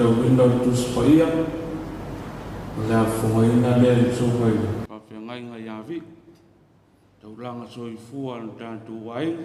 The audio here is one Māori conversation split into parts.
faitauina o le tusipaia o le afogaina lea le tauaiga faafeagaiga ia vi taulaga soifua le tatou aiga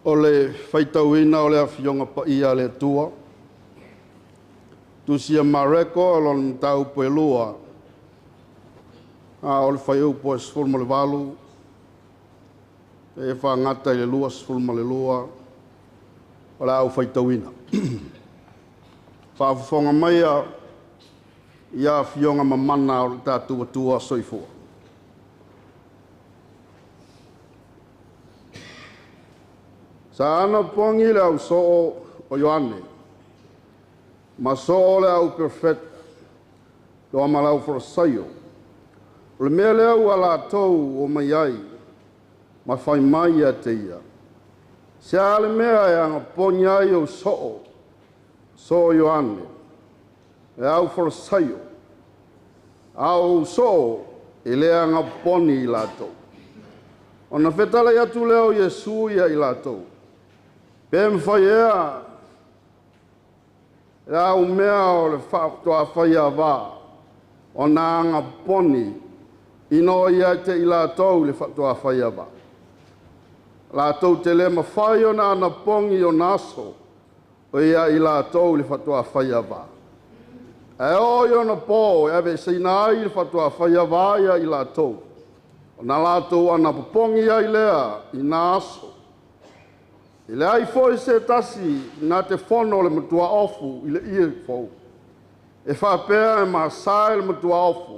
o le faitauina o le afioga paia le atua tusia mareko o lona taupu e lua o le faiupu e 28 e faagata i le 2 o le au faitauina faafofoga maia ia afioga mamana o le tatou atua soifua sa ana pongi le au soo o Ioane ma soo le au perfect lo amalau forosaio o le mea lea ua latou o mai ai ma fai mai a te ia se a le mea e anga pongi ai o soo Ioane e au forosaio au soo e le anga poni i latou ona fetala ia tu leo Yesu ia i latou pe mwhai ea e au mea o le whaatoa whai a wā o nā anga poni ino ia te i lātou le whaatoa whai a wā. Lātou te le mawhai o nā ana pongi o naso o ia i lātou le whaatoa whai a wā. E o i ona pō e ave seina ai le whaatoa whai a wā ia i lātou. O nā lātou ana pongi ai lea i naso. I le ai foi se tasi nā te whono le matua ofu i le ia fau. E whapea e māsai le matua ofu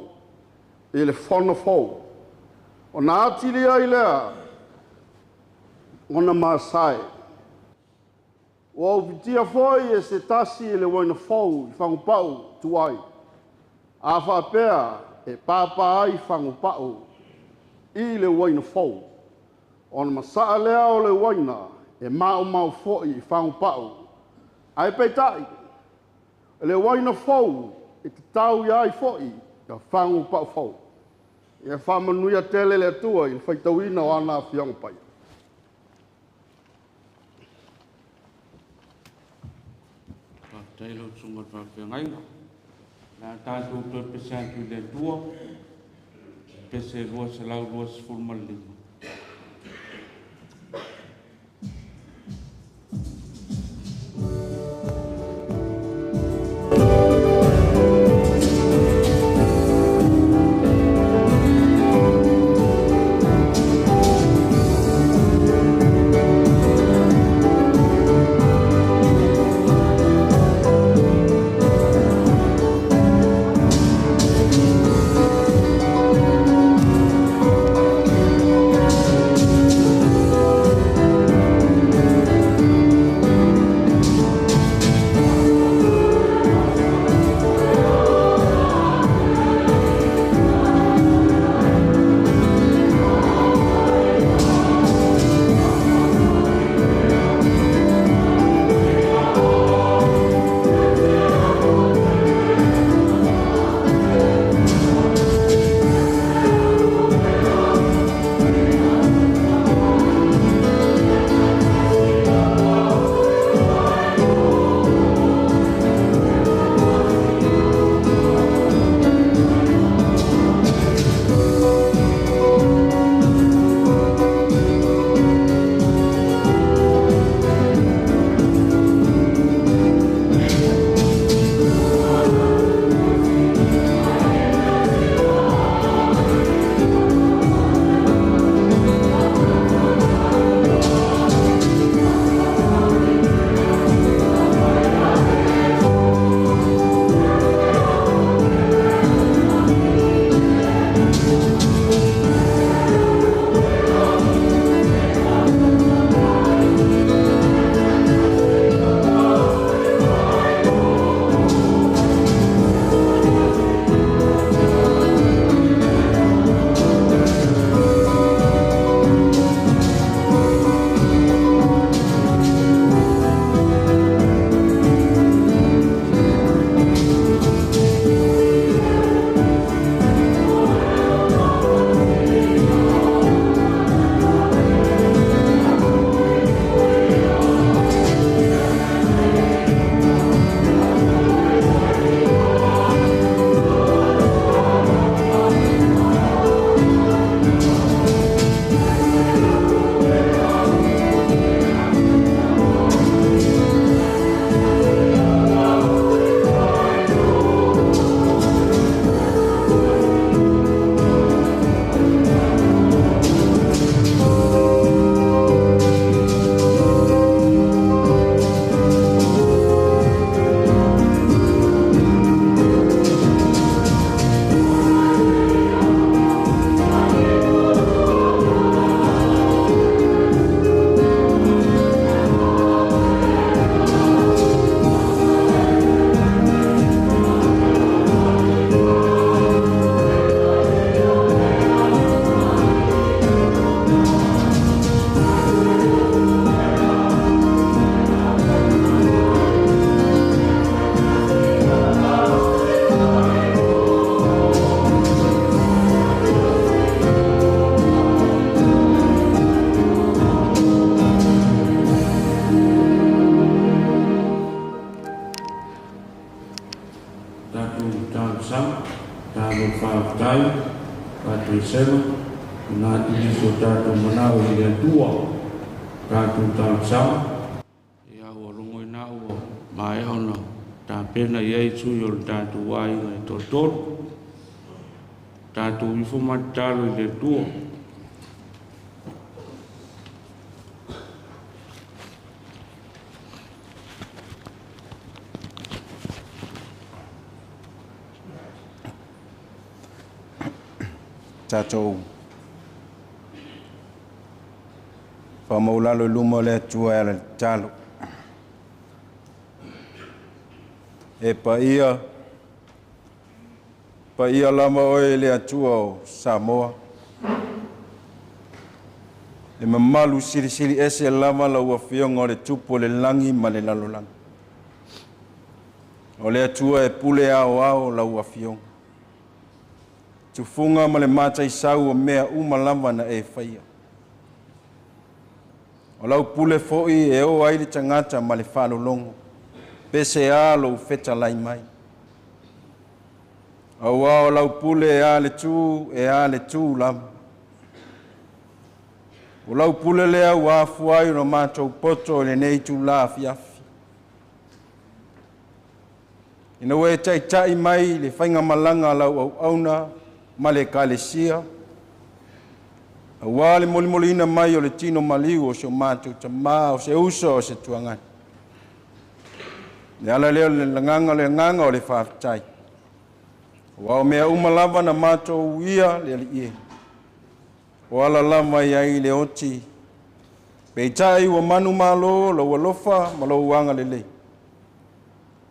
i le whono fau. O nā atiri ai lea, o na māsai. O au pitia foi e se tasi i le waina fau i whangupau tuai. A whapea e pāpā ai whangupau i le waina fau. O na masaa lea o le waina e mau foi i whangupau. Ai peitai, le waina fau e te tau iai foi i whangupau fau. E whamanuia tele le atua i whaitauina o ana whianga pai. Tailo tsunga whawhiangaina. Nā tātou toi pesantu le tua. Pese rua se lau rua se fulmalima. lo whaatai, kātou sema, nā tiniso tātou manao i Leatua, kātou tāu sama. Ia ua rongo i nā ua mai hona, tā pena iei tui o tātou wāinga i tōtoro. Tātou i whamatalo i Leatua. Tātou whamaulalo luma Leatua e le talo. E pa ia lama oe Leatua o Samoa. E mamalu siri ese lama la ua whionga o le tupo le langi ma le lalolangi. O Leatua e pule ao la ua whionga. Tufunga ma le mata i sau o mea umalama na e whaia. O lau pule foi e o aile tangata ma le whalolongo. Pese alo feta lai mai. Au o lau pule e ale tu lama. O lau pule lea ua fuai no mātou poto le nei tu la fiafi. Ina we tai mai le whainga malanga lau au auna ma le kalesia. Awa le molimolina mai o le tino maliu o se mātou Tamā o se uso o se tuangani. Le ala leo le nganga o le whaafitai. Wa mea umalava na mātou uia le ie. O ala lama iai le oti. Peitai wa manu malo lo walofa malo uanga le lei.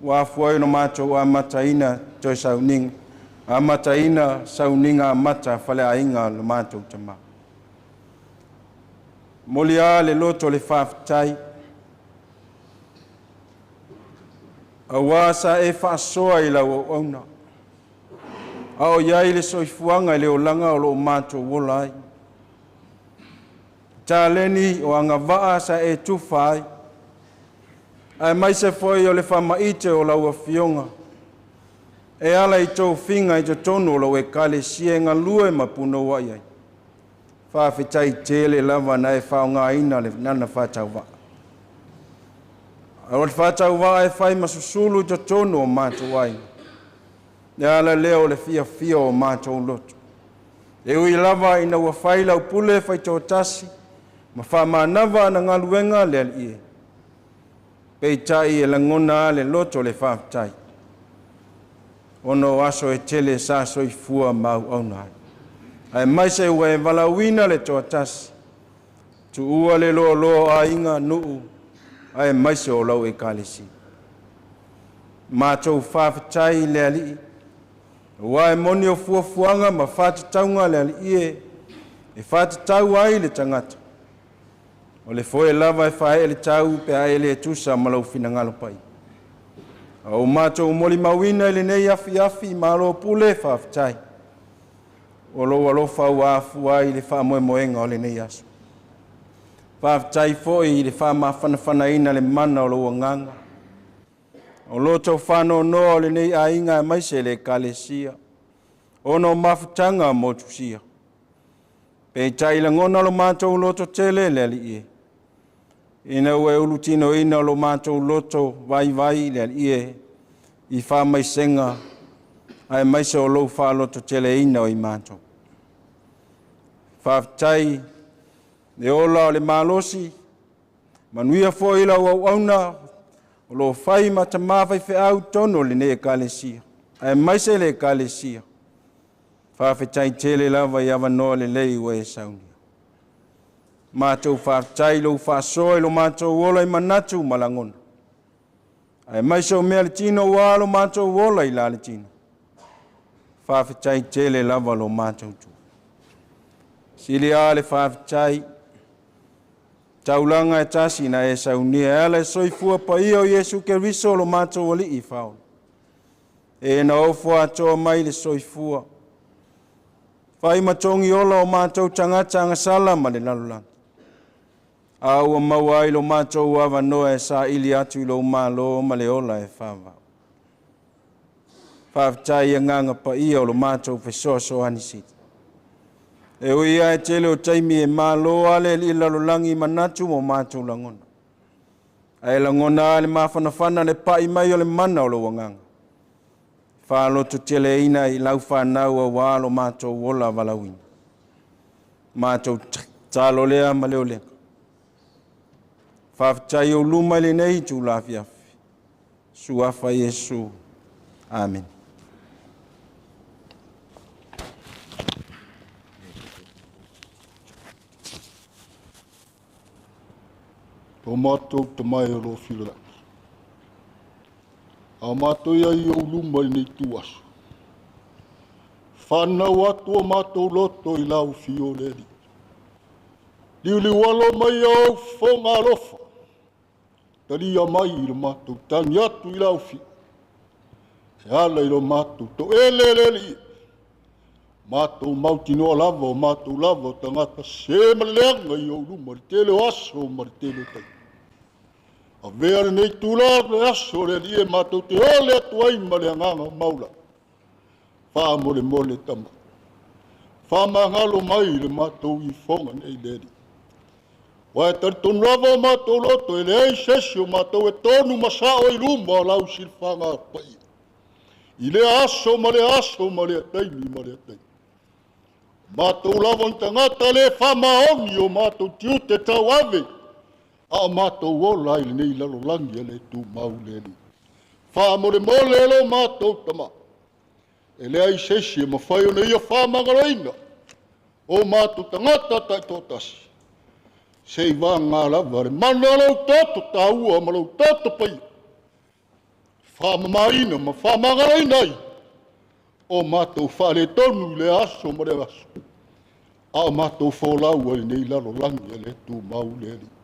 Wa fuai no mātou a mataina toi Sauniga. A mataina Sauniga a mata Faa-le-Aiga lo mātou Tamā. Molia le loto le whaafitai. Awa sa e whaasoa i lau o auna. Ao iai le soifuanga i le o langa o lo mātou wolai. Tā leni o anga waa sa e tufai. Ai mai se foi o le whamaite o lau a fionga. E ala i tau finga i te tono o lau e kale sienga lue ma puno waiai. Whaafitai tele lava na e whaonga ina le nana whatau waa. Awa le whatau waa e whai masusulu i te tono o mātou wai. E ala leo le fia o mātou loto. E ui lava ina ua whai lau pule whai tō tasi. Ma wha manava na ngaluenga le ie. Peitai e langona le loto le whaafitai. Ono aso e tele sa soi fua mau au nai. Ai mai se ua e walawina le toa tasi. Tu ua le lo a inga nuu. Ai mai se o lau e kalesi. Mātou whaafitai le ali. Ua e moni o fuanga ma whaatitaunga le ali ie. E whaatitau ai le tangata. O le foe lava e whae le tau pe ae le tusa malau fina ngalo pai. Au mātou moli mawina le nei afi malo pule whaafitai. O lo alofa ua afuai le wha moenga o le nei asu. Whaafitai foi le wha mawhanawhana ina le mana o lo nganga. O lo tau whano noa o le nei a inga e maise le kalesia. O no mawhutanga mo tusia. Pe tai la ngona lo mātou loto tele le ali ie. Ina ue ulutino ina lo mātou loto vai le ali ie. I wha mai senga. Ai maise o lo wha loto tele ina o i mātou. Whaafitai. Le ola o le malosi. Manuia fo ila au auna. O lo whai ma Tamā whai au tono le ne kalesia. Ai maise le kalesia. Whaafitai tele lava i awa noa le lei ue e Sauniga. Mātou whaafitai lo whaasoe lo mātou wola i manatu malangona. Ai mai so mea le tino walo mātou wola i la le tino. Whaafitai tele lava lo mātou tu. Sili a le whaafitai. Taulanga e tasi na e Sauniga. E ala soifua pa ia o Yesu ke riso lo mātou wali i whao. E na ofo atoa mai le soifua. Whai matongi ola o mātou tangata angasala ma le lalulang. A ua mawai lo mātou awa noa e sa ili atu lo malo ma le ola e whawa. Whaafitai nganga pa ia o lo mātou whesoaso anisiti. E o ia e tele o taimi e mālo ale li lalolangi manatu mo mātou langona. Ai langona ale mawhanawhana le pai mai o le mana o lo wanganga. Whaaloto tele ina i lau whanau a wālo mātou wola walawina. Mātou talo lea ma leo lea. Whaafitai o luma le nei tu lafiafi. Suafa Yesu. Amen. O mātou te mai o lo whira. A mātou ia i o luma nei tu aso. Whanau atu o mātou loto i lau whio leri. Liuli walo mai au whonga lofa. Tari a mai i lo mātou tangi atu i lau whio. E ala i lo mātou to eleleli. Mātou mautinoa lava o mātou lava o tangata se maleanga i o luma. Tele o aso o mari tele tai. A vea nei tūlaa le aso le lie mātou te ole atu ai ma le anganga maula. Wha mole mole tama. Wha mangalo mai le mātou i whonga nei leri. Wai tari tonu lava o mātou loto e le ei sesi o mātou e tonu masao i rumba o lau silwhanga pai. I le aso ma le ataimi ma le ataimi. Mātou lava i tangata le wha maoni o mātou tiu te tau ave. A mātou wola i nei lalolangi le tū mauleli. Wha mole mole lo mātou tama. E le ai sesi e mawhai o nei a wha mangaraina. O mātou tangata tai tōtasi. Sei wā ngā lava re mana lau tōto tāua ma lau tōto pai. Wha mamaina ma wha mangaraina ai. O mātou wha le tonu le aso ma le aso. A mātou wholau ai nei lalolangi le tū mauleli.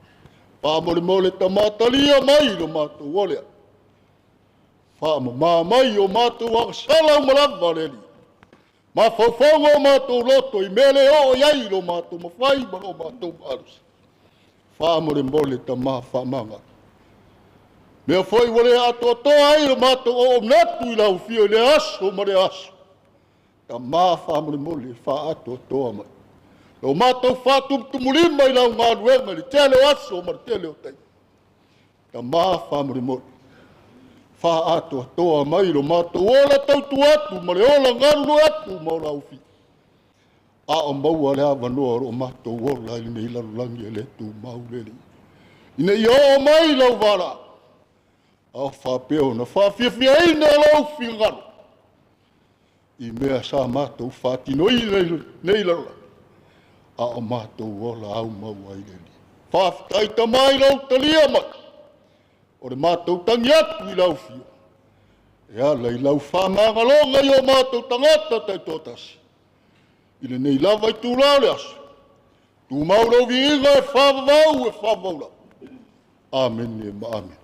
Pa mole mole ta matalia mai lo mātou olea. Wha ma mai o mātou waka salau malava leli. Ma whauwhanga o mātou loto i mele o iai lo mātou ma whai ma lo mātou marusi. Wha mole ta ma wha manga. Mea whai wale ato atoa ai lo mātou o natu i lau fio le aso ma le aso. Ta ma wha mole wha ato atoa mai. Lo mātou whātumtumulima i lau ngā ruenga li tele o aso ma tele o tei. Ta mā whamurimo. Wha ato atoa mai lo mātou ola tautu atu ma le ola ngaru atu ma o lau fi. A o maua le awanoa ro mātou ola ili nei larulangi e le tu mauleli. Ine i o mai lau wala. A o whapeo na whawhiawhia ina lau fi ngaru. I mea sa mātou whātino i nei larulangi. A o mātou ola au maua i leli. Whaafitai ta mai lau talia mai. O re mātou tangi atu i lau fio. E ala i lau whamangalonga i o mātou tangata tai tōtasi. I le nei lava i tūrau le aso. Tū maurau vi inga e whavavau e whavaula. Amen e ma amen.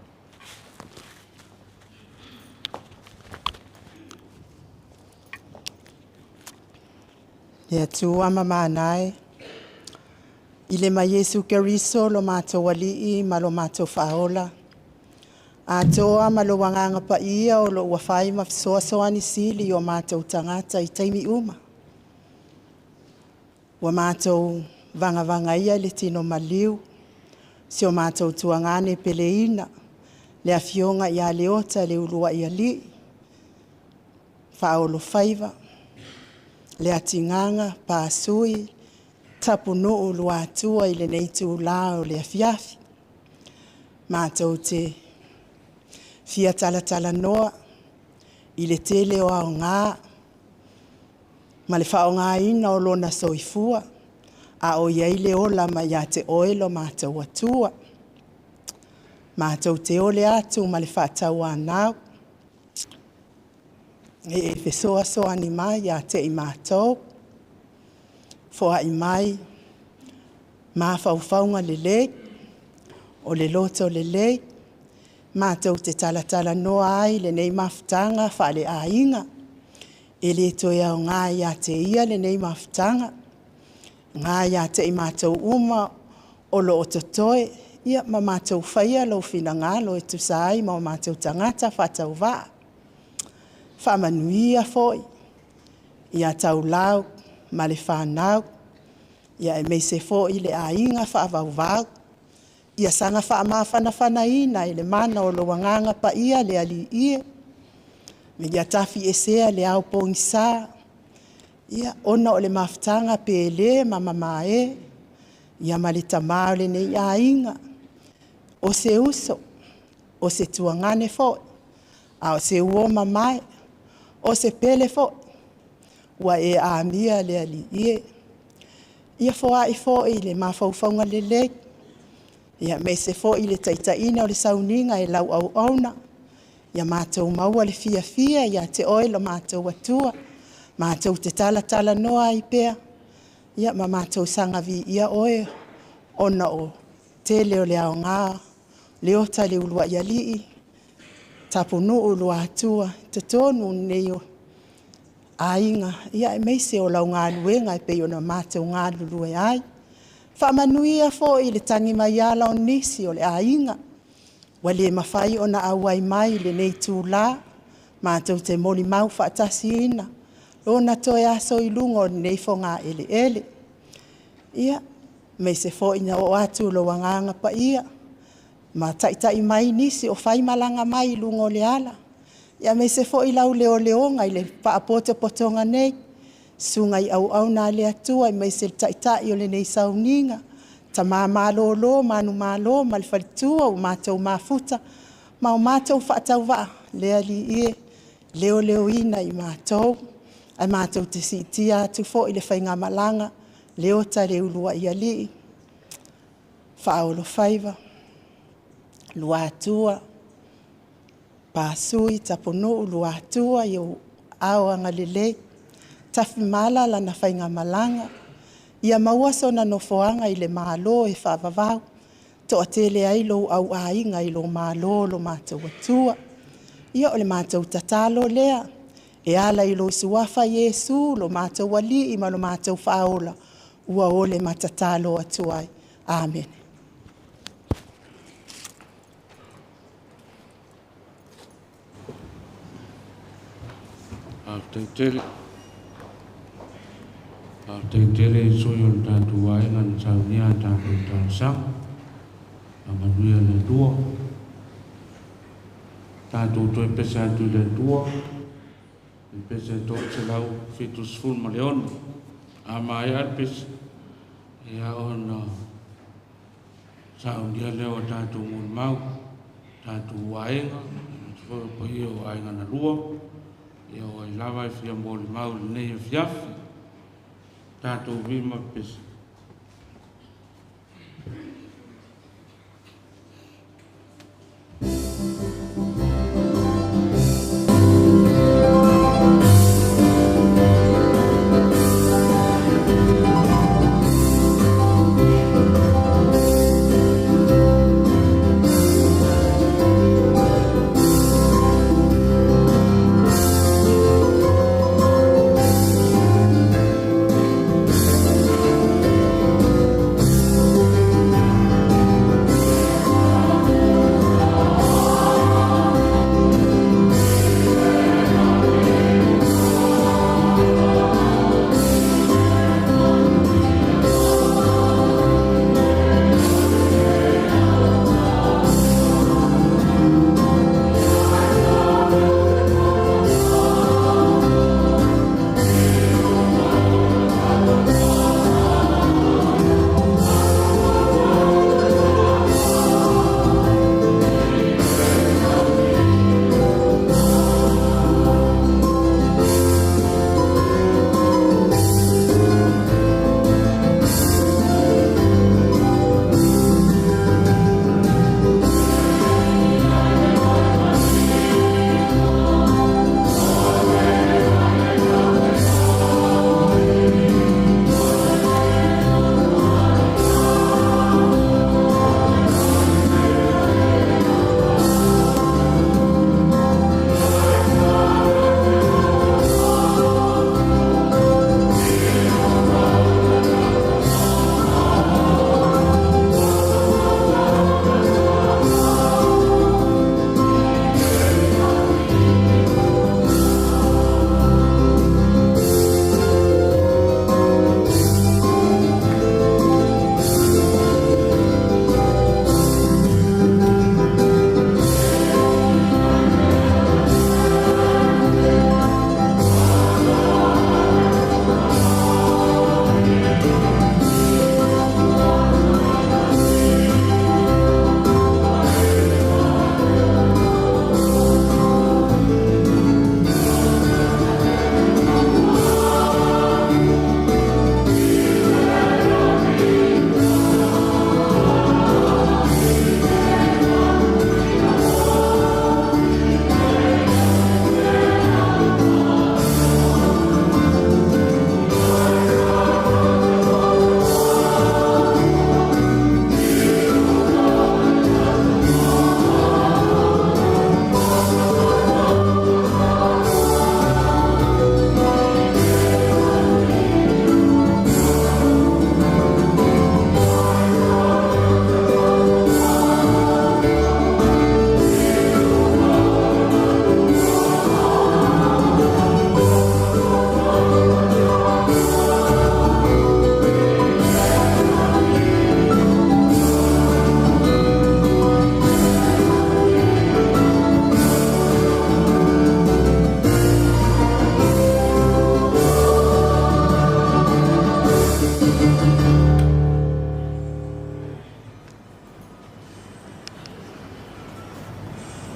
Ia tū ama mānai. I le mai Yesu Keriso lo mātou alii ma lo mātou whaola. A toa ma lo wanganga pa ia o lo whai ma fisoasoani sili o mātou tangata i taimi uma. Wa mātou vanga ia le tino maliu. Si o mātou tuangane peleina. Le afionga ia Leotauluaialii Faaolofaiva Leatigaga Tapunuu Luatua i le nei tūlā o le afiafi. Mātou te fia tala noa i le tele o ao ngā. Ma le whao ngā ina o lona soifua. A o iei le ola ma ia te oelo mātou atua. Mātou te ole atu ma le whaatau anau. E fesoa ni mai ia te i mātou. Foa i mai, mā whauwhaunga le lei, o le loto le lei, mātou te tala noa ai le nei mawhitanga Faa-le-Aiga, e le toi au ngā ia te ia le nei mawhitanga, ngā ia te i mātou uma o lo o totoe, ia ma mātou whaia lo whina ngā lo e tusai ma mātou tangata whatau wā. whaamanuia foi, ia taulau, ma le whanau, ia e meise foi le ainga whaavauvau, ia sanga whaamawhanawhanaina i le mana o lo wanganga pa ia le ali ie, me ia tafi esea le au pongisa, ia ona o le maftanga pe le mama e, ia ma le tamā le nei ainga, o se uso, o se tuangane foi, a o se uoma mai, o se pele foi, ua e amia le ali ie, ia foa i foi le mawhauwhaunga le le, ia me se foi le taitaina o le sauniga e lau au auna, ia mātou maua le fia fia, ia te oilo mātou atua, mātou te tala noa i pea, ia ma mātou sangavi ia oe, ona o tele o le ao ngā, Leotauluaialii Tapunuu Luatua, te tonu nei o ainga, ia e meise o lau ngā luenga e pei ona mātou ngā lulue ai. Whaamanuia fo i le tangi mai ala o nisi o le ainga, wa le mawhai ona awai mai le nei tūlā, mātou te moli mau whaatasi ina, lona toi aso i lungo nei fo ngā ele ele. Ia, meise fo ina o atu lo wanganga pa ia, ma taitai mai nisi o whai malanga mai lungo le ala. Ia me se fo i lau leo leonga i le paapoto potonga nei. Sunga i au nā le atua i me se taitai o le nei Sauniga. Tamā mālolo, manu mālo, malifalitua o mātou mafuta. Ma o mātou whaatau waa, lea li ie, leo ina i mātou. Ai mātou te si tia atu fo i le whainga malanga, Leotauluaialii Faaolofaiva Luatua, Pasui Tapunuu Luatua, eu aoanga lele, tafi mala la na whainga malanga, ia maua sona no foanga i le malo e whaavavau, to atele ai lo au ainga i lo malo lo mātou atua, ia o le mātou tatalo lea, e ala i lo suafa Yesu, lo mātou wali i ma lo mātou whaola, ua ole matatalo atuai. Amen. Teitere soyo tātou ainga na Saunia tātou tāsang, amanuia le tua, tātou toi pesa atu le tua, pesa tō te lau fetus full ma leona, a mai alpes, e a ona Saunia leo tātou mun mau, tātou ainga, pa ia o ainga na lua, ia o ai lava e fia mōli mau le nei e fiafi, tātou vima pesa.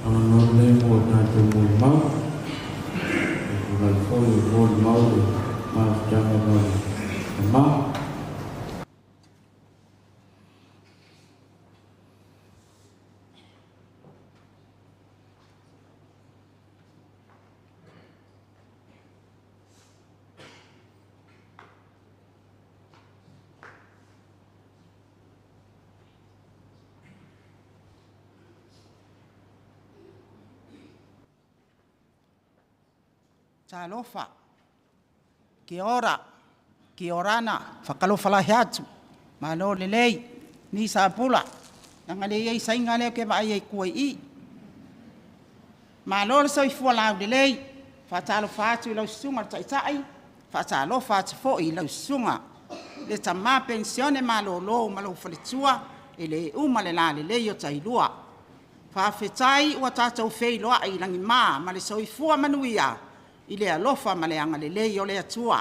Ano le mo tātou mo mau. Ngai foi o mau le mau tanga mau. Tamā. Talofa, ki orana, whakalofa lahi atu, malo lelei, ni sa pula, nanga le ei sainga leo ke vai ei kua I. Malo le soi fua lau lelei, whatalofa atu lau sunga taitai, whatalofa atu fo I lau sunga. Le Tamā pensione malo lo, malo whalitua, ele uma le la lelei o tailua. Whawhetai ua tātou fei loa I langi mā, ma le soi fua manuia, I le alofa ma le anga le lei o le atua.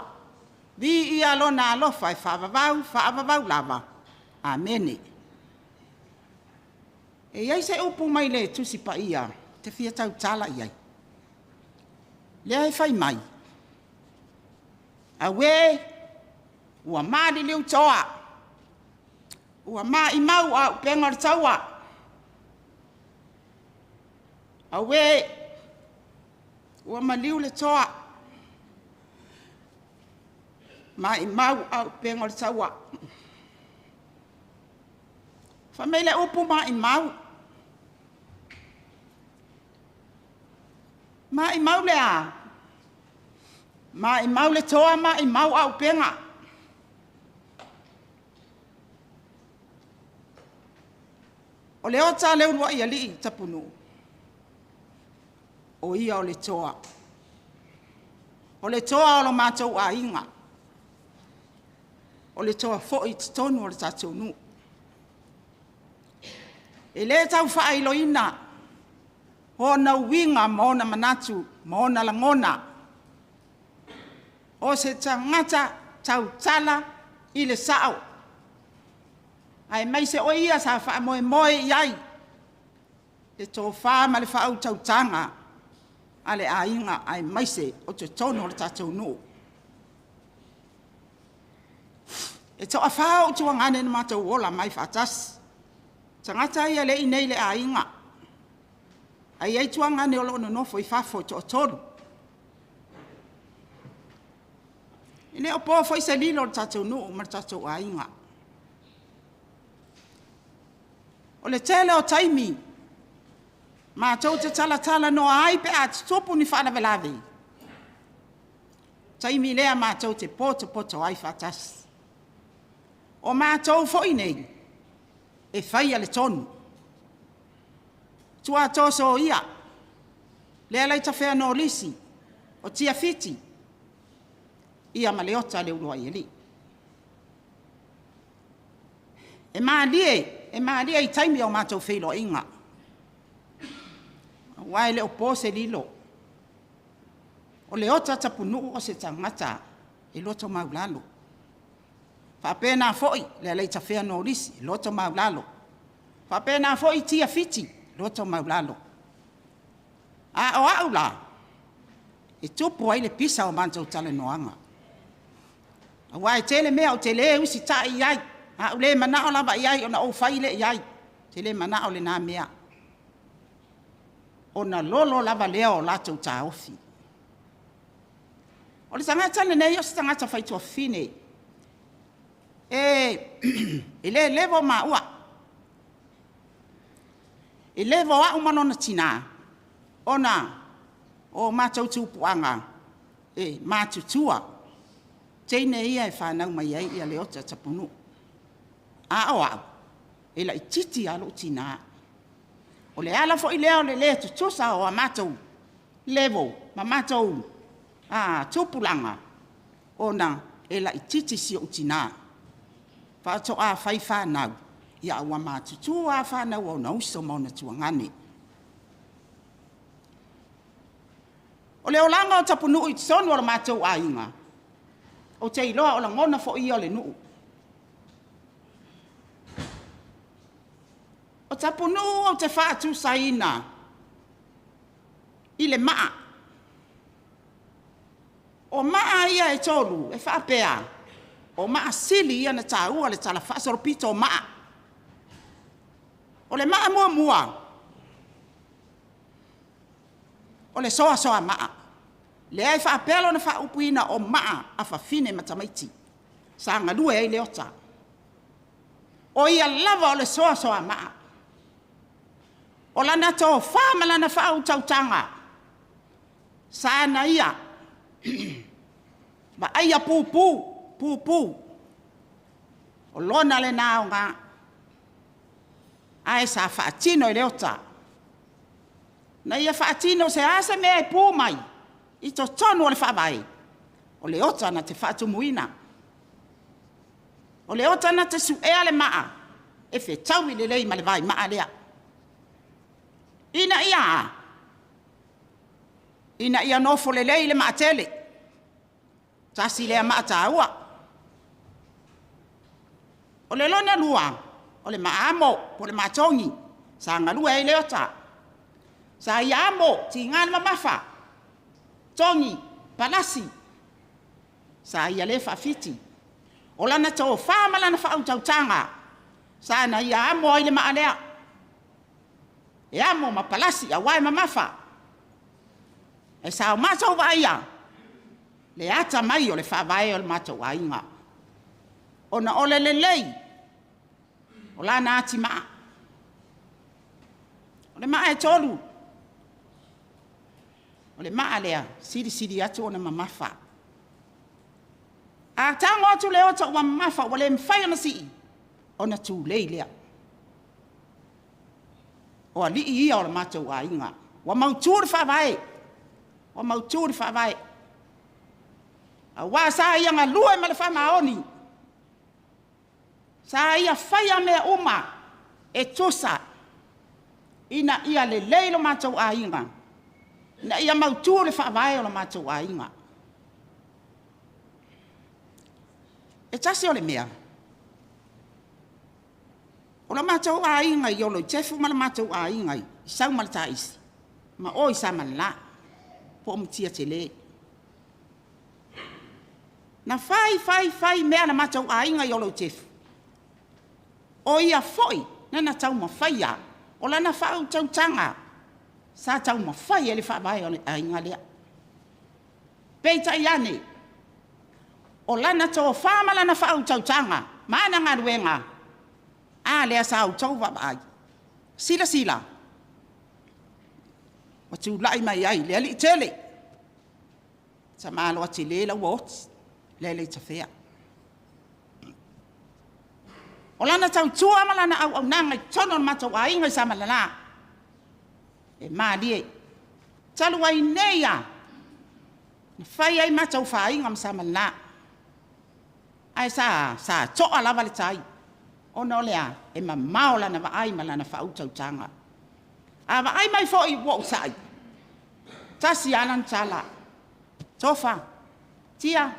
Vi I alona alofa e whaavavau lava. Amene. E iai se upu mai le tusi pa ia, te fia tau tala iai. Lea e whai mai. Awe, ua maari liu toa. Ua maa I mau au pengar taua. Awe, ua maliu le toa. Mai mau au pengol taua. Famele upu mai mau. Mai mau le a. Mai mau le toa mai mau au penga. O Leotauluaialii Tapunuu. O ia o le toa. O le toa o lo mātou ainga. O le toa fo'i tonu o le tātou nu. E le tau whaailoina. Ho na winga mo na manatu, mo na langona. O se tangata tau tala I le sao. Ai mai se o ia sa wha moe iai. E tō wha ma le wha au tau tanga. Ale ainga ai maise o te tono o le tātou nu. E tō a whao tua ngane na mātou ola mai whātas. Tangata ia le inei le ainga. Ai ei tua ngane o lona nofo I whafo tō tonu. Ine o pō fo I se lilo le tātou nu o ma le tātou ainga. O le tele o taimi. Mātou te tala no ai pe a tupu ni whanawelawe. Taimi lea mātou te poto ai whatas. O mātou foi nei, e whaia le tonu. Tua toso o ia, lea leita whea no lisi, o tia fiti, ia ma Leotauluaialii. E mālie I taimi o mātou whilo inga. Wai le opo se lilo. O Leota Tapunuu o se tangata I loto maulalo. Whapena foi le leita whea no risi, loto maulalo. Whapena foi tia fiti, loto maulalo. A o aula, e tupu ai le pisa o mantou tala noanga. A wai tele mea o tele usi ta iai, a ule mana o lava iai o na o faile iai, tele mana o le nā mea. O na lolo lava lea o latou tā ofi. O le tangata le nei o se tangata whaitua fine. E le levo maua. E levo a umanona tina. Ona o mātou tūpuanga. E mātutua. Teine ia e whanau mai ai ia Leota Tapunuu. A o au. E la I titi alo tina. O le ala fo I leo le le tutusa o a mātou. Levo, ma mātou. Tūpulanga. Ona e la I titi si o tina. Whāto a whai whanau. Ia ua mātutu a whanau o na uso mauna tuangane. O le olanga o Tapunuu I tsonu o la mātou a inga. O te iloa o la ngona fo I o le nuu. O Tapunuu o te whaatu saina. i le maa. O maa ia e tolu, e whaapea. O maa sili ia na tāua le tala whaasoropita o maa. O le maa mua mua. O le soa soa maa. Le ai whaapelo na whaupuina o maa a whawhine matamaiti. Sa ngalue ei leota. O ia lava o le soa soa maa. O lana tō whamala na whau tautanga. Sa na ia. Ma aia pūpū. Pūpū. O lona le nao ngā. Ai sa whaatino i leota. Na ia whaatino se asa mea e pū mai. I to tonu o le whawai. O leota na te whaatumuina. O leota na te suea le maa. E whe taui le lei ma le vai maa lea. Ina ia. Ina ia nofo le lei le maa tele. Tasi lea maa tāua. O le lona lua. O le maa amo. Po le maa tongi. Sa ngalua e leota. Sa ia amo. Ti ngāna mamafa. Tongi. Palasi. Sa ia le whawhiti. O lana tō whamala na whautautanga. Sa na ia amo ai le maa lea. E amo ma palasi a wai mamafa. E sa o mātou waia. Le ata mai o le whawai o le mātou wainga. O na ole le lei. O la na ati maa. O le maa e tolu. O le maa lea. Siri siri atu o na mamafa. A tango atu le ota o mamafa. O le mwhai ona si. O na tū lei lea. O a lii ia o le mātou wainga. Wa mautūri whawai. Wa mautūri whawai. A wā sā ia ngā lua ma le whamaoni. Sā ia whaia mea uma e tosa. Ina ia le leilo mātou a inga. Ina ia mautua le whawai o le mātou a inga. E tasi o le mea. O le mātou a inga i olo tefu ma le mātou a inga i sau ma le taisi. Ma o i sa ma la. Po mutia te le. Na fai mea na matau a inga i olo tefu. O ia foi, na tau ma faia. O lana whau tau tanga. Sa tau ma faia le whabai o a inga lea. Peita iane. O lana tau whamala na whau tau tanga. Mana ngā ruenga. A lea sa au tau wabai. Sila sila. Watu lai mai ai, lea li tele. Sa malo ati le la wot. Lele ta fea. O lana tau tua malana au nanga i tono matau a inga i sa malana. E maa lie. Talu ai neia. Na whai ai matau wha inga ma sa malana. Ai sa toa lava le tai. O no lea e ma maola na wa ai malana wha utau tanga. A wa ai mai fo i wo usai. Tasi anan tala. Tofa. Tia.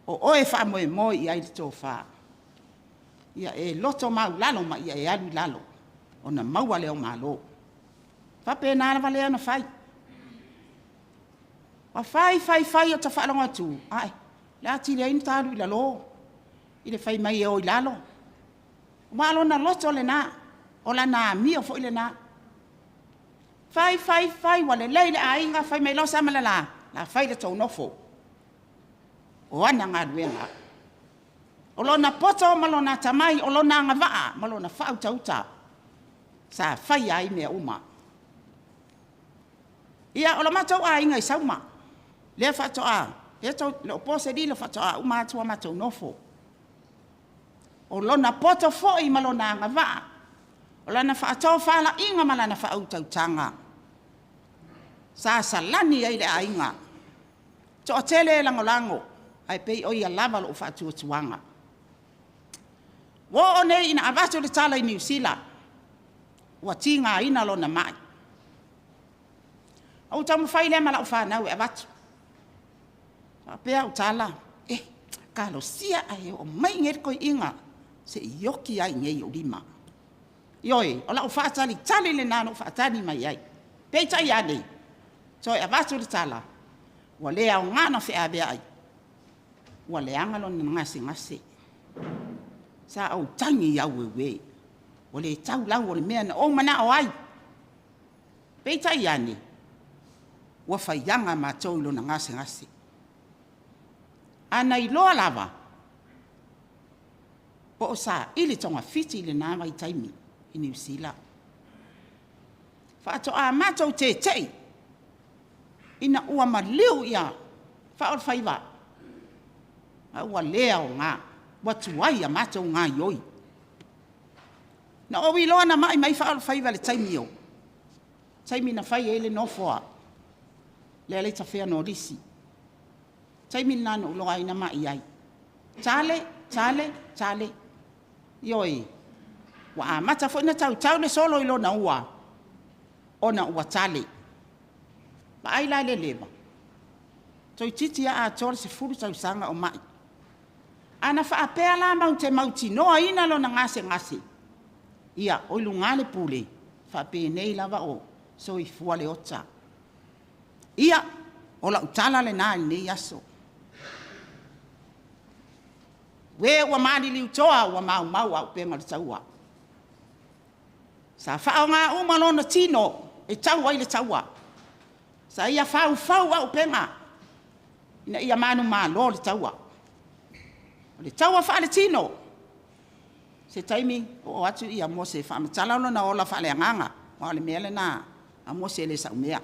O oe wha moe moe i ai tō wha. Ia e loto mau lalo ma ia e alu lalo. O na maua leo malo. Whape nāna wale ana whai. Wa whai o ta whalonga tū. Ai, le ati le ainu tāru i lalo. I le whai mai e o i lalo. Malo na loto le nā. O la nā mio fo i le nā. Whai wale leile a inga whai mai lo samala la. La whai le tau nofo. O ana ngā ruenga. O lona poto malona tamai, o lona ngā waa, malona whautauta. Sa whai ai mea uma. Ia o la matau a inga i sauma. Lea whatoa. Lea tau, le opose li le whatoa, uma atua matau nofo. O lona poto foi malona ngā waa. O lona whaatoa whala inga malana whautautanga. Sa salani ai le a inga. To o tele e langolango. Ai pei o ia lava lo whaatua tuanga. Wo o nei ina avato le tala i New Zealand. Wa tinga ina lo na mai. Au tamu whai le mala o whanau e avato. Pea o tala. Kalo sia ai o mai ngeri koi inga. Se ioki ai ngei o lima. Ioi, o la o whaatali tali le nano whaatani mai ai. Pei tai ane. So e avatu le tala. Wa le au ngana fe abe ai. Wa le angalo ni ngasi. Sa au tangi ya wewe. Wa le tau lau o le mea na o mana o ai. Peita iani. Wa faianga mātou ilo na ngasi. Ana iloa lava. Po sa ili tonga fiti ili nama i taimi i New Zealand. Whaato a mātou te. Ina ua maliu ia Faaolofaiva. Ua lea o ngā. Watuai a mātou ngā ioi. Na owi loa na mai Faaolofaiva le taimi o. Taimi na whai ele nofoa. Lea leita whea no risi. Taimi nana uloa ina mai ai. Tale. Ioi. Wa a mata fo ina tau le solo ilo na ua. Ona ua tale. Ba ai lai le leba. Toi titi a tore se furu tau sanga o mai. Ana wha apea la mauti noa ina lo na ngase. Ia, oilu ngale pule. Wha apea nei lava o. So i fua le ota. Ia, ola utala le nai nei aso. We ua maali liu toa ua mau au penga le taua. Sa wha o ngā umalona tino. E tau ai le taua. Sa ia fau au penga. Ina ia manu lo le taua. Le taua wha le tino. Se taimi o atu ia mo se wha matala na ola wha le anganga. Wa le mele na a mo se le sa umea.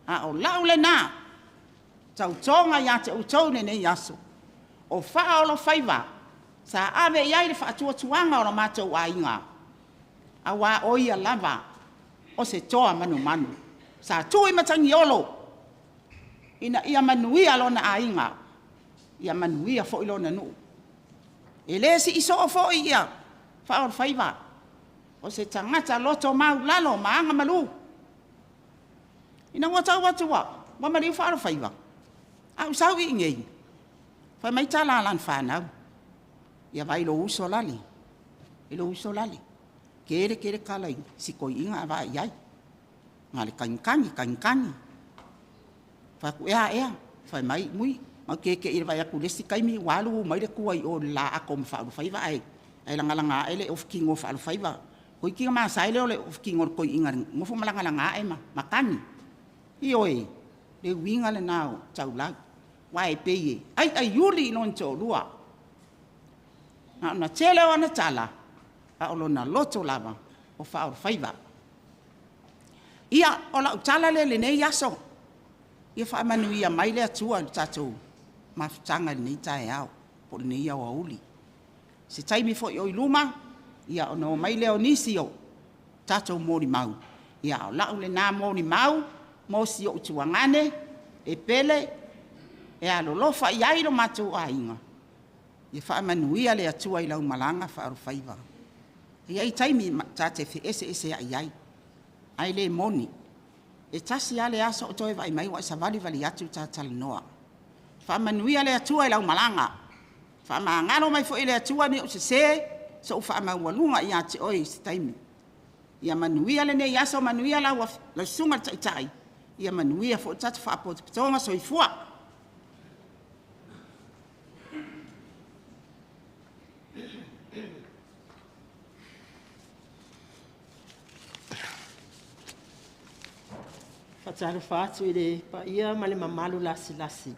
A o lau le na. Tau tonga ia te utau ne yaso. O Faaolofaiva. Sa ave iai le wha tuanga o la mātou a inga. A wā oia lava. O se toa manu. Sa tui matangi olo. Ina ia manuia lo na ainga. Ia manuia fo ilo na nu. E le si iso o fo ia. Faaolofaiva. O se tangata loto mau lalo maanga malu. Ina ngota watua. Wamariu Faaolofaiva. Au sau i ngei. Fai mai tala lan whanau. Ia vai lo uso lali. Kere kalai, si koi inga awa iai. Ngā le kainkangi. Wha ku ea, whai mai mui. Mau keke ira vai aku lesi kaimi walu mai le kua i o la ako ma Faaolofaiva ai. Ai langa ele of king of Faaolofaiva. Koi kinga maa saile o le of king o koi inga. Ngofo malanga e ma, makani. Ioi, le winga le nao, tau lau. Wai peye. Ai yuli ino nto lua. Na tele o na tala. A olo na loto lava o Faaolofaiva. Ia o la utala le nei aso. Ia wha manu ia mai le atua tatou. Mafutanga le nei tae au. Po le nei au auli. Se taimi fo i luma. Ia o no mai le o nisi o. Tatou mori mau. Ia o lau le nā mori mau. Mosi o utuangane. E pele. E alolofa i airo mātou a inga. Ia wha manuia le atua i lau malanga Faaolofaiva. Ia i taimi tate fe ese ai. Ai le moni. E tasi ale aso o toi vai mai wa sa vali atu tatala noa. Wha manuia le atua i lau malanga. Wha maangano mai fo i le atua ni o se so wha maualunga i ate oi se taimi. Ia manuia le nei aso manuia lau sunga taitai. Ia manuia fo tatu wha apotonga so i fua. Whatara whātu i le pa ia ma le mamalu lasi.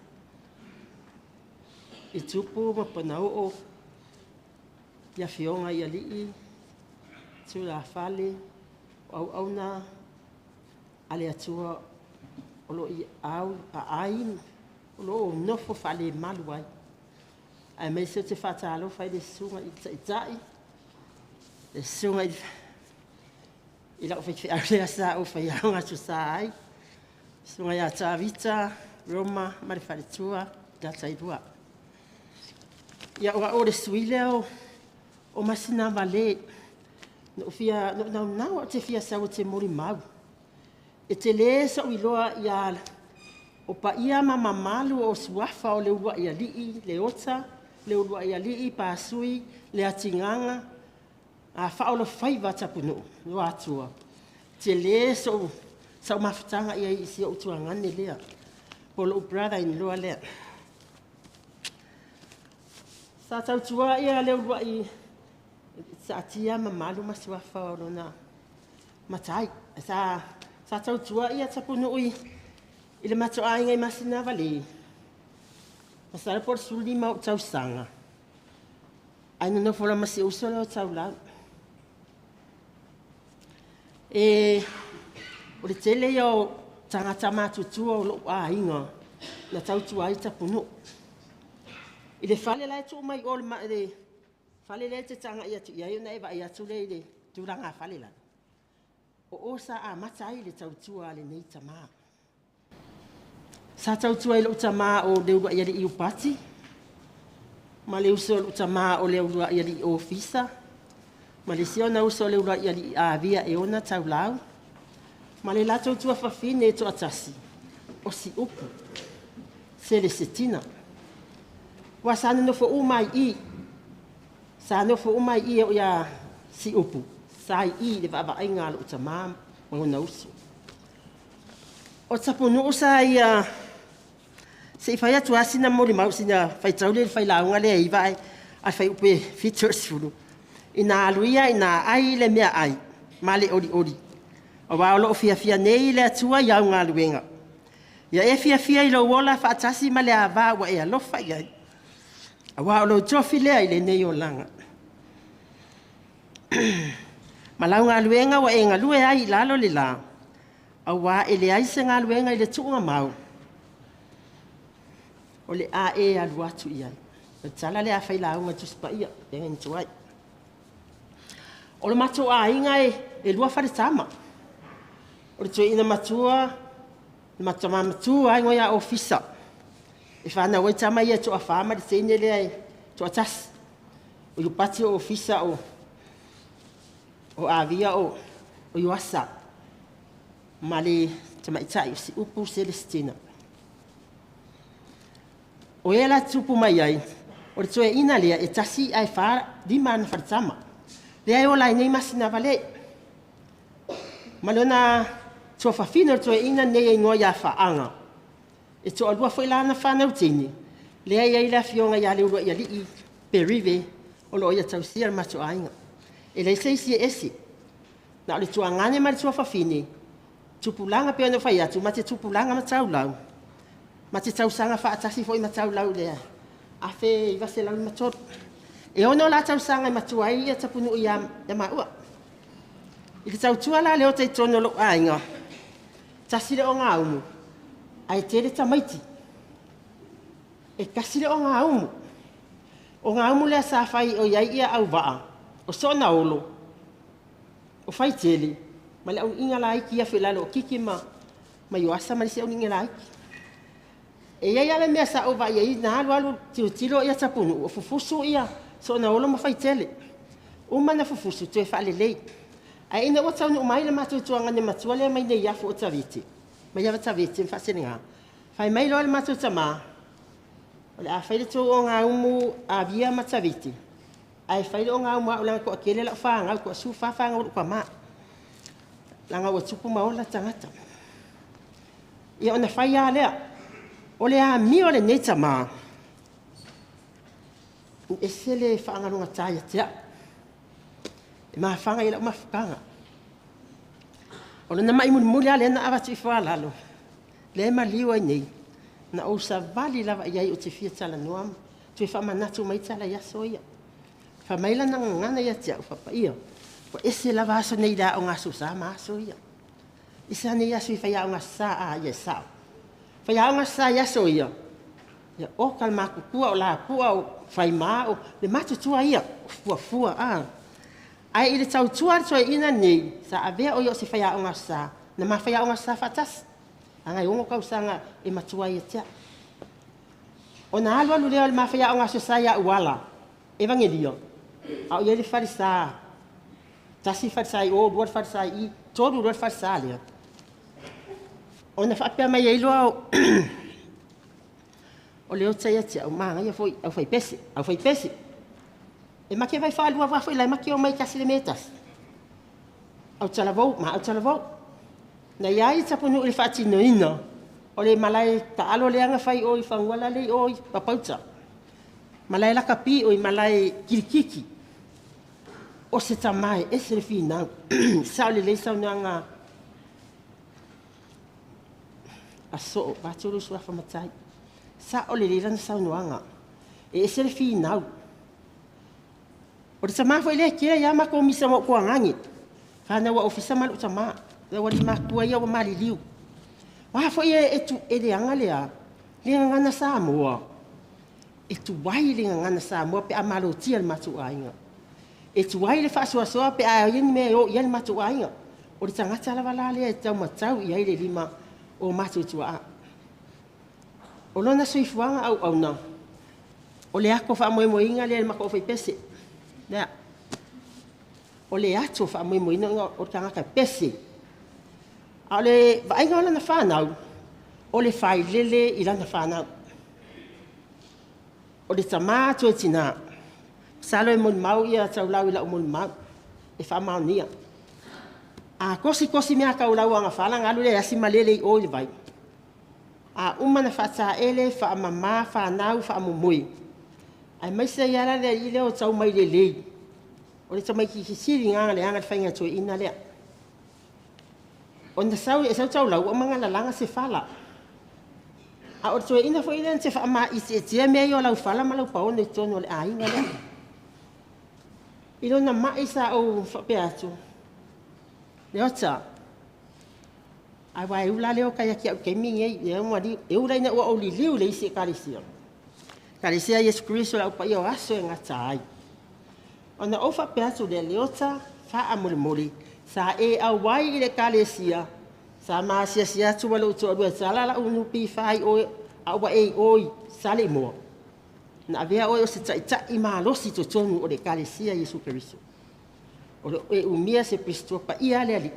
I tupu ma panau o ia fionga ia lii, tu la whale, au auna, ale atua o lo i au a ain, o lo o nofo whale malu ai. Ai mei se te whatalo whai le sunga i tai, le sunga i lau whai awhea sa o whai aunga tu sa ai. Sunga ia Tavita, Roma, Marifaritua, Gatairua. Ia o le sui leo, o masina vale, no fia, no te fia sa o te mori mau. E te le sa uiloa ia, o pa ia mamalu o suafa o le ua ia lii, le ota, le ua ia lii, pa sui, le atinganga, a Faaolofaiva Tapunuu Luatua. Te le sa Tau mawhatanga ia I sia utuangane lea. Po lo brother-in-law lea. Sa tau tua ia leo lua I sa atia mamalu masiwafa o lona matai. Sa tau tua ia Tapunuu I le matoa ingai masina vale. Masara por suli mau tau sanga. Aina no fola masi uso leo tau lau. O le tele yo tangata matutua o lo ainga na tau tua I Tapunuu. I le fale lai tu mai o le fale lai te tanga ia tu ia na eva ia tu le turanga fale la. O sa a matai le tau tua le nei Tamā. Sa tau tua I lo Tamā o le ua ia le iu pati. Ma le uso lo Tamā o le ua ia le ofisa. Ma le sio na uso le ua ia le avia e ona tau lau. Ma le la tau tua fafine e to atasi. O si upu. Se le setina. Wa sana no fo umai I. Sa no fo umai I o ia si upu. Sa I le va inga lo Tamā mo na uso. O Tapunuu sa ia se fai atu asina mo le mau sina fai tau le fai launga le ai vai a fai upe features fulu. Ina aluia ina ai le mea ai. Ma le ori. O wa lo fia nei le atua ia ngā luenga. Ia e fia I lo wola fa atasi ma le ava wa e alofa ia. Wa lo tofi le ai le nei o langa. Ma lau ngā luenga wa e ngā lue ai lalo le la. A wa e le ai se ngā luenga I le tuunga mau. O le a e alu atu ia. O tala le a fai launga tuspa ia. E ngā nituai. O le mato a inga e lua whare tama. O le tue ina matua. Le matama matua ai ngoia ofisa. E whana wai tama ia to a whama le teine le ai. To a tas. O yu pati o ofisa o avia o yuasa. Ma le tamaitai o si upu Celestina. O e la tupu mai ai. O le tue ina lea e tasi ai whara di mana wharitama. Le ai o lai nei masina vale. Ma leona tua whawhina o tue ina nei ingoa ia whaanga. E toa lua whailana whanau tini. Le ai la fionga ia le urua ia li perive o lo ia tausia mato ainga. E le seisi e esi. Na o le tua ngane ma le tua whawhine. Tupulanga pe ono whai atu, ma te tupulanga ma tau lau. Ma te tau sanga wha atasi fo I ma tau lau lea. A whe I wase lau ma toru. E ono la tau sanga I matuai ia Tapunuu ia maua. I ke tau tua la leo te tono lo ainga. Tasi le o ngā umu. Ai tere tamaiti. E kasi le o ngā umu. O ngā umu lea sa whai o iai ia au waa. O so na olo. O whai tele. Ma le au inga la iki ia whelalo o kiki ma yuasa ma le se au inga la iki. E iai ala mea sa o wa iai na alu tiro ia Tapunuu. O fufusu ia. So na olo ma whai tele. Uma na fufusu tu e whaale lei. Ai ina o tau ni umai le matua tuanga ne matua lea mai nei iafu o tawiti. Mai awa tawiti mfa sene ngā. Whai mai loa le matua Tamā. O le a whaile tō o ngā umu a via ma tawiti. Ai whaile o ngā umu a o langa ko a kele la whaanga ko a su whaanga o kwa maa. Langa o tupu maola tangata. Ia ona whai a lea. O le a mi o le nei Tamā. E se le whaanga runga tāia tea. E maa whanga i la uma whakanga. O le na mai muli a le na awatu I whalalo. Le ma liwa I nei. Na o sa vali lava iai o te fia tala noam. Tu e whamanatu mai tala yaso ia. Whamaila na ngana ia tea uwhapa ia. Ko ese lava aso nei la o ngā susa ma aso ia. Isa nei aso I whaia o ngā sa a ia sao. Whaia o ngā sa yaso ia. Ia o kalmakukua o la kua o whaima o le matutua ia. Fua a. Ai ile tau tua toi ina nei. Sa avea o ia o se whaia o ngā sa. Na ma whaia o ngā sa fatas. Angai ongo kausanga e matua ia tea. O na alu leo le ma whaia o ngā sa ia uala. Evangelio. Au ia le wharisa. Tasi wharisa I o, ruar wharisa I. Toru ruar wharisa lea. O na whapea mai e iloa o. O leo taia tea o maa ngai au whai pese. E maki vai whaalua wafo I lai maki o mai kasi le metas. Au talavou, ma au talavou. Na iai Tapunuu le whaatinoina, o le malai ta alo leanga whai o i whanguala le o i papauta. Malai laka pi o i malai kirikiki. O se tamai e se le whina. Sao le leisau nanga a so, baturu sura whamatai. Sa o le leilana sau noanga. E se le whina. O le tamā fo ile kia ia mako misa mo kua ngangi. Whana wa ofisa malu tamā. Le wali makua ia wa mali liu. Wa fo ia e tu e le anga lea. Le ngana sa mua. E tu wai le ngana sa mua pe amalo tia le matu ainga. E tu wai le whaasuasoa pe a iani me o iani matu ainga. O le tangata la wala lea e tau matau i aile lima o matu tua a. O lona soifuanga au na. O le ako wha moe inga le mako o whai pese. Nea. O le ato wha moe inga o le tangaka pese. A le vainga o lana whanau. O le whai lele i lana whanau. O le tamā tue tina. Salo e mon mau ia tau lau i lau mon mau. E wha mau nia. A kosi mea kau lau anga whala ngalu le asi malele i oi le vai. A umana whata ele, wha mama, wha nau, wha mumui. Ai maisa iara le i leo tau mai le lei. O le tamai ki siri nganga le anga whainga tue ina lea. O na sau e sau tau lau o mga lalanga se whala. A o tue ina fo ina te wha ma i te tia mea i o lau whala ma lau paone tono le a inga lea. Ilo na mai sa o whapea atu. Le ota. Ai wai ula leo kaya ki au kemi ei. Le mwari e ula ina ua o li liu le isi e karisia. Karisia Yesu Kristo la upa i o aso e ngata ai. O na o whapea atu le leota wha a mori. Sa e au wai i le karisia. Sa maa sia atu wala uto adua. Sa la unupi whai o au wa ei oi sale moa. Na avea oi o se tai maa losi to tonu o le karisia Yesu Kristo. O le e umia se Kristo pa ia le ali.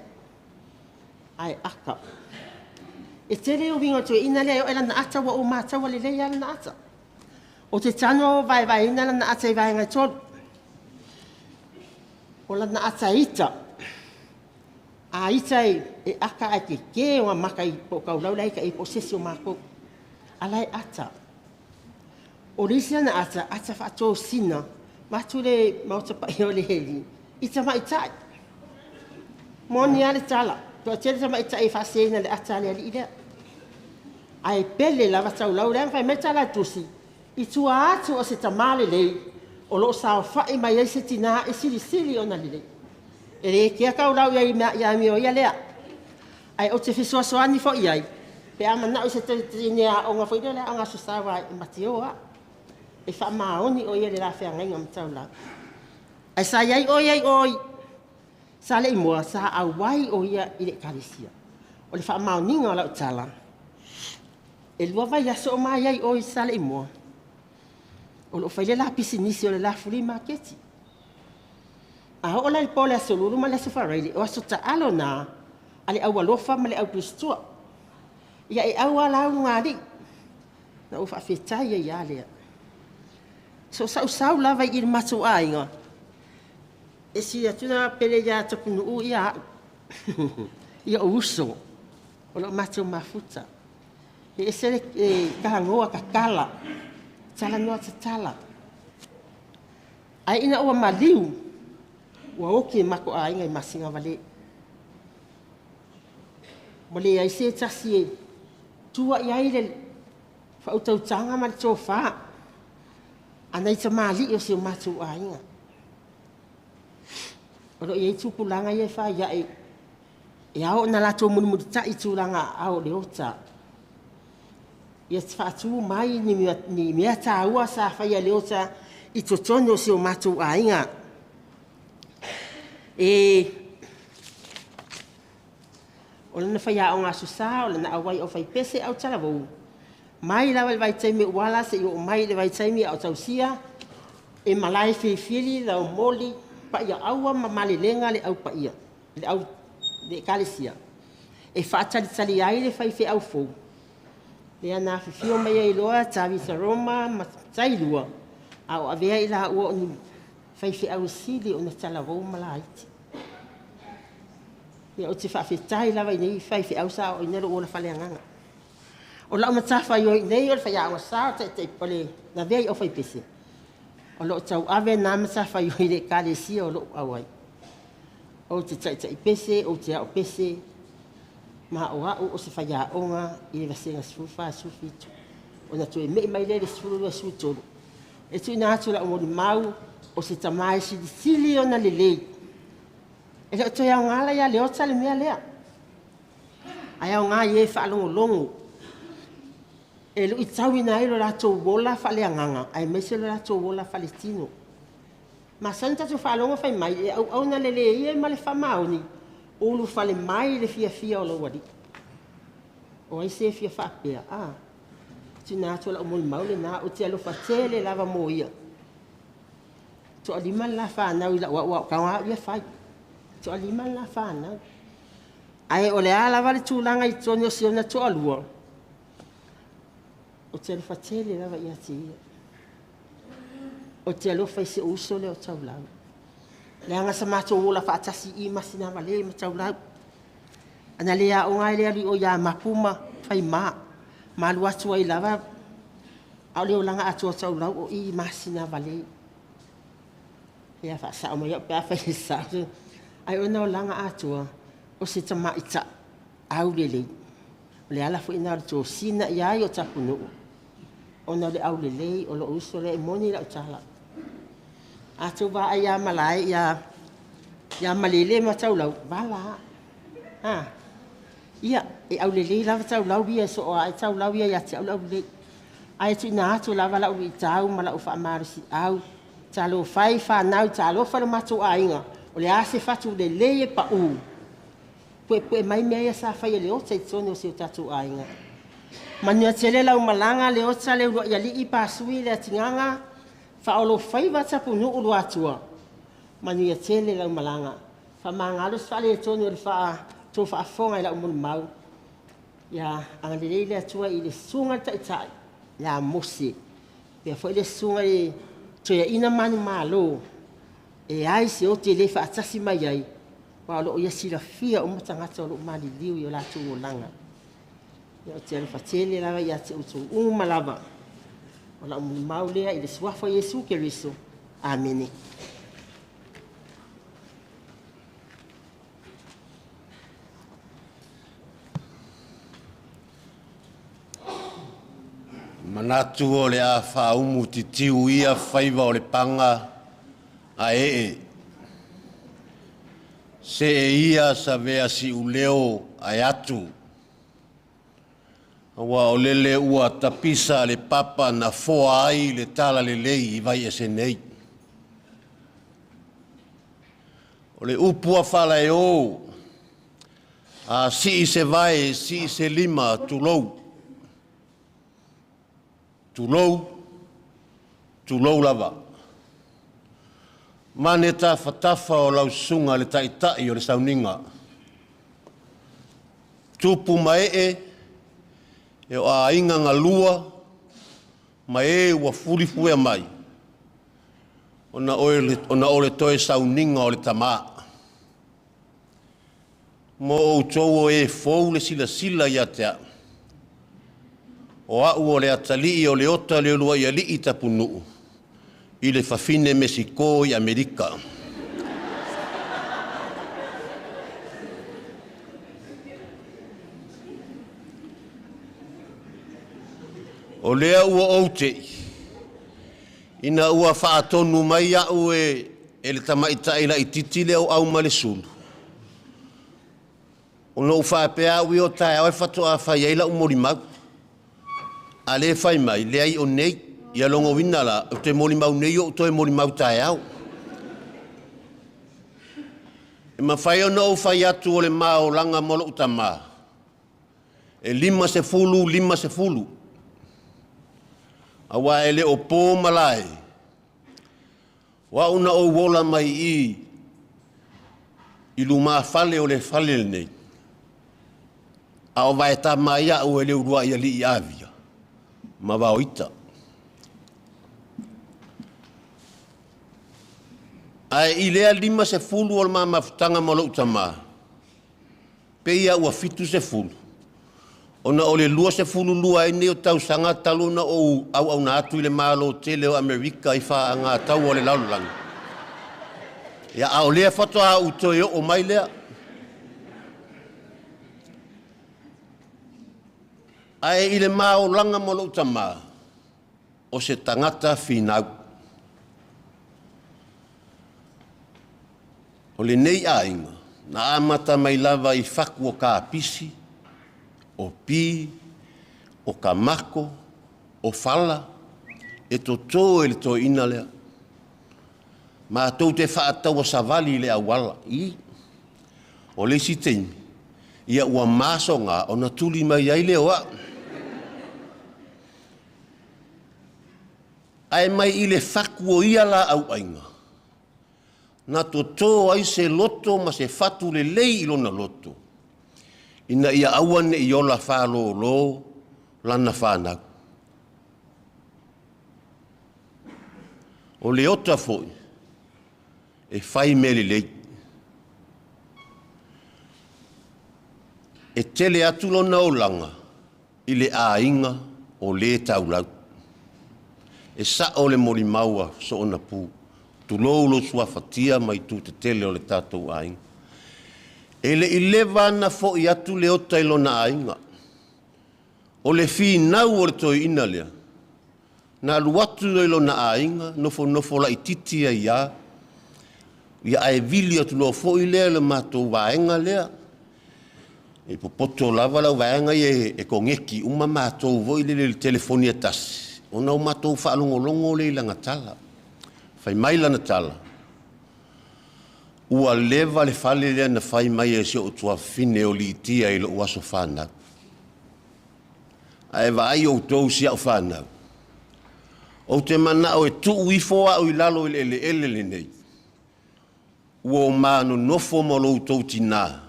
Ai aka. E tere o vingo tue ina leo e lana ata wa o mata wa le leia lana ata. O te tano vai ina lana ata i vai ngai tolu. O lana ata ita. A ita e aka ai ke o maka i po kaulau laika i po sesi o mako. Alai ata. O risi ana ata whaatou sina. Matu le mauta pa i o le heli. Ita mai tai. Moni ale tala. Tua tere ta mai tai whaseina le ata le ali idea. Ai pele lava tau lau reang whai meta la tusi. I tua atu o se tamale lei. O lo sao whai mai ei se tina e siri o na li lei. E re kia kau lau ia mi o ia lea. Ai o te whisua soani fo iai. Pe ama nau se te nea o ngā whaidea lea o ngā susawa i matioa. E wha maoni o ia le la whea ngai ngam tau lau. Ai sa iai oi. Sa le imoa sa au wai o ia i le karisia. O le wha maoninga o lau tala. E lua vai aso o mai iai oi sa le imoa. O lo whaile la pisinisi o le la furi maketi. A o lai po le aso lulu ma le aso wharaili. O aso ta alo na. Ale au alofa ma le au kristua. Ia e au ala au ngari. Na ufa whetai e ia lea. So sau lava i le matu ainga. E si atuna pele ya Tapunuu ia. Ia uso. O lo matu mafuta. E sere kahangoa kakala. Tala noa tatala. Ai ina ua maliu. Ua oki mako ainga i masinga wale. Mole ai se tasi e. Tua i aile. Whautautanga ma le tō wha. Anai ta mali o se o matu ainga. Oro i tupulanga i e wha ia e. E ao na lato muni ta i tūranga ao leota. Ia te whaatu mai ni mea tā ua sa whaia leota i totono se o matu ainga. E o lana whaia o ngā susa, o lana awai o whai pese au talavou. Mai lawa le vai taimi wala se i o mai le vai taimi au tausia. E malai whiwhiri lau moli pa ia aua ma mali lenga le au pa ia. Le au le kalesia. E whaatalitali ai le whaiwhi au fou. Le ana whiwhio mai e loa tawi sa Roma ma tailua. Au avea i la ua o ni. 5 au sili o na talavou malaiti. Ia o te whawhetai lawa i nei whai whi au sa o inero o la whaleanganga. O lau matafa i o nei o le whai awa sa te pole na vei o whai pese. O lo tau ave nā matafa i o i le kāle sia o lo awai. O te tai pese, o te au pese, ma o au o se whai aonga i le vasenga sifufa sufitu. O na tue mei mai le sifuru su tolu. E tui nā atu la o mori mau o se tamā si sili o na lelei. E le o toi au ngala ia leota le mea lea. Ai au ngā ie whaalongo longo. E lu i tau ina ilo rato wola whaleanganga. Ai mese lo rato wola Palestino. Ma san tatu whaalongo whai mai e au na lele ie ma le whamaoni. Olu whale mai le fia o lo wadi. O ai se fia whapea. Tu nā tu la o mori maule nā o te alofa tele lava mo ia. Tu alima la whanau i la ua kawa ia whai. Tu alima la whanau. Ai o le ala wale tūlanga i tonio si ona tu alua. O te alofa tele lava ia te ia. O te alofa i se uso le o taulau. Le anga sa mato o la whaatasi i masina wale ma taulau. Ana lea o ngai lea li o ia mapuma whai maa. Malu atu ai lava au leo langa atu o tau lau o i masina vale. Ia wha sa o mai au pia whai sa. Ai o nao langa atu o se tama ita au lelei. O le ala fu ina o tō sina i ai o Tapunuu. O nao le au lelei o lo uso le moni la utala. Atu wa ai a malai ia malele ma tau lau. Vala. Ia, e au lelei lava tau lau bia so o ai tau lau ia ia te au lau lelei. Ai tu ina atu lava lau i tau ma lau wha amarisi au. Talo whai whanau, talo whare matu a inga. O le ase whatu lelei e pa u. Pue mai mea ia sa whai e leota i tone o se o tatu a inga. Manua tele lau malanga leota le Leotauluaialii pasui le atinganga. Faaolofaiva Tapunuu Luatua. Manua tele lau malanga. Whamangalus whale e tone o le wha tō whaafonga i la umuri mau. Ia angalelei le atua i le sunga taitai. Ia mose. Pea fo i le sunga i toia ina manu malo. E ai se o te le whaatasi mai ai. Wa lo ia sila fia o matangata o lo mali liu i o la tū o langa. Ia o te alifa tele lawa ia te utu malava. O la umuri mau lea i le suafa Yesu ke riso. Amene. Manatu o le a whaumu ti tiu ia whaiva o le panga a Se ia sa vea si uleo ai atu. Awa o lele ua tapisa le papa na foa ai le tala le lei i vai ese nei. O le upua whala e o a si se vai, si se lima tulou. Tulou lava. Mane tafa o lau sunga le taitai o le Sauniga. Tupu mai e o a inga ngalua, mai ua furifue mai. Ona ole toe Sauniga o le Tamā. Mo o tōu e fou le sila ia tea. O au o le atalii o Leotauluaialii Tapunuu i le whawhine Mesiko i Amerika. O lea ua oute, ina ua whaatonu mai au e le tamaitai la i titile au ma le sulu. O no whaapea au i o tae au e whatoa whai eila umori mau. A le whai mai, le ai o nei, ia longo wina la, o te mori mau nei o to e mori mau tae au. E ma whai o no whai atu o le mao langa molo Tamā. E 5 se fulu. Awa e le o pō malai. Wa una o wola mai i luma fale o le fale le nei. A o vai ta mai a o e Leotauluaialii i avia. Ma va oita. Ai i lea 5 se fulu o le mamafutanga molo Tamā. Pe ia ua fitu se fulu. Ona o le lua se fulu lua e ne o tau sanga taluna o au na atu i le malo tele o Amerika i wha ngā tau o le laulanga. Ia au lea whatoa u toi o mai lea. Ai i le mao langa mo lo Tamā o se tangata whinau. O le nei ainga, na amata mai lava i whaku o ka pisi, o pi, o ka mako, o whala, e to tō e le tō ina lea. Ma tau te whaatau o savali le awala, i. O le si teimi, ia ua maso ngā o na tuli mai ai le oa. Ai mai i le whaku o ia la au ainga. Na to tō ai se loto ma se fatu le lei ilona loto. Ina ia awane i ola whalo lo lana whanau. O Leota foi, e whai mele lei. E tele atu lona o langa i le ainga o le taulau. E sa o le mori maua so ona pū. Tu lolo sua fatia mai tu te tele o le tātou ainga. E le ilewa na fo i atu Leota i lona ainga. O le fi nau o le toi ina lea. Na luatu i lona ainga, nofo la i titi a ia. Ia ae vili atu lo fo i lea le mātou waenga lea. E popoto lava lau waenga e kongeki uma mātou vo i le telefonia tasi. Ona o mātou whaalongolongo le ilanga tala. Whai mai lana tala. Ua lewa le whale lea na whai mai e se o tua fine o li itia i lo uaso whanau. A e vai o tau si au whanau. O te mana o e tu uifoa o i lalo i ele nei. Ua o mano nofo mo lo tau tina.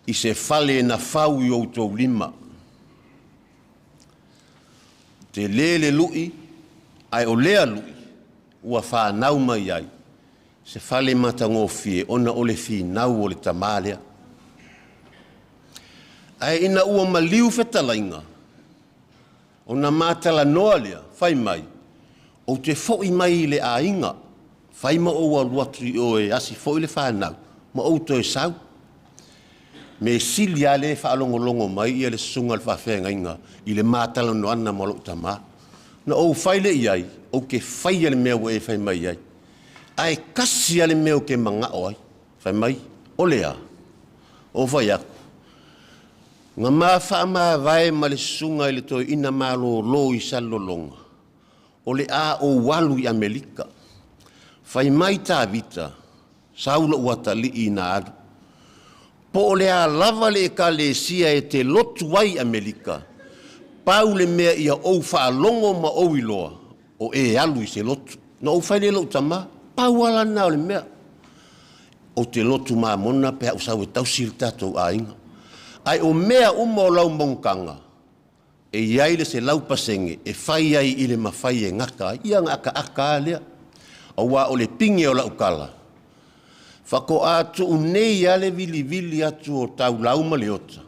I se whale na whau i o tau lima. Te lele lui, ai o lea lui. Ua whanau mai ai, se whale matango fie, ona o le fi nau o le Tamā lea. Ai ina ua maliu whetalainga, ona mātala noa lea, whai mai, o te fo i mai le ainga, whai ma o a luatri o e asi fo i le whanau, ma o to e sau. Me sili a le whaalongolongo mai i le sunga le whawhenga inga, i le mātala no ana mo lo Tamā. Na o whaile i ai, o ke whai ale mea e whai mai ai. Ai kasi ale mea ke manga o ai. Whai mai, o lea. O whai aku. Ngā maa wha maa vai ma le sunga i le toi ina maa lo i salolonga. O le a o walu i Amerika. Whai mai tā vita, saula uata li i nā adu. Po o le a lava le ka le sia e te lotu wai Amerika. Pau le mea ia ou whaalongo ma ou iloa, o e alu i se lotu. Na ou whaile lo Tamā, pau ala nao le mea. O te lotu maa mona pe au sau e tausi le tātou a inga. Ai o mea uma o lau mongkanga, e iai le se lau pasenge, e whai ai i le mawhai e ngaka, ia ngaka aka lea. Au wa o le pinge o lau kala. Whako atu unei ale vili atu o tau lauma Leota.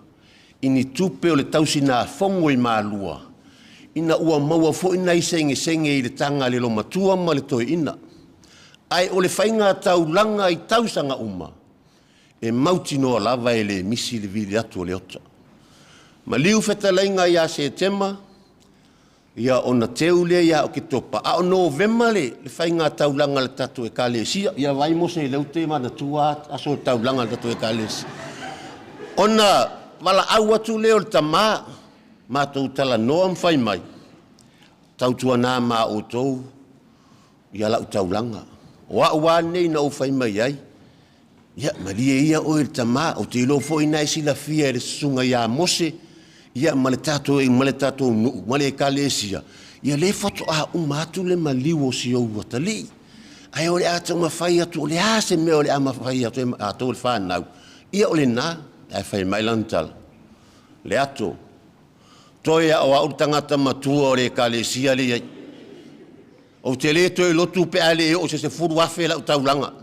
Ini tupe o le tausi nā whongo i mālua. Ina ua maua fo ina i senge i le tanga le lo matua ma le toi ina. Ai o le whainga tau langa i tausanga uma. E mauti noa lava e le misi le vili atu o Leota. Ma liu whetalainga ia se tema, ia ona teulea ia o ke topa. A o novema le whainga tau langa le tatu e kālesia. Ia vai mo se leu te mana tua aso tau langa le tatu e kālesia. Ona wala au atu leo le Tamā, mātou tala noa mwhai mai. Tautua nā mā o tou, ia lau taulanga. Wa nei na o whai mai ai. Ia, maria ia o le Tamā, o te ilo fo ina sila fia e le sunga ia mose, ia male tato nuu, male e kālesia. Ia le foto a umatu le maliu o si o watali. Ai o le atau mawhai atu, o le ase mea o le a mawhai atu, a tau le whanau. Ia o le nā, ai whai mai lantala. Le ato. Toi a o au tangata matua o le kālesia le iai. O te le toi lotu pe ale o se furu afe la utaulanga.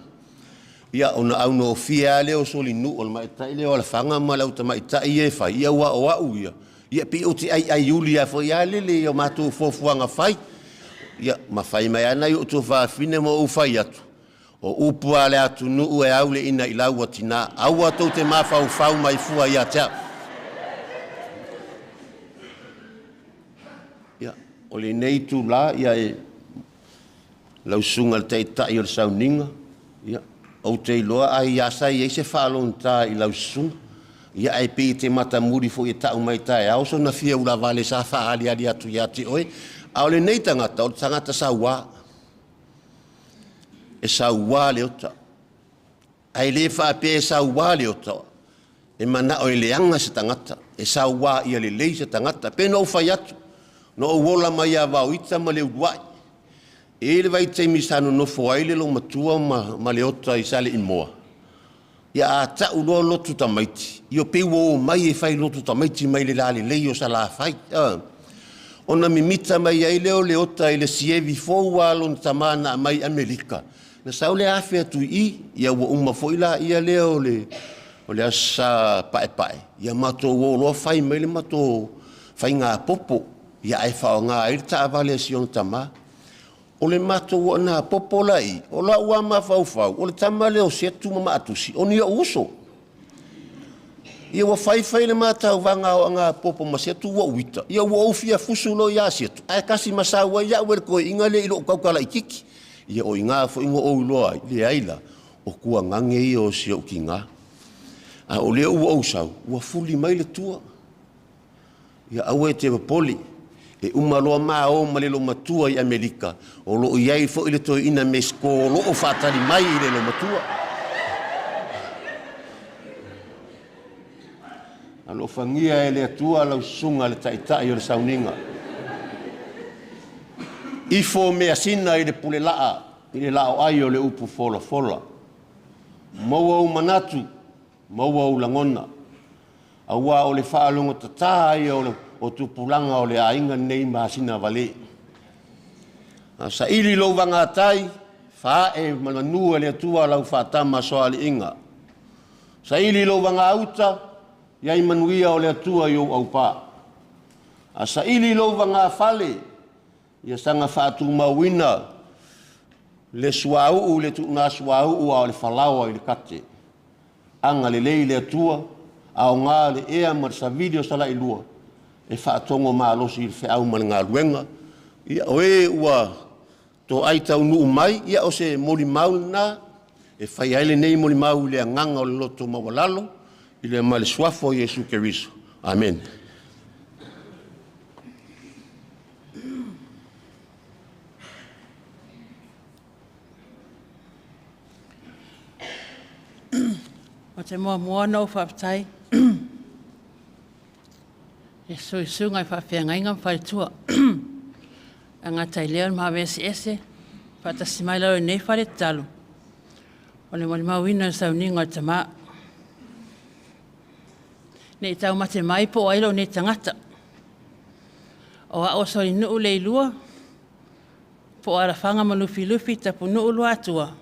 Ia ona au no fia leo soli nu o mai tai leo la fanga ma lau ta mai tai e fai ia wa o ia. Ia pi o ti ai Julia fo ia le o matu fofuanga fai. Ia ma fai mai ana i o tu fa fine mo u fai atu. O upu ale atu nu e au le ina i lau atina. Au atu te mafau fau mai fua ia tea. Ia o le nei tu la ia e lau sunga le tei tai o le Sauniga. Ia o te iloa ai asa i eise whaalonta i lau sunga. Ia ai pe te mata muri fo i tau mai tae au so na fia ula vale sa whaali ali atu ia te oe. Au le nei tangata, o le tangata sa ua. E sa ua le ota. Ai le whaape e sa ua le ota. E mana o e leanga se tangata. E sa ua ia le lei se tangata. Pe no whai atu. No o wola mai a wau ita ma le uduai. E le vai te misano no foaile lo matua ma le ota i sale in moa. Ia a ta uloa lotu tamaiti. Io pe wo mai e fai lotu tamaiti mai le lale lei o sa la fai. Ona mimita mai ai leo le ota i le sievi fōu alon Tamā na mai Amerika. Na sau le afe atu i, ia ua uma foila ia leo o le asa pae. Ia mato wo loa fai mai le mato fai ngā popo. Ia ai whao ngā i ta avale si on Tamā. O le mato wo ngā popo lai, o la ua ma fau. O le tama leo setu mama atusi, o ni a uso. Ia wa fai le mata wanga o nga popo masetu wa uita. Ia wa ofia fusulo ya setu. Ai kasi masawa ya wer ko ingale ilo kaukala ikiki. Ia o inga fo ingo o loa le aila o kua ngange i o si o kinga. A o le o sau wa fuli mai le tua. Ia awe te poli e umaloa ma o malelo matua i Amerika. O lo iai fo ile to ina mesko lo o fatali mai ile lo matua. Alo fangia e le atua lau sunga le taitai o le Sauniga. Ifo mea sina i le pule laa, i le lao ai o le upu fola. Maua u manatu, maua u langona. Aua o le whaalongo tata ai o tupulanga o le ainga nei mahasina vale. Sa ili lo vanga tai, faa e mananua le atua lau whaatama soa le inga. Sa ili lo vanga auta, ia i manuia o le atua i o au pā. A sa ili louwa ngā whale, ia sanga whaatu mawina, le suau le tu ngā suau a o le whalawa i le kate. Anga le lei le atua, a o ngā le ea mar sa video sala i lua, e whaatongo mā losi i le whiau man ngā luenga. Ia o e ua tō aitau nuu mai, ia o se mori mau nā, e whai aile nei mori mau le nganga o le loto mawalalo, i le male swafo Yesu Keriso. Amen. O te mua no whaptai. E sui ngai whawhianga inga whare a ngā tai leo ma vesi ese, whatasi mai lau nei whare talu. O le mori mawina Sauniga o Tamā. Nei tau mate mai po ailo nei tangata. O a osori nuu le ilua, po ara whanga ma lufi Tapunuu Luatua.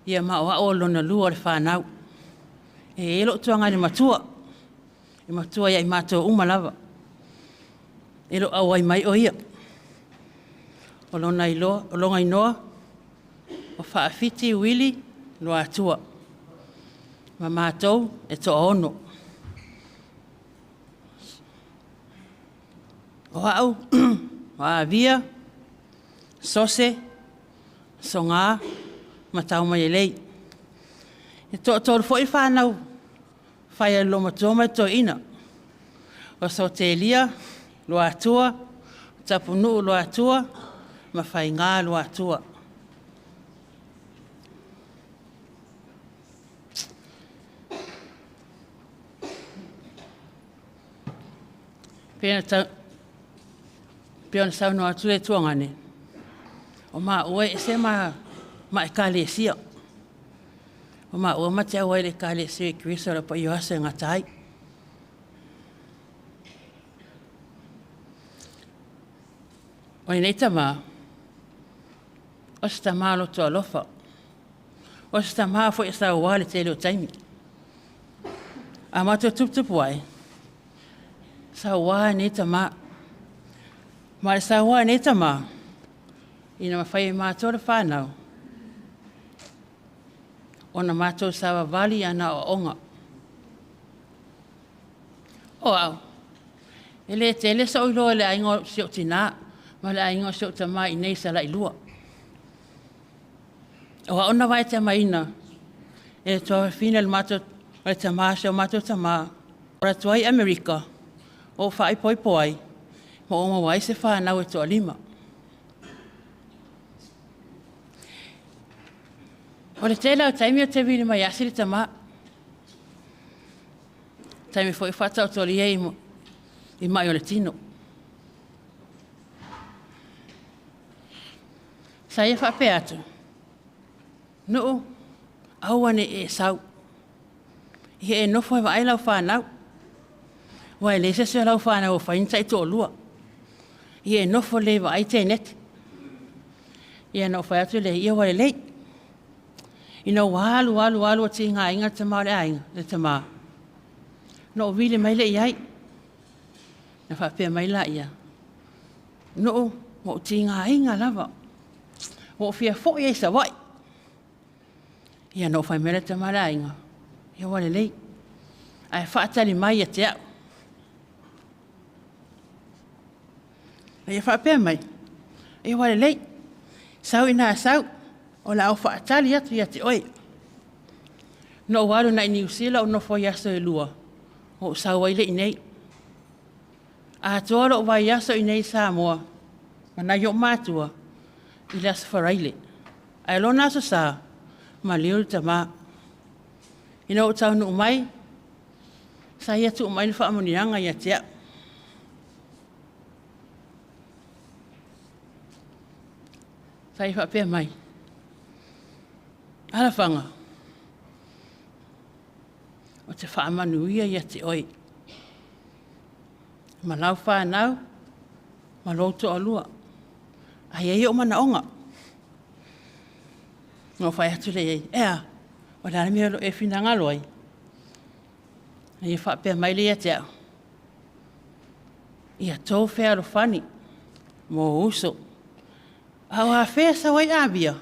Ia ma o a o lona lua o le whanau. E elo tuanga ni matua. I matua ia i mātua umalawa. Elo awai mai o ia. O lona ilo, o longa inoa, o whaafiti wili Luatua. Ma mātou e to ono. O au, o avia, sose, songa, matau mai lei. E to fo i whanau, whai lo matua mai to ina. O so te lia, Luatua, Tapunuu Luatua, ma whai ngā Luatua. Piona sau no atu e tuangane. O ma ue e se ma e kale sia. O ma ue ma te aue le kale sia e Kristo ra pa i oase ngatai. O i nei Tamā, o se Tamā loto alofa. O se Tamā fo e sa wale te leo taimi. A mato tupu ai. Sa wale ne Tamā. Ma sa wale ne Tamā. Ina mawhai mato le whanau. Ona mato sa wali ana o onga. O au. Ele te le sa oilo le aingo si o tina. Ma le aingo si o Tamā i nei sa la ilua. O ona vai te maina. E toa fina le mato le Tamā se o mato Tamā. Ora tuai Amerika. O whai poi poi. Mo o mawai se whanau e toa lima. O le tēlau taimi o te vini mai asi le Tamā. Taimi foi whata o tori e i mai o le tino. Sa ia whape atu. Nuu, awane e sau. Ie e nofo e waai lau whanau. Wai le se lau whanau o whainta i tō lua. Ie e nofo le waai te net. Ie no whai atu le ia wale lei. Ina walu o ti ngā inga Tamā le ainga, le Tamā. No vile mai le iai. Na whapea mai la ia. No, mo ti ngā inga lava. Mo fia fo i sa wai. Ia no whai mele Tamā le ainga. Ia wale lei. Ai whaatali mai a te au. Ia whapea mai. Ia wale lei. Sau ina sau. O la au whaatali atu ia te oi. No waru na i New Zealand o no fo yaso e lua. O sau waile i nei. A toa o vai yaso i nei Samoa. Mana yo mātua. I las wharaile. Ai lo naso sa. Ma leo Tamā. Ina o tau nu mai. Sa ia tu umai ni whaamonianga ia te au. Sa i whapea mai. Ala whanga. O te whaamanuia ia te oi. Ma lau whanau. Ma loto a lua. Ai ei o mana onga. Ngō whai atu le ei. Ea. O lana mea lo e whina ngaloi. Ai e whapea mai le ia te au. Ia tō whea lo whani. Mō uso. Au a whea sa wai abia.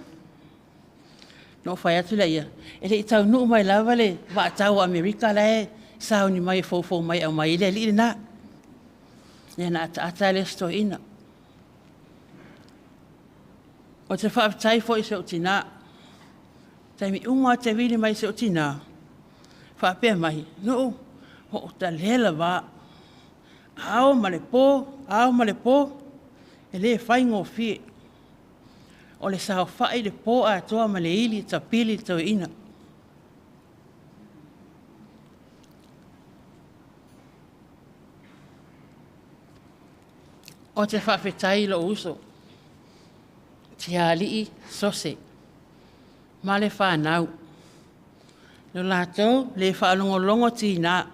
No whai atu la ia. E le i tau nuu mai lawa le wa tau Amerika la e sauni mai fōfō mai au mai le li na. Ia na ata le sto ina. O te whaapitai fo i se o tina. Taimi unga te vili mai se o tina. Whaapea mai. No, o ta lela wa. Ao male pō. E le whaingo fie. O le sao whai le pō a toa ma le ili ta pili tau ina. O te whawhetai lo uso. Te alii sose. Ma le whanau. Lo lātou le whaalongolongo tīnā.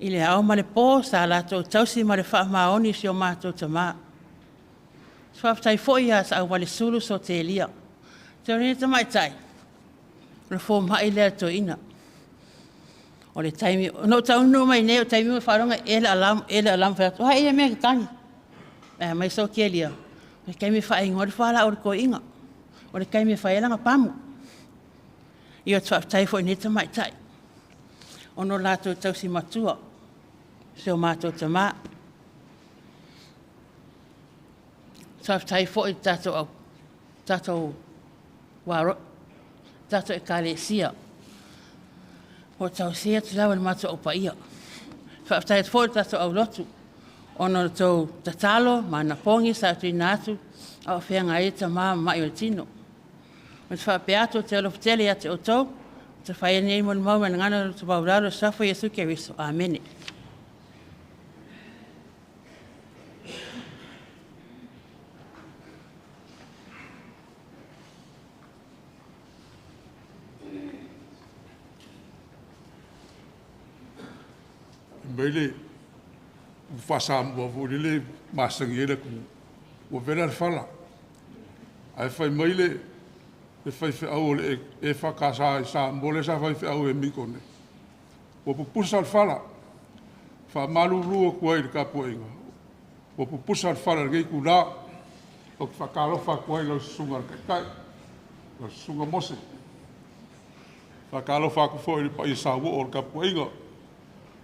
I le ao ma le pō sa lātou tausi ma le whaamaoni si o mātou Tamā. Whaftai foi a sa wale sulu so te lia. Te rinne ta mai tai. Le fo mai lea to ina. O le taimi, no tau no mai ne o taimi o wharonga ele alam whatu. Hai ia mea ki tangi. Mai so ke lia. O le kaimi whae ngori whala o le ko inga. O le kaimi whae langa pamu. I o whaftai foi ne ta mai tai. O no lato tausi matua. Se o mātou Tamā. Whaftai foi tatou waro. Tatou e kale sia. O tau sia tu lawa ni mātou au paia. Whaftai foi tatou au lotu. Ono tau tatalo, mana pongi sa tu inatu. Au whianga e Tamā mai o tino. O te whapeato te olofitele a te o tau. Te whae nei mo ni mauma na ngana tu bauraro safo Yesu Keriso. Amen. Mele fasam wa vulile masangele ku wa vera fala ai fai mele Le fai au le e whakasa i sa mole sa fai au e mikone. O pupusa al fala. Fa malu rua kua i le kapuinga. O pupusa al fala ngei kula. O ki whakalofa kua i lau sunga kai. Lau sunga mose. Whakalofa ku fo i pa i sa ua o le kapuinga.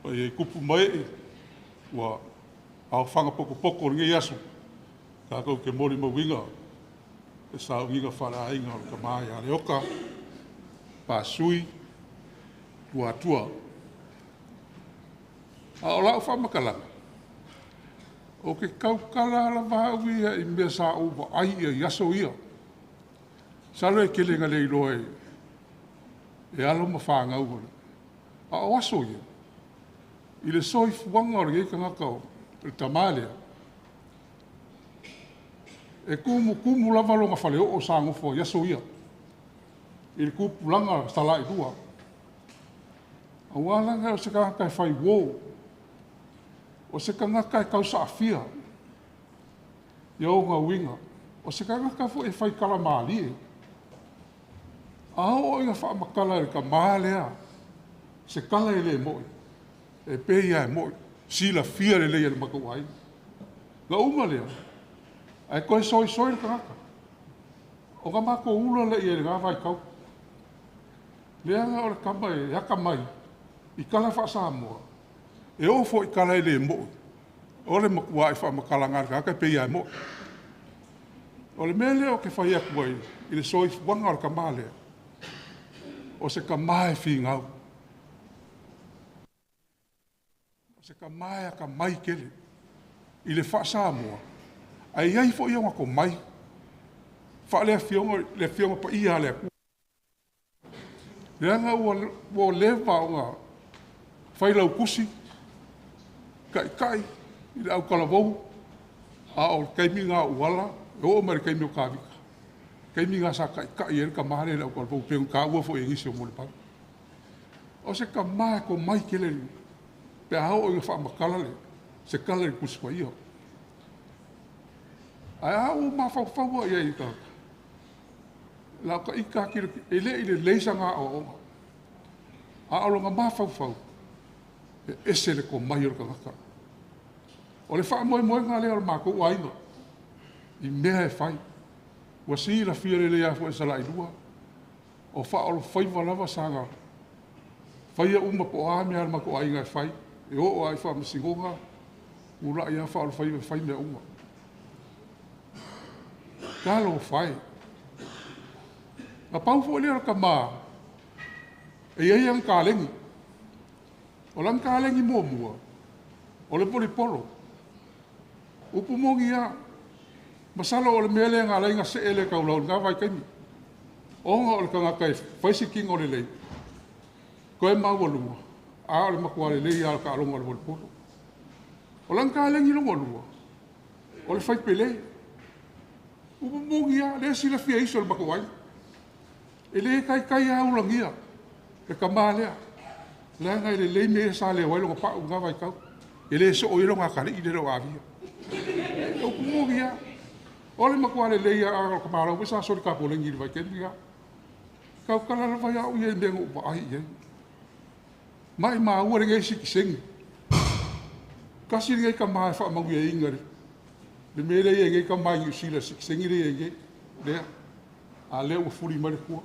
O i kupu mai. Wa au whanga poko ngei asu. Kako ke mori mawinga. E Sauniga Faa-le-Aiga o le Tamā ia le oka, pasui, Luatua. A o lau whamakalanga. O ke kaukala la vahau ia i mea sa uwa ai ia yaso ia. Salo e kelenga le iloe e alo ma whaangau hole. A o aso ia. I le soi fuanga o le geika ngakao, le Tamā lea. E kumu lava longa fale o sango fo yaso ia. I kupu langa stala i dua. A walanga o se kanga kai fai wo. O se kanga kai kausa afia. Ia o ngā winga. O se kanga kai fo e fai kala maali e. A o inga wha makala e ka maalea. Se kala e le moi. E peia e moi. Sila fia le leia le makawai. Nga uma lea. Ai koe soi le karaka. O ka mako ula le i e ngā vai kau. Leanga o le kama e haka mai. I kala wha Samoa. E ofo i kala e le mo. O le makua i wha makala ngā karaka e peia e mo. O le mele o ke whai aku ai. I le soi wanga o le kama lea. O se kama e whi ngau. O se kama e a ka mai kele. I le wha Samoa. Ai ai fo ia ko mai. Fa le fionga pa ia le ku. Leanga o leva nga fai lau kusi. Kai i le au kalavou. A o kaimi ngā uala. O mare kaimi o kawika. Kaimi ngā sa kai e ka mahare le au kalavou. Peung ka ua fo e ngisi o mole pau. O se ka mai ko mai kele. Pe hao o i wha makala le. Se kala le kusi pa ia. Ai au mawhawhaua ia i taka. Lau ka ika kira i le leisa ngā o onga. A alo ngā mawhawhau. E ese le ko mai o ka ngaka. O le wha moe ngā lea o mako uainga. I mea e whai. Ua si la fia le lea fo e sala i lua. O Faaolofaiva lava sanga. Whai a uma po a mea mako uainga e whai. E o ai wha masingonga. Ula ia Faaolofaiva whai mea uma. Kalo fai. Na pau fo lea ka mā. E iei ang kālengi. O lang kālengi mua. O le polipolo. Upu mongi ia. Masala o le mele ngā lainga se ele kaulau ngā vai kaimi. Onga o le kangakai whaisi king o le lei. Koe mau alua. A o le makua le lei ala ka alonga o le polipolo. O lang kālengi longa alua. O le whaipelei. Upu mongi ia, lea sila fia iso le makawai. E le kai a ulangia. E ka maa lea. Lea ngai le lei mea sa lea wailonga pao ngā vai kau. E le so o ilo ngā kare i le rau avia. E upu mongi ia. O le makua le lei a ka maa lau. Wesa sori ka polengi le vai keni ia. Kau kala la vai au ia mengo upa ahi ia. Mai maa ua ringa isi ki sengi. Kasi ringa i ka maa e wha mangu ia ingari. Le mele e ngai ka mai u sila sengire e ngai. Lea. A lea ua furi mare kua.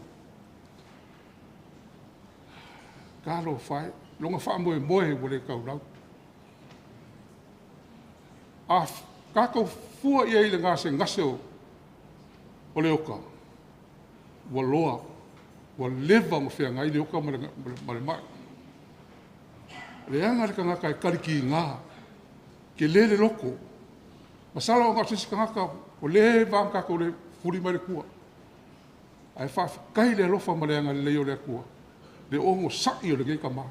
Kalo fai. Longa wha moe wale kaulau. A kako fua ia i le ngase ngase o le oka. Ua loa. Ua leva ma whea ngai le oka mare mai. Le anga le ka ngaka e kariki ngā. Ke lele loko. Masala o ngā sisi ka ngaka o le vanga ko le furi mai le kua. Ai wha kai le lofa ma le anga le leo le kua. Le ongo sai o le gei ka maa.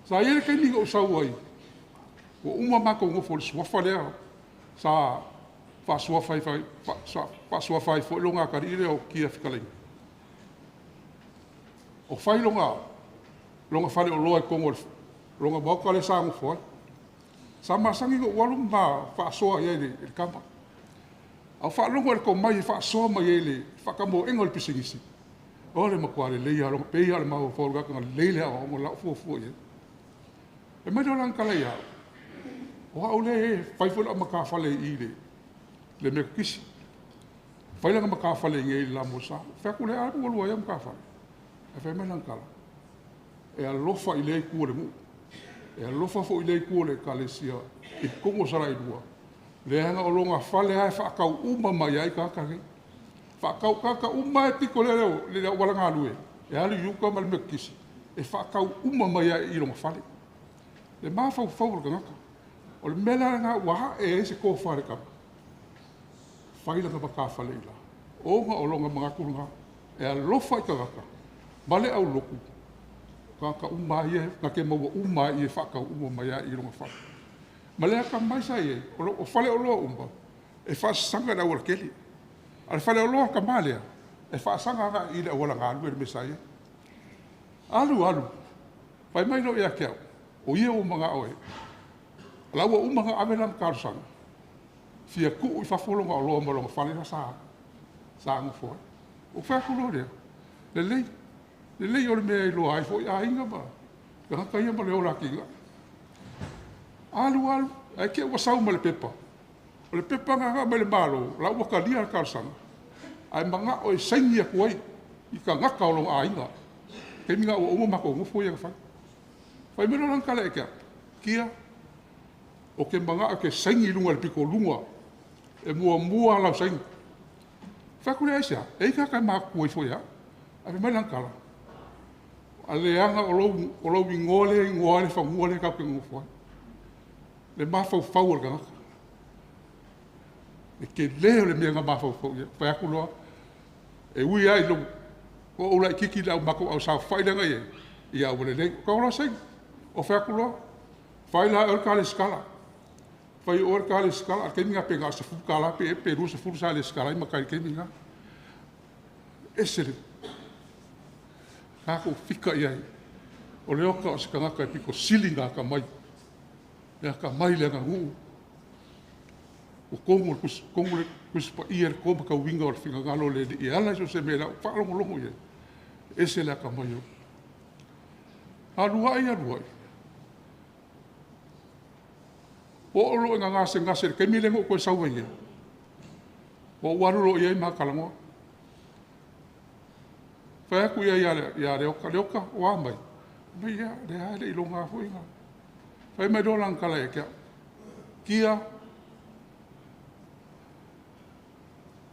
Sa iere kai minga o sau ai. O uma mako ngofo le suafa lea. Sa wha suafai fo longa karire o kia whikalei. O whai longa whale o loa i kongo longa mauka le sa ngofo ai. Sa masangi ko walung ma whaasoa ia i le kama. Au whaalongo le ko mai e whaasoa mai e le whakamo engo le pisingisi. O le makua le leia rongo peia le maho whaurugaka ngā leile au ongo lau fuafua ia. E mai do lang kala ia. O au le e whaifuna maka whale i le mea kisi. Whailanga maka whale i ngei la mosa. Whaku le aru alua ia maka whale. E whai mai lang kala. E alofa i le kua le mu. E alofa fo i le kua le kalesia. I kongo sara i rua. Le hanga o longa whale hai whaakau uma mai ai kakake. Whaakau kaka uma e tiko le leo, le leo walanga alue. E ali yuka ma le mea kisi. E whaakau uma mai ai i longa whale. Le maa whau whau ngaka. O le mela ngā waha e se kō whare kama. Whailanga maka whale ila. O ngā o longa mga kurunga. E alofa i kakaka. Male au loku. Kaka uma i e, ngā ke maua uma i e whaakau uma mai ai i longa whale. Ma lea ka mai sa e, o whale o loa umba, e whaasanga na ora keli. A le whale o loa ka malea, e whaasanga nga i le awala ngālu e le mesa e. Alu, whai mai no ea kiau, o ia o mga oe. Laua o mga amelang karusanga. Fia ku i whawholonga o loa malonga whale na saa. Saa ngu fwoi. O whaku loa rea. Le lei o le mea i loa ai fwoi a inga ba. Ka haka ia ma le o laki inga. Alu, ai ke wasau ma le pepa. O le pepa ngā ma le malo, la ua ka lia karsanga. Ai manga o e saingi a kuai, i ka ngaka o longa ainga. Ke minga ua uma mako ngufo ia ka whai. Whai mero lang kala e kia, o ke manga o ke saingi lunga le piko lunga, e mua lau saingi. Whakure aisia, e ka kai maa kuai fo ia, ai mai lang kala. A le anga o lau i ngole whangole ka ke ngufo ai. Le mafau fau al ngaka. E ke leo le mea ngā mafau fau ia. Whai aku loa. E ui ai lo. Ko ola i kiki lau mako au sa whailanga ia. Ia ua le nei. Ka ola seng. O whai aku loa. Whaila e orka le skala. Whai orka le skala. Ke minga pe ngā se fukala pe e pe rusa furusa le skala. Ima kai ke minga. E sere. Kako fika iai. O le oka o se kangaka e piko silinga ka mai. Lea ka mai lea ngā nguu. O kongo le kuspa ia le koma ka winga o le whinga ngalo le i ala iso se mea whaalongo longo ia. Ese lea ka mai o. Aluai. O olo ngā ngase, kei milengo koe sauwa ia. O waruro ia i maa kalangoa. Whai aku ia leoka, o amai. Mai ia, lea le ilo ngā hui ngā. Whai mai do lang kala e kia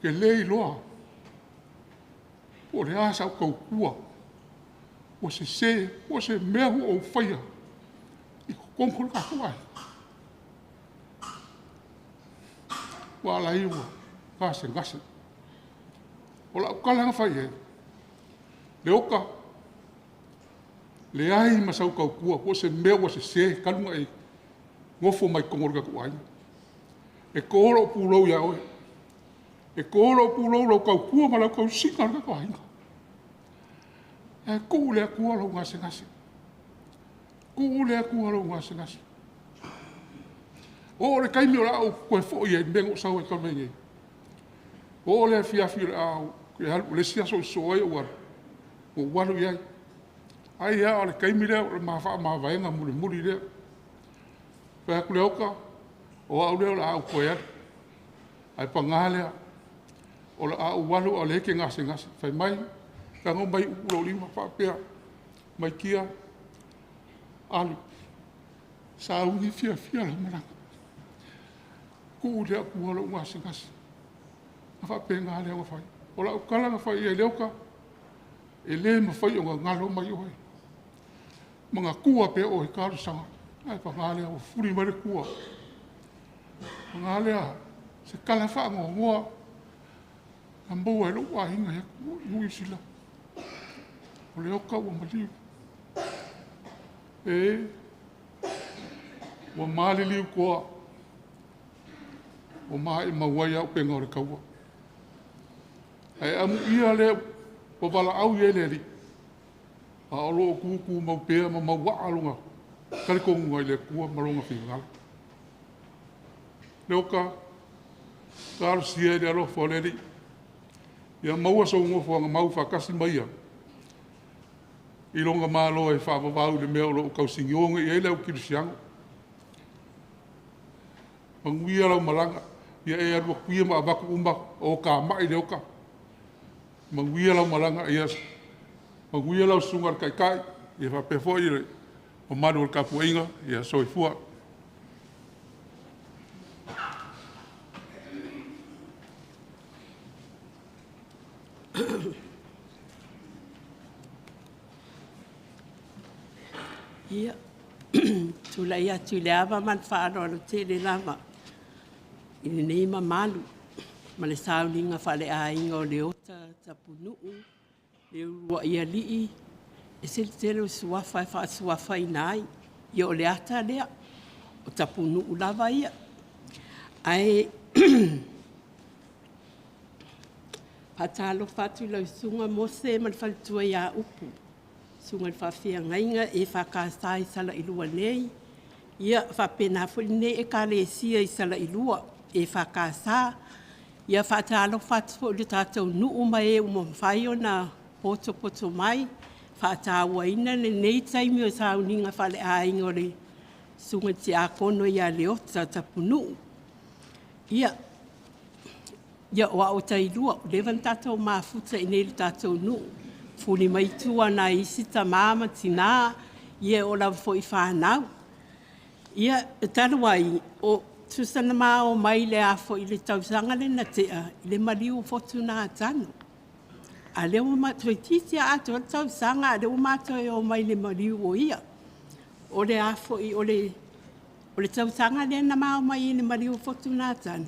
ke lei loa o le asa o kau kua o se mea hu o whaia i kongkoro ka kuai wala iwa ngase o la ukalanga whai e le oka le ai masau kau kua, o se mea o se kalunga e ngofo mai kongorga kuai. E kōro pūrou ia oe. E kōro pūrou lau kau kua ma lau kau sika raka kuai. E kū lea kua lau ngase. Kū lea kua lau ngase. O le kaimi o la au koe fo ia mengo sau e kalmengi. O le fiafi le au, le siaso soe o waru iai. Ai ia, ole kaimi lea, ole maa vaenga muri lea. Whai aku lea oka, o au lea o la au koe atu. Ai pangā lea, o la au walu o leke ngase. Whai mai, ka ngō mai ulo lima whapea, mai kia, alu. Sa ungi fia la maranga. Ku lea kua lo ngase. Na whapea ngā lea whai. O la au kalanga whai ia lea oka, e le ma whai o ngā ngalo mai oe. Mga kua pe o i karusanga. Ai pa ngā lea o furi mare kua. Ngā lea se kala wha ngoa. Na mbau e lo wa hinga he nui sila. O le oka ua maliu. Ua maali liu kua. O maa e mawai au penga o le kaua. Ai amu ia lea o wala au ye le li. A olo o kuku mau pea ma mau waalunga. Kari kongu ngai le kua malonga whingala. Leoka, Karo sia de alo foleri. Ia maua so ngofo nga mau whakasi mai a. I longa malo e whaapapau le mea o lo kausingi onga i eile au kirisiango. Manguia lau malanga. Ia e arua kuia ma abaku umba o ka mai le oka. Manguia lau malanga ia. Manguia lau sungar kai kai. Ia whapefo i le. O manu o kapuinga. Ia soifua. Ia, tula ia tule ava man whaanoa te le lama. I le neima malu. Ma le Sauniga Faa-le-Aiga o Leota Tapunuu. Leotauluaialii. E se tele o suafa e whaasuafa i nai. Ia o le ata lea. O Tapunuu lava ia. Ai... Patalo fatu lau sunga mose man faltua ia upu. Sunga whawhia ngainga e whakasai sala ilua nei. Ia whapena fuli nei e kale sia i sala ilua e whakasa. Ia whatalo fatu o le tātou nuu mai e umawhai o na poto mai. Whatawa ina le nei taimi o Sauniga Faa-le-Aiga o le sunga ti a kono ia Leota Tapunuu. Ia wa o tailua, levan tātou mafuta i nei tātou nuu. Funi mai tua na isi Tamā ma tina, ia o lau fo i whanau. Ia taruai, o tusana mā o mai le a fo i le tausanga le na tea, i le mariu fotu nā tano. A leo matoi titi a ato tausanga, a leo matoi o mai le mariu o ia. O le a fo i o le tausanga le na mā o mai i le mariu fotu nā tano.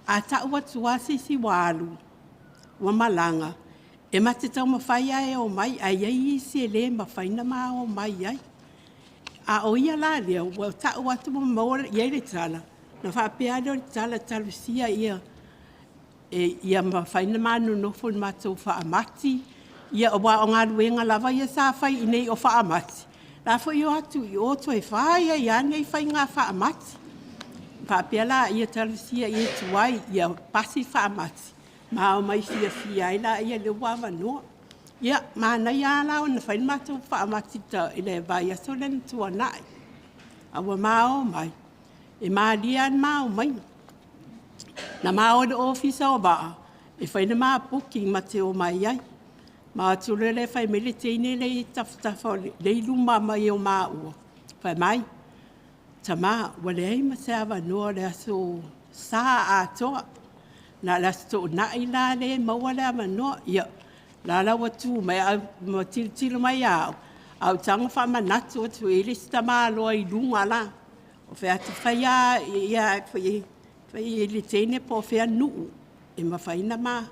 A ta'ua tuasi si walu, wa malanga, e mate tau mawhai ai o mai, a iai isi e le mawhai na maa o mai ai. A o ia la lea, wa ta'ua tu maura iai le tala, na whapea leo le tala talusia ia, ia mawhai na maa nunofo na matou whaamati, ia o wa o ngā ruenga lava ia sa whai i nei o whaamati. La fo i o atu i o toi whai ai ane i whai ngā whaamati. Papiala ia talusia ia tuai ia pasi whaamati. Ma o mai fia ila ia le wawa noa. Ia mana ia la o na whain matou whaamati ta ile vai a solen tua nai. Awa mao mai. E maa lia mao mai. Na mao le ofisa o baa. E whaina maa booking mate o mai ai. Maa tulele whai mele teine le i taftafa le iluma mai o maa ua. Whai mai. Tamā, wale ai ma se awa noa le aso saa atoa. Na le aso na ila le maua le ama noa. Ia, la la watu mai au tilo mai au. Au tanga wha manatu watu e le Tamā loa i lunga la. O whea te whaia, ia, whai le teine po whea nuu. E ma whaina ma.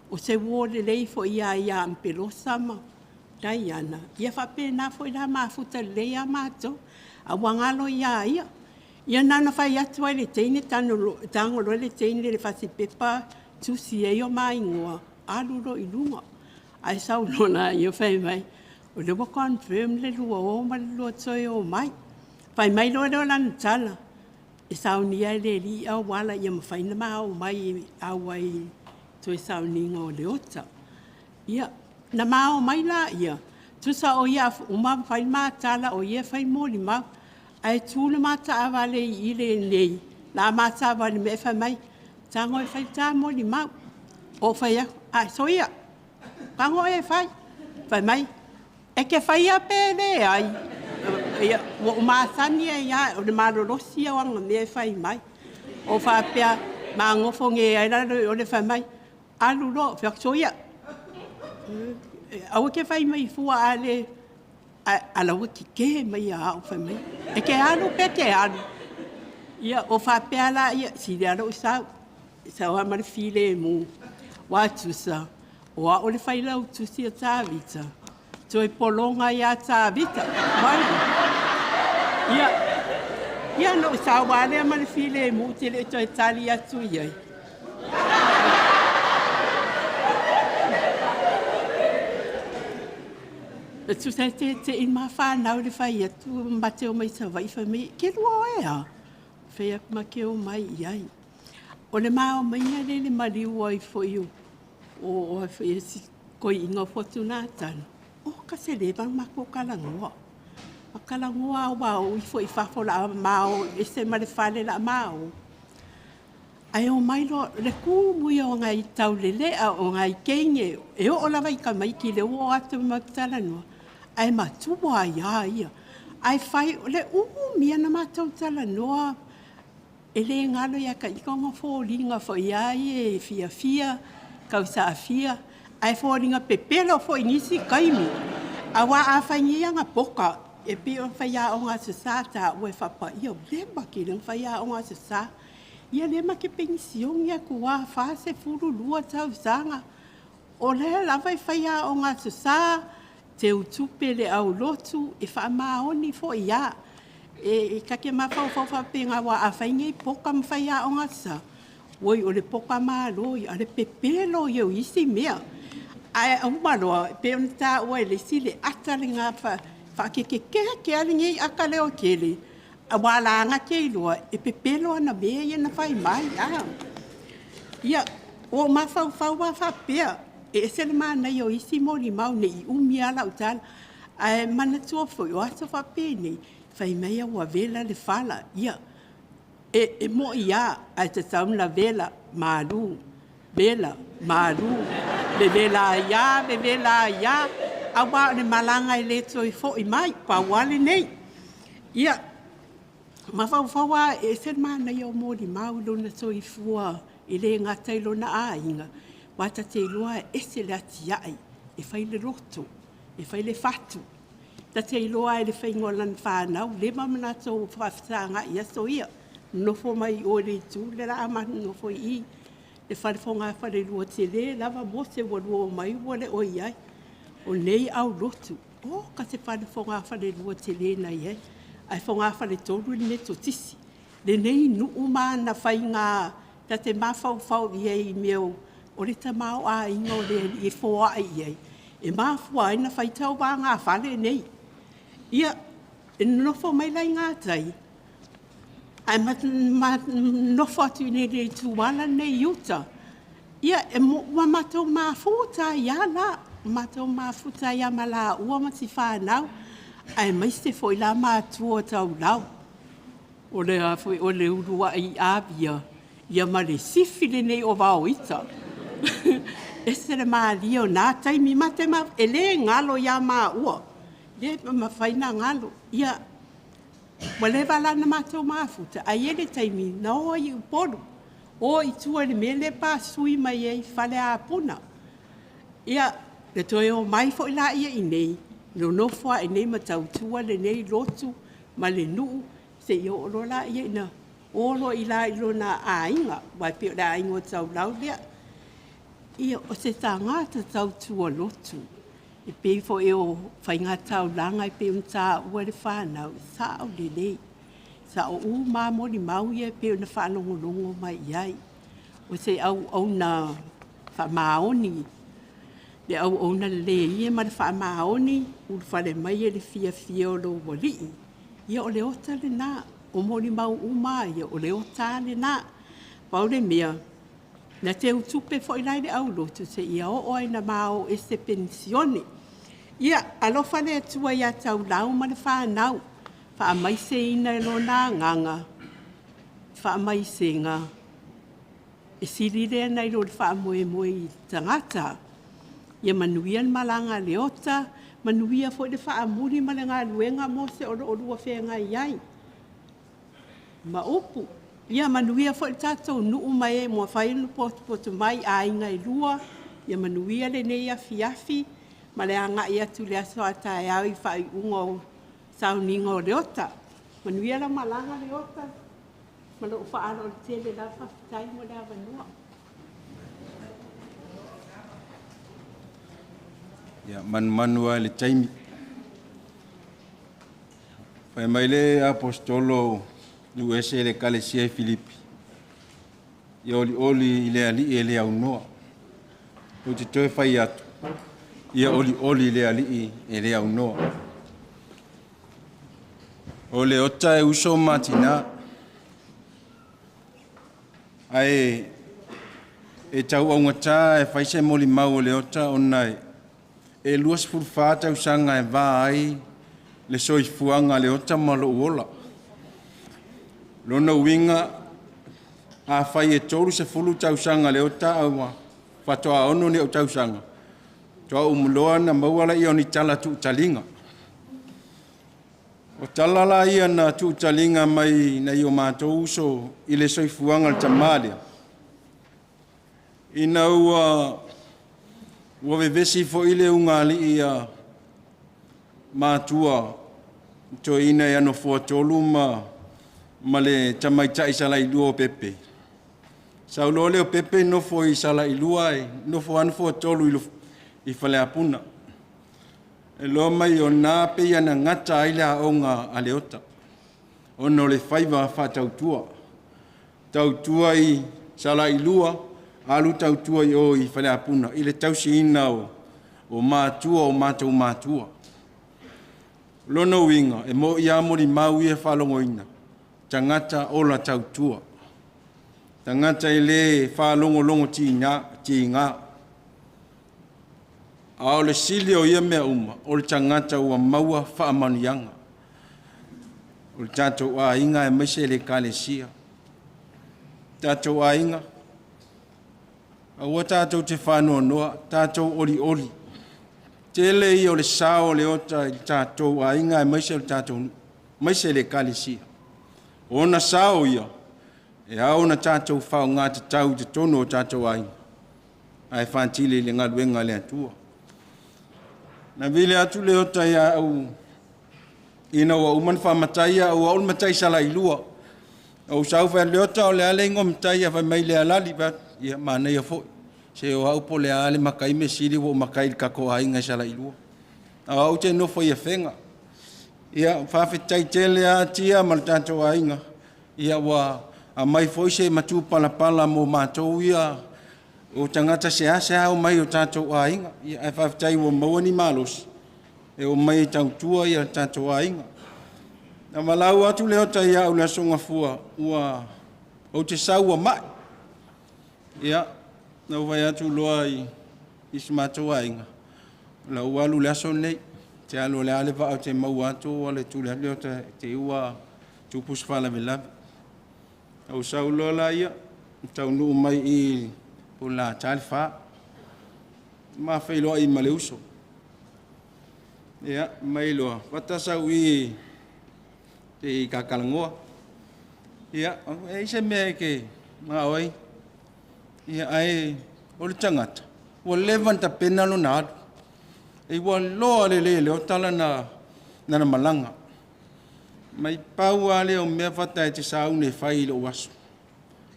O se wole lei fo ia ampelosa ma. Dai ana. Ia whapena fo ila ma futa lea mato. A wangalo ia. Ia nana whai atu ai le teine tango lo le teine le whasi pepa tusi e o mai ngoa. Aluro i lunga. Ai sau lona ia whai mai. O le wa confirm le lua o ma le lua toi o mai. Whai mai lo leo lana tala. E Sauniga le li au wala ia ma whaina ma o mai au ai toi Sauniga o Leota. Ia, na ma o mai la ia. Tusa o ia uma whai ma tala o ia whai mōli mau. Ai tūna mata awale i le nei. La mata awale me whai mai. Tango e whai tā mōli mau. O whai aku. Ai, so ia. Tango e whai. Whai mai. E ke whai a pēne ai. Ia, o māsani e ia. O le marorosi au anga me whai mai. O whai pia ma ngofo nge ai raro o le whai mai. Alu ro, whiak so ia. Au ke whai mai fua a le... Alawa ki ke mai a au whai mai. E ke alu pe ke alu. Ia o whapea la ia. Si le alo usau. Sau amare file mu. Watusa. O a ole whai lau tusi a tāwita. Toi polonga ia tāwita. Mai. Ia. Ia no usau wale amare file mu. Te le toi tali atu iai. Tu sai te in ma whanau le whai atu mate o mai sa vai whai mai. Ke lua e a? Whai aku ma ke o mai iai. O le mao mainga le mariu ai foi o foi si koi inga fortuna tan. O ka se le bang mako kalangoa. Kalangoa wa o foi fafola mao e se male fale la mao. Ai o mai lo le ku mui o ngai tau lele a o ngai kenge e o la vai ka mai ki le o atu matala no. Ai matua ia. Ai fai le mia na matau tala noa. Ele ngalo ya ka ikonga fo linga fo ia e fia kausa fia. Ai fo linga pepelo fo inisi kaimi. Awa a fanyi nga poka e pe o faya o nga sata o e fapa ia lema ki le faya o nga sata. Ia lema ke pension ia kuwa fa se furu lua tau sanga. O le lava i faya o nga sata te utupe le au lotu e fa maoni fo ia. E kake mafau penga wa a fainga i poka mfaya o nga sa. Woi o le poka malo i ale pepelo i o isi mea. Ai umaloa pe on ta o le sile atale nga fa ke alingi akale o kele. A wala nga ke loa e pepelo na be ia na fai mai a. Ia o mafau wa fa pea e se mana i o isi mo li mau nei umia la utal. Ai mana tua foi o aso fa pe nei. Fai mea ua vela le fala, ia. E mo ia, ai te tauna vela, maru, le vela ia, awa le malanga i le toi fo i mai, pa wale nei. Ia, mawhauwhaua e se mana i o mori mau lona toi fua, i le ngatai lona a inga, wata te loa e se le ati ai, e fai le roto, e fai le fatu. Ta te iloa e le whaingolan whanau, le mamana tō whawhtanga i aso ia. Nofo mai o le tū, le la ama nofo i. Le wharefonga whare lua te le, lava mo se walua mai wale o iai. O nei au lotu. O, ka te wharefonga whare lua te le na iai. Ai whonga whare tōru ne to tisi. Le nei nuu mana whainga, ta te mawhau iai meo, o le tamā a inga o le i fōa iai. E mawhua ina whaitau wā ngā whale nei. Ia, e nofo mai lai ngā tai. Ai nofo atu nei le tuwala nei yuta. Ia, e wa matou mafuta ia la. Matou mafuta ia mala ua mati whanau. Ai maiste foi la mātua tau lau. O le urua i avia. Ia ma le sifile nei o wao ita. E se le maa o nā taimi mate ma e le ngalo ia maa ua. Le mawhaina ngalo, ia, wale wala na mātou maafuta, a ele taimi, na oa i uporo, o i tua le mele pa sui mai ei whale a puna. Ia, le toi o mai fo ila ia i nei, no nofua i nei matau tua le nei lotu, ma le nuu, se i o la ia ina, olo ila ilo na ainga, wai pio le ainga o tau lau lea. Ia, o se tangata tau tua lotu. E pei fo e o whainga tau langa e pei unta ua le whanau, sa au le nei. Sa o mā mori mau ia e pei una whanongo mai iai. O se au na whamaoni. Le au na le ia ma le whamaoni, ulu whale mai e le fia o lo wali. Ia o le ota le nā, o mori mau uma ia o le ota le nā. Pau le mea, na te utupe fo ilai le au lotu se ia o oi na mao e se pensione. Ia, alofa le atua ia tau lau ma le whanau. Wha mai se ina e lo nā nganga. Wha mai se ngā. E siri rea nei lo le wha moe i tangata. Ia manuia malanga le ota. Manuia fo le wha amuri ma le ngā luenga mo se o rua whenga iai. Ma upu. Ia manuia fo le tātou nuu mai e mua whainu potu mai a inga i lua. Ia manuia le nei a fiafi. Ma le anga i atu le aso ata e au i whai ungo Sauniga o Leota. Manuia la malanga Leota. Ma lo whaaro le tele la whawhitai mo le awanua. Ia, manua le taimi. Whai mai le apostolo USA le kalesia i Filipi. Ia oli i le ali e le au noa. O te toe whai atu. Ia oli le ali e le au noa. O le ota e uso matina. Ai e tau au ngata e whaise moli mau le ota ona e luas furfata usanga e vai le soifuanga le ota malo uola. Lona winga a whai e tolu se fulu tausanga le ota aua whatoa ono ni au tausanga. Toa umuloa na mauala i oni tala tu talinga. O talala ia na tu talinga mai na i o mātou uso i le soifuanga le Tamā. Ina ua vevesi fo ile ungali ia mātua to ina ia no fuatolu ma le tamaita isala ilua o pepe. Saulole o pepe no fo isala ilua e no fo anu fuatolu i Faa-le-Apuna. E loa mai o nā pe ia na ngata aile a onga a Leota. Ono le whaiva wha tautua. Tautua i sala ilua, alu tautua i o i Faa-le-Apuna. I le tausi ina o mātua o mātou mātua. Lono winga, e mo ia mori mau i e whalongo ina. Tangata ola tautua. Tangata i le whalongo longo ti ngā. A o le sili o ia mea uma, o le tangata ua maua whaamanianga. O le tātou a inga e maise le kālesia. Tātou a inga. A ua tātou te whanua noa, tātou oli oli. Tele i o le sao le ota i tātou a inga e maise le tātou, maise le kālesia. O na sao ia, e au na tātou whao ngā te tau te tono o tātou a inga. Ai whantile le ngaluenga le atua. Na vile atu le ota ia au ina wa uman whamataia au aul matai sala ilua. Au sauwha le ota o le ale ingo mataia whai mai le alali bat ia mana ia foi. Se o au po le ale makai me siri wo makai kako hainga sala ilua. Au au te nofo ia whenga. Ia whawhetai tele a tia mal tātou hainga. Ia wa a mai foi se matu pala pala mo mātou ia o tangata se asa o mai o tātou ainga. Ia e whawhetai o mauani malos. E o mai tautua ia tātou ainga. Na malau atu leo tai au le songa fua. Ua o te saua mai. Ia na vai atu loa i se mātou ainga. La ualu le aso nei. Te alo le ale va au te mau atu o le tu leo te ua tupus whalawelawe. Au sau loa la ia. Tau nuu mai i o la talifa ma feilo ai maleuso ia mailo watasa ui te kakalangoa ia e se me ke ma oi ia ai o le tangata o levanta pena no na e wa lo le o tala na malanga mai pau ale o me fata te sau ne fai lo waso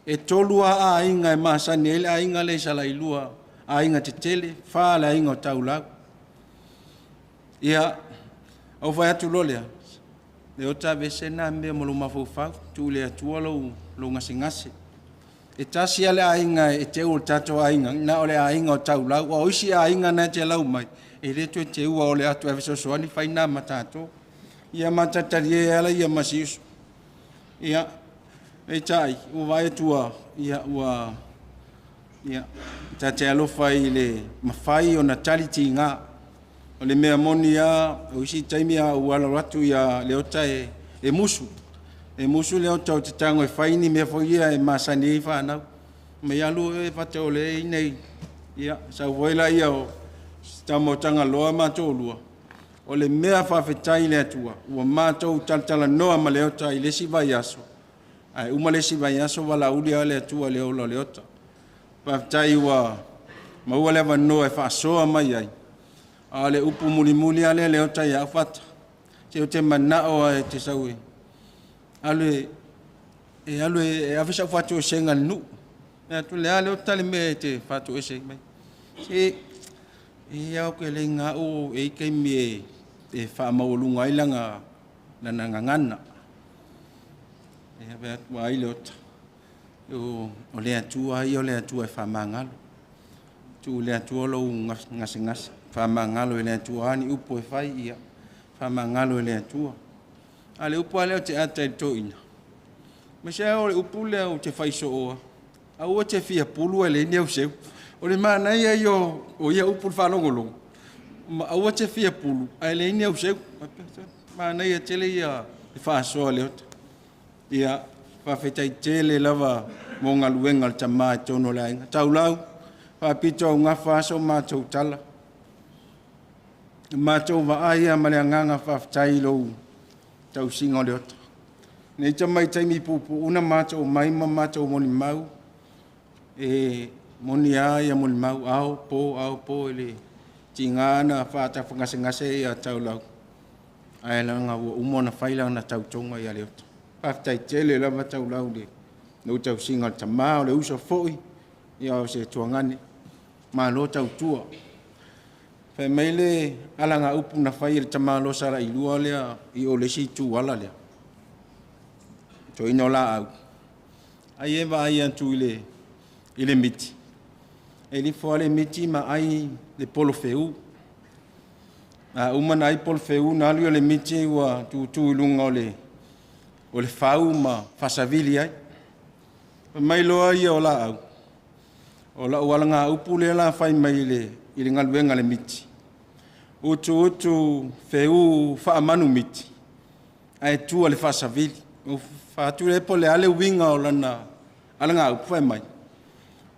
e tolua a inga e masani ele a inga le sala ilua a inga te tele Faa-le-Aiga o taulau ia au vai atu lolea le o ta vese na me mo lo mafufau tu le atua lo ngase e tasi ale a inga e te o tato a inga na ole a inga o taulau o isi a inga na te lau mai e le tu te ua ole atu e viso soani fai na matato ia matatari e ala ia masiusu ia e tai o vai tua ia ua ia tate alofa i le mafai o na taliti nga o le mea moni a o isi taimi a uala ratu ia leota e musu leota o te tango e faini mea fo ia e masani e whanau me alu e fate o le nei ia sa voila ia o tamo tanga loa mato lua o le mea whawhetai le atua ua mato taltala noa ma leota i le si vai aso ai umalesi vai aso wala uli ale atua le ola leota pa tai wa maua le vano e fa soa mai ai ale upu muli ale leota ya fata te o te mana o e te saui ale e afisa fatu o senga nu e tu le ale o tali me te fatu e senga mai se ia ko le nga o e ke me e fa maulunga ilanga na ngangana e va wa ilot o le atua i o le atua e whamangalo. Tu le atua lo ngas whamangalo e le atua ani upo e whai ia. Whamangalo e le atua. A le upo a leo te ata i toina. Me se o le upo leo te whai so oa. Au te fia pulu le ni au seu. O le mana ia yo o ia upu whanongolongo. Ma au te fia pulu ai le ni au seu. Mana ia tele ia e whaasoa leota. Ia whawhetai tele lava mo ngā luenga le Tamā e tono le ainga. Tau lau, whapito au ngā whaaso mātou tala. Mātou wa aia ma le anganga whawhetai lou tau singa leota. Nei tamai taimi pupu una mātou maima mātou moni mau. E moni aia moni mau au po ele tingana whāta whangase ia tau lau. Ai langa ua umona whaila na tau tonga ia leota. Whawhetai tele lava tau lau le. Nau tau singa le Tamā o le usa foi. Ia o se tuangane. Mā lo tau tua. Whai meile alanga upu na whai le Tamā lo sara i lua lea i o le si tu ala lea. To ino la au. Ai ewa ai antu i le miti. E li fua le miti ma ai le polo feu. Umana ai polo feu na alu le miti ua tu ilunga o le fau ma fasavili ai. Mai loa ia o la au. O la ualanga upu le la fai mai i le ngaluenga le miti. Utu feu faa manu miti. Ai tua le fasavili. Fatu le po le ale winga o lana alanga upu fai mai.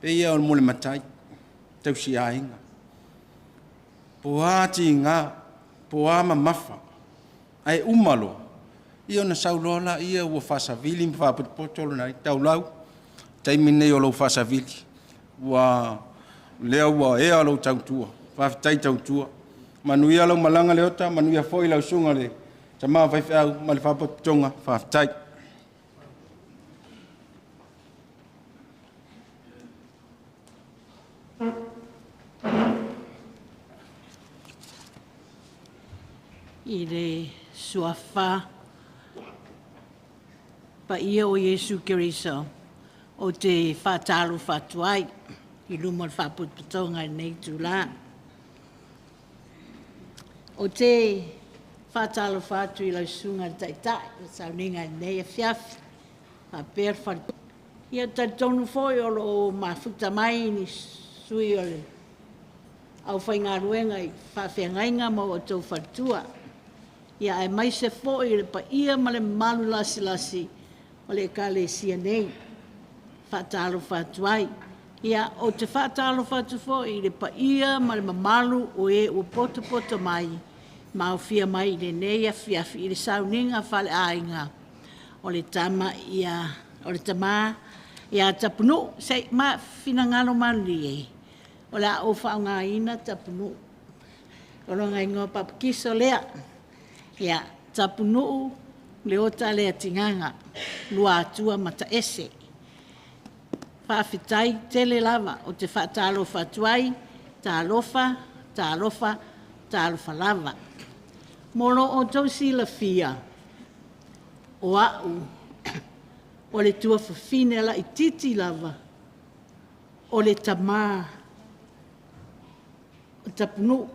Pe ia o mole matai. Tau si ainga. Poati ngā. Poama mafa. Ai umalo. Ia na saulola ia ua fasavili mfa potolo na tau lau. Taimine o lau fasavili. Wa lea ua ea lau tautua. Whawhitai tautua. Manuia lau malanga leota. Manuia foi lau sunga le. Tamā whaiwhi au. Mali whapotonga. Whawhitai. I le suafa pa ia o Yesu Keriso o te whātalo whātuai i luma le whāputputonga nei tūlā. O te whātalo whātu i lau sunga taitai, Sauniga nei a whiawhi, a per whātu. Ia taitonu foi o lo mafuta mai ni sui o le au whainga ruenga i whawhiangainga mo o tau whatua. Ia e mai se foi le pa ia ma le malu lasi o le kale sia nei. Whaatalo whatuai. Ia o te whaatalo whatu foi le pa ia ma le mamalu o e o poto mai. Ma o fia mai le nei a fiafi i le Sauniga Faa-le-Aiga. O le Tamā ia Tapunuu. Se ma finangalo mali e. O le a o whaungaina Tapunuu. O lo ngai ngō papakiso lea. Ia Tapunuu Leotauluaialii Luatua mata ese. Whawhitai tele lava o te whaatalo whatuai, ta alofa lava. Molo o tausi la fia o au o le tua whawhine la i titi lava o le Tamā o Tapunuu.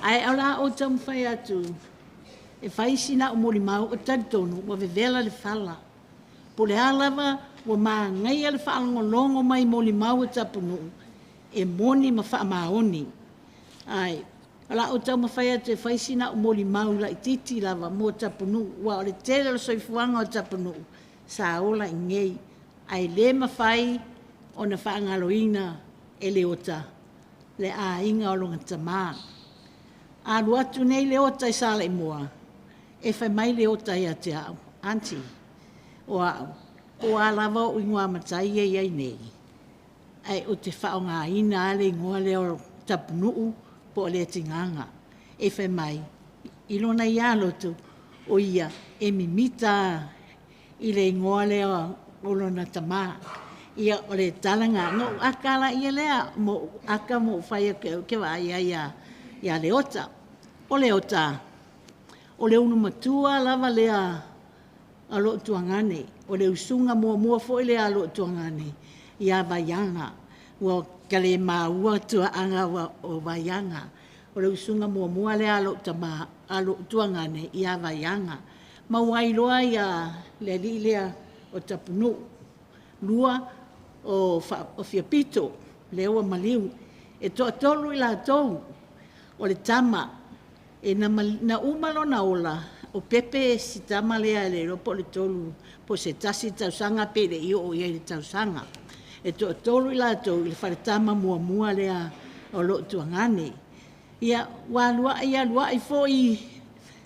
Ai ala o tam fai atu. E fai sina o mori mau o tantonu wa vevela le fala. Po le alava wa maa ngai ale whaalongolongo mai mori mau o Tapunuu. E moni ma wha maoni. Ai, ala o tam fai atu e fai sina o mori mau la i titi lava mo Tapunuu. Wa o le tele lo soifuanga o Tapunuu. Sa ola i ngei. Ai le mawhai o na whaangaloina e leota. Le a inga o longa Tamā. Alu atu nei leota i sala i mua. E whai mai leota i ate au. Anti, o au. O alava o ingoa matai e iai nei. Ai o te whao ngā ina ale ingoa leo Tapunuu po le tinganga. E whai mai. Ilona i alotu o ia e mimita i le ingoa leo olona Tamā. Ia o le talanga. No akala ia lea mo aka mo whai ke wa ia leota. O leota, o le unu matua lava lea alo tuangane, o le usunga mua fo lea alo tuangane, ia vaianga, o kale maua tuanga o vaianga, o le usunga mua le alo Tamā, alo tuangane i awaianga. Mawailoa ia le lilea o Tapunuu, lua o Fiapito, le ua maliu, e toa tolu i la tou, o le Tamā, e na umalo na ola, o pepe si tama lea le ropo le tolu, po se tasi tausanga pe le io o ia le tausanga. E toa tolu i la tou, i le wharetama mua lea o lo tuangane. Ia walua i fo i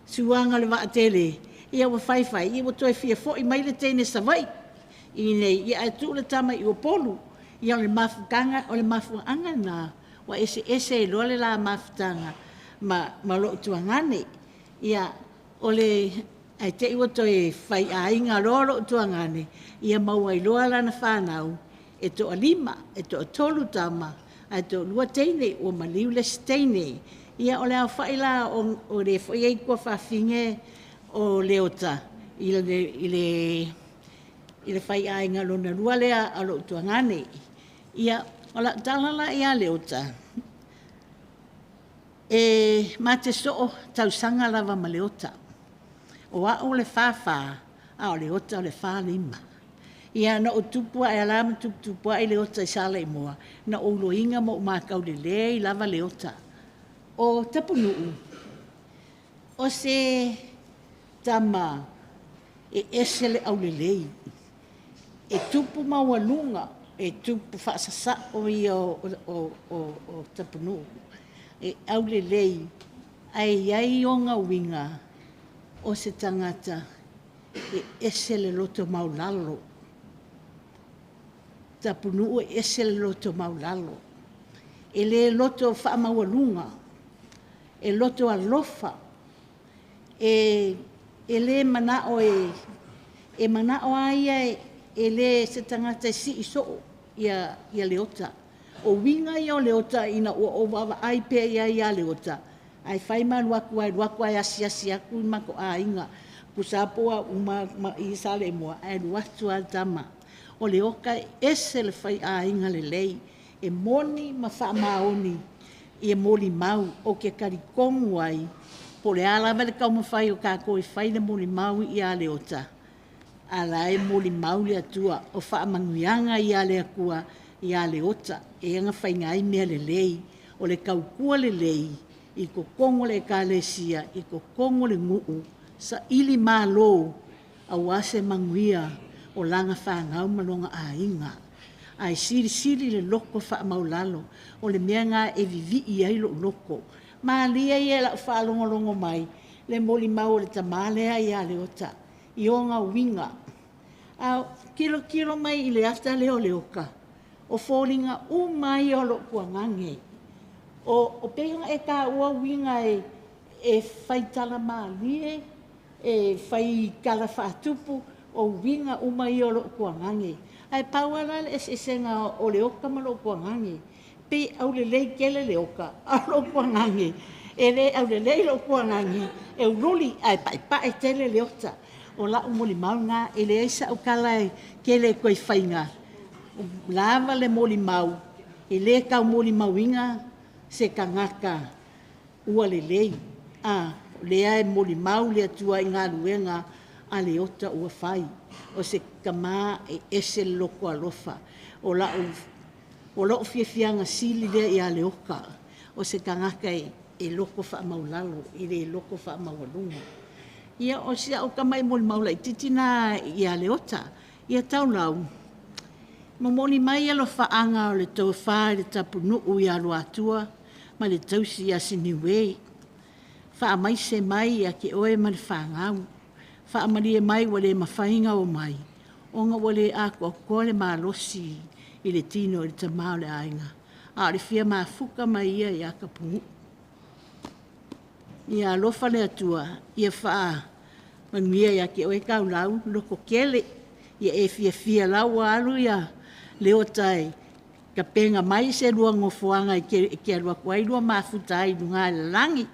suanga le waatele, ia wa whaiwhai, ia wa toi fia fo i mai le tene savai. I nei, ia e tu le tama i o polu, ia o le mafuanga na, wa ese e loa le la mafutanga, ma lo tuangane. Ia o le, ai te iwa toi whai a inga lo tuangane, ia maua i loa lana whanau, e to a lima, e to a tolu tama, e to lua teine o maliu le steine. Ia o le au whaila o le whai kua whawhinge o leota, i le whai a inga lona lua lea a lo tuangane. Ia o la talala ia leota, e ma te soo tausanga lava ma leota. O a o le whawha, a o leota o le whalima. Ia na o tupua e alama tupua i leota i sala i moa. Na o loinga mo makau le le i lava leota. O Tapunuu, o se Tamā, e esele au le lei. E tupu maualunga, e tupu whaasasa o ia o Tapunuu. E au le lei, ai iai o ngā winga o se tangata, e esele loto maulalo. Tapunuu e esele loto maulalo. E le loto whaamaualunga, e loto alofa, e le manao e manao aia e le se tangata si iso ia leota. O winga ia o leota ina o wawa ai pe ia leota. Ai whai ma luaku ai asi aku i mako a inga. Kusapoa uma i sale mua ai luatu al Tamā. O leoka ese le whai a inga le lei. E moni ma wha maoni i e moli mau o ke karikongu ai. Po le ala vele kau mawhai o kako i whai le moli mau i a leota. Ala e moli mau le atua o wha manguianga i a le akua i a leota. E anga whai ngai mea le lei. O le kaukua le lei. I ko kongo le kalesia, i ko kongo le nguu, sa ili malo a wase manguia o langa whangau malonga a inga. Ai siri le loko wha maulalo, o le mea ngā e vivi i ai lo loko. Ma lia i e la whalongolongo mai, le moli mau le Tamā lea i a leota, i o ngā winga. A kilo mai i le ata leo leoka, o fōlinga mai o lo kuangange. O peonga e ka ua winga e whaitala maalie, e whai kala whaatupu, o winga umai o lo kuangange. Ai pauala e senga o leoka ma lo kuangange. Pe au le lei kele leoka, a lo kuangange. E le au le lei lo kuangange, e uruli ai pai tele leota. O la umoli maunga, e le eisa au kala kele koe whainga. Lava le moli mau, e le kau moli mauinga, se kangaka ua le lei. Lea e moli mau le atua i ngā ruenga a leota ua whai. O se Tamā e ese loko alofa. O lau fiafianga sili lea i a leoka. O se kangaka e loko wha maulalo, i le loko wha maulunga. Ia o se au kamai moli maula i titina i a leota. Ia tau lau. Mamoni mai alo whaanga o le tau wha le Tapunuu i a Luatua. Ma le tausi a siniwei. Wha mai se mai a ke oe ma le whangau. Wha marie mai wale mawhainga o mai. Onga wale a kua le losi i le tino i le Tamā o le ainga. A le fia fuka mai ia i a kapungu. Ia alofa le atua, ia wha manuia i a ke oe kaulau, loko kele. Ia e fia lau alu ia leotai. Ka penga mai se lua ngofoanga i ke alua kuai lua mafutai dunga le langi.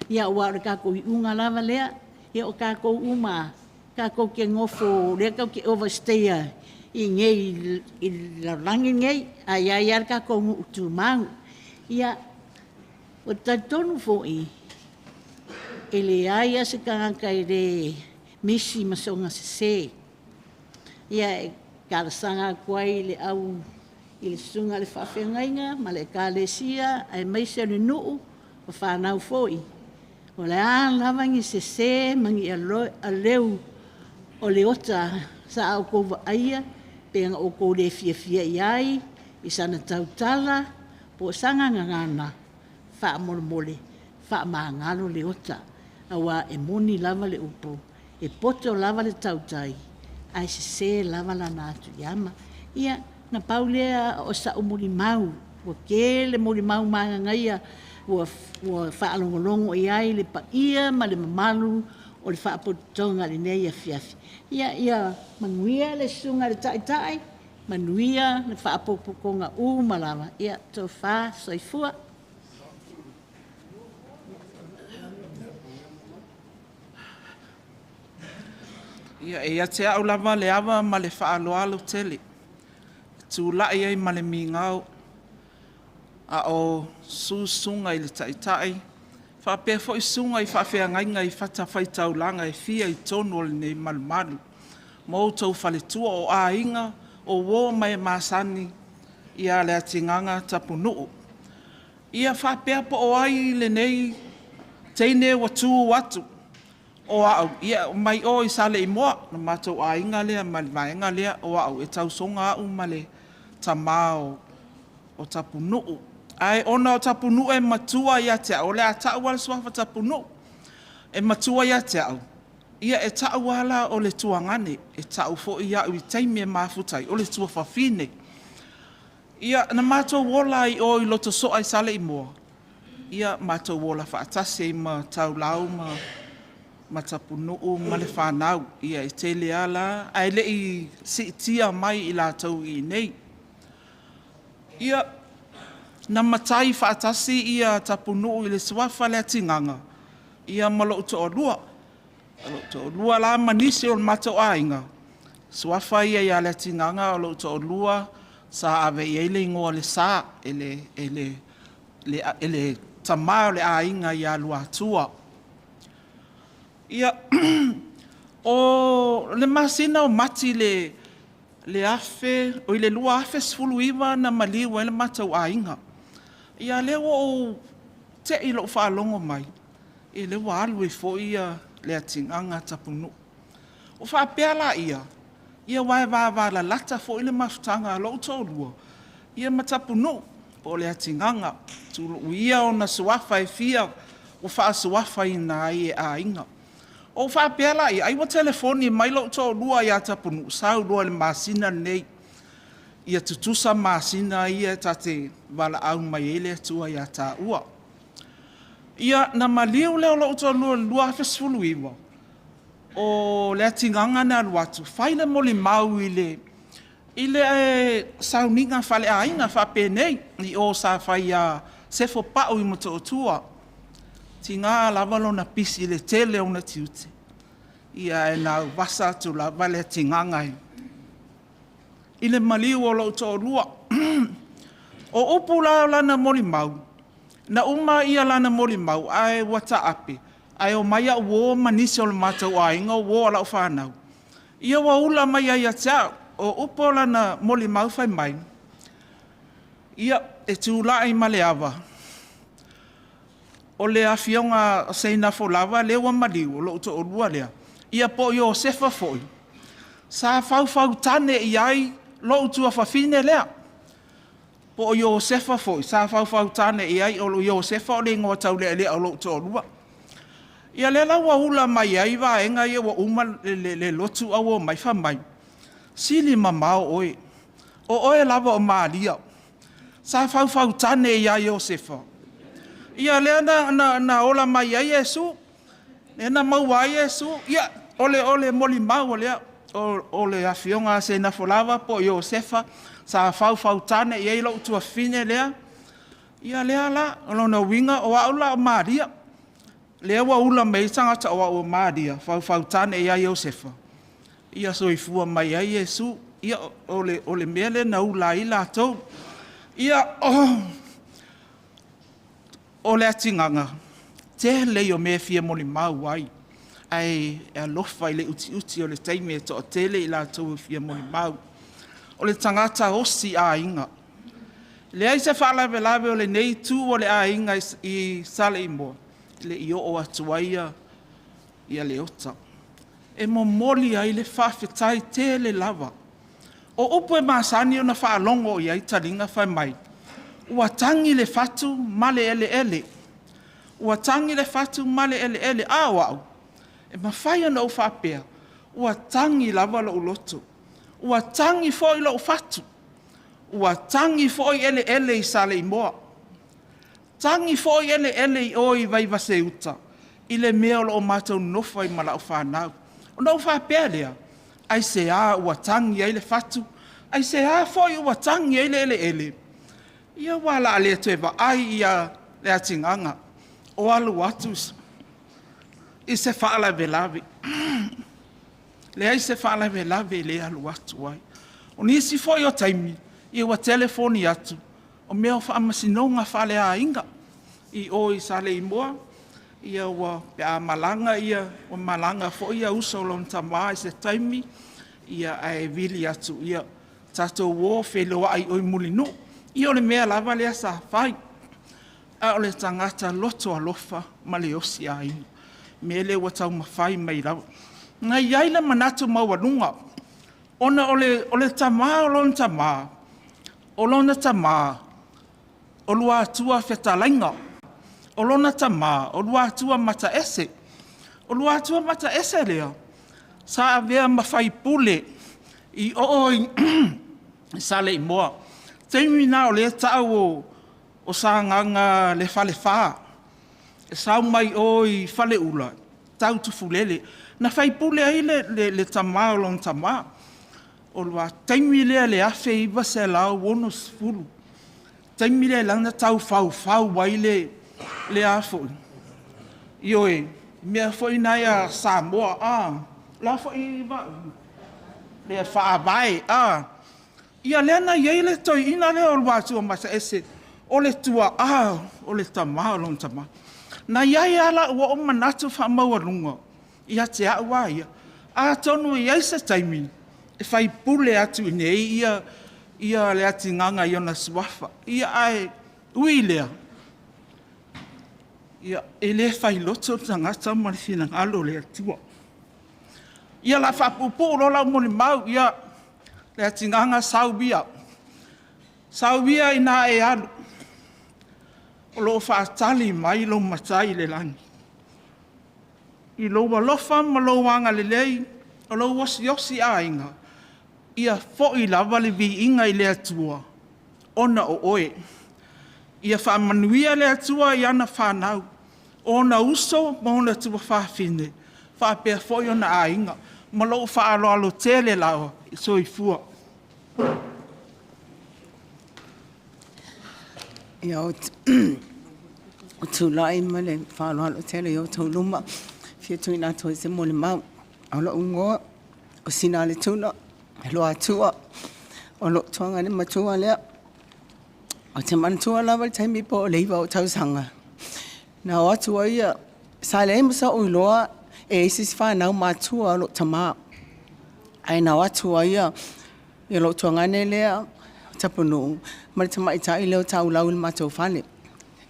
Ia ua ora kako i unga lava lea. Ia o kako uma, kako ke ngofo, lea kau ke overstayer i ngei, i la langi ngei. Ia kako utu mau. Ia O taitonu fo'i. E le aia se kangaka i le misi masonga se. Ia e karasanga kuai le au i le sunga le whawhengainga, ma le kālesia, ai maise le nuu, o whanau fo'i. O le lawangi se mangi a leu o le ota sa au kou aia, penga o kou le fia iai, i sana tautala, po sanga ngangana, wha mole, wha maangalo le ota, awa e moni lava le upo, e poto lava le tautai, ai se lava la natu yama, ia na paulea o sa umuri mau, o kele muri mau maangaia, o whaalongolongo i ai le pa ia ma le mamalu o le whaapotonga le nei a fiafi. Ia manuia le sunga le tai, manuia le whaapopokonga malawa. Ia tō wha soifua. Ia te au lava le awa ma le whaaloalo tele. Tūlai ai ma le mingau. A o sunga i le tai. Whapea fo i sunga i whawhea ngainga i whatawhai taulanga i fia i tonu o le nei malumalu. Mō tau whaletua o ainga o wō mai māsani i a Leatigaga Tapunuu. Ia whapea po o ai le nei teine watu watu. O au, ia mai o i sale i moa, na mātou ainga lea, malivaenga lea, o au, e tau songa au ma le Tamā o Tapunuu. Ai ona o Tapunuu e matua ia te au, le a tau ala suafa Tapunuu, e matua ia te au. Ia e tau ala o le tuangane, e tau fo ia ui teimi e mafutai, o le tua whawhine. Ia na mātou wola i o i loto soa i sale i moa. Ia mātou wola whaatase i ma tau lau ma Tapunuu ma le whanau. Ia e tele ala, ai le i si tia mai i la tau i nei. Ia na matai whaatasi ia Tapunuu i le suafa Leatigaga. Ia malo uto o lua. Lo lua la manisi o matou ainga. Suafa ia ia Leatigaga o lo uto o lua sa ave i ele ingoa le sa ele Tamā o le ainga ia Luatua. Ia o le masina o mati le afe o le lua afe sfuluiwa na maliu ele matou ainga. Ia le o te ilo whaalongo mai. E le wa alu e fo ia Leatigaga Tapunuu. O whaapea la ia. Ia wae la lata fo ile mafutanga lo tolua. Ia ma Tapunuu po Leatigaga. Tulu ia o na suafa e fia o wha suafa i na ai e ainga. O whaapea la ia. Ai wa telefoni mai lo tolua ia Tapunuu. Sau lua le masina nei. Ia tutusa masina ia tate wala au mai ele tua ia ta ua. Ia na maliu leo lo tolua lua fesfulu iwa. O Leatigaga na Luatu, whaile moli mau i le Sauniga Faa-le-Aiga whapenei i o sa whai a sefo pao i moto o tua. Ti ngā lawalo na pisi le tele o na tiute. Ia e na wasa tu lawa Leatigaga i. I le maliu o lo to lua. O upu la lana moli mau. Na uma ia lana moli mau ai wata api. Ai o maia uo manisi o le mātou ainga uo ala o whanau. Ia wa ula mai ia tia o upo lana moli mau whai mai. Ia e tūla ai male awa. O le awhionga seina fo lava lewa maliu o lo to o lua lea. Ia po i o sefa foi. Sa fau tane i ai lo tua whawhine lea. Po i o sefa foi. Sa fau tane i ai o i o sefa o le ingoa tau lea o lo to o lua. Ia le la wa ula mai ai wa enga ia wa uma le lotu au o mai wha mai. Sili mamao oe. O oe lava o maalia. Sa fau tane i ai o sefa. Ia le na ola mai ai Yesu. E na mau ai Yesu. Ia ole moli mau lea. O le awhionga se na folava po i o sefa. Sa fau tane i ai lo tua fine lea. Ia lea la. Olo na winga o aula o maalia. Lea wa ula mei tangata o maadia, fau tane ia Iosefa. Ia soifua mai ai Yesu, ia ole mele na ula i la tau. Ia o Leatigaga, te lei o me fia mo le mau ai. Ai e alofa i le uti o le taimi e to o tele i la tau fia mo le mau. O le tangata osi a inga. Le ai se whaalawe o le nei tū o le a inga i sale i moa. Le i o atuaia i a leota. E mo moli ai le whawhetai te le lava. O upu e maasani o na whaalongo i ai taringa whai mai. Ua tangi le fatu male ele ele. Ua tangi le fatu male ele ele a wau. E mawhai ana o whapea. Ua tangi lava lo uloto. Ua tangi fo i lo fatu. Ua tangi fo i ele ele i sale i moa. Tangi fo i ele ele i oi vai vase uta. I le mea o lo mātou nofa i mala o whanau. O nau whapea lea. Ai se a ua tangi ai le fatu. Ai se a fo i ua tangi ai le ele ele. Ia wala alea tuewa ai ia Leatigaga. O alu atus. I se whaalawe lawe. Le ai se whaalawe lawe le alu atu ai. O nisi fo i o taimi. I ua telefoni atu. O mea o whaamasinonga Faa-le-Aiga. I o i sale i moa. Ia ua pea malanga ia. O malanga fo ia uso lon Tamā i se taimi. Ia ai vili atu. Ia tato wo wheloa ai oi mulinu. I o le mea lava lea sa whai. A o le tangata loto alofa ma le osi a inu. Me le ua tau mawhai mai lau. Ngai ai le manatu mauanunga. Ona o le Tamā o lon Tamā. O lona Tamā. O lua atua whetalainga. O lona Tamā. O lua atua mata ese. O lua atua mata ese lea. Sa avea mawhai pule. I oi sale i moa. Teimi nā o le tau o sānganga le whale whā. E sau mai oi whale ula. Tau tufulele. Na whai pule ai le Tamā o lon Tamā. O lua teimi lea le afe iwa se lau wono sfulu. Teimi lea langa tau whau wai le afo. Ioe, mea fo inai a Samoa, la fo iwa le whaavai, Ia lena iei le toi ina le o lua tua masa ese. O le tua o le Tamā o lon Tamā. Na iai ala ua o manatu whamau arunga. Ia te aua ia. A tonu iei se taimi. E whai pule atu nei ia Leatigaga i ona suafa. Ia ai ui lea. Ia e le whai loto tangata ma le finangalo le atua. Ia la whapupu o la mo le mau ia Leatigaga saubia. Saubia ina e alu. O lo whaatali mai lo matai le langi. I lo walofa ma lo wanga le lei. O lo osi a inga. Ia fo i lava le vi inga i le atua. Ona o oe. Ia whaamanuia le atua i ana whanau. Ona uso ma ona tua whaafine. Whaapea fo i ona a inga. Ma lo whaaloalo tele lawa. So i fua. Ia o tūlai ma le whaaloalo tele i o tūluma. Fia tui nā toi se mo le mau. Aula ungoa. O sina le tūna. Lo atua. O lo tuanga le matua lea. O te mantua lawa le taimi po o leiva o tausanga. Nā o atua ia. Sa le musa o iloa. E isis whanau matua o lo Tamā. Ai nā atua ia. Ia lo tuanga ne lea. Tapunuu. Ma le tamaitai leo tau lau le matou whane.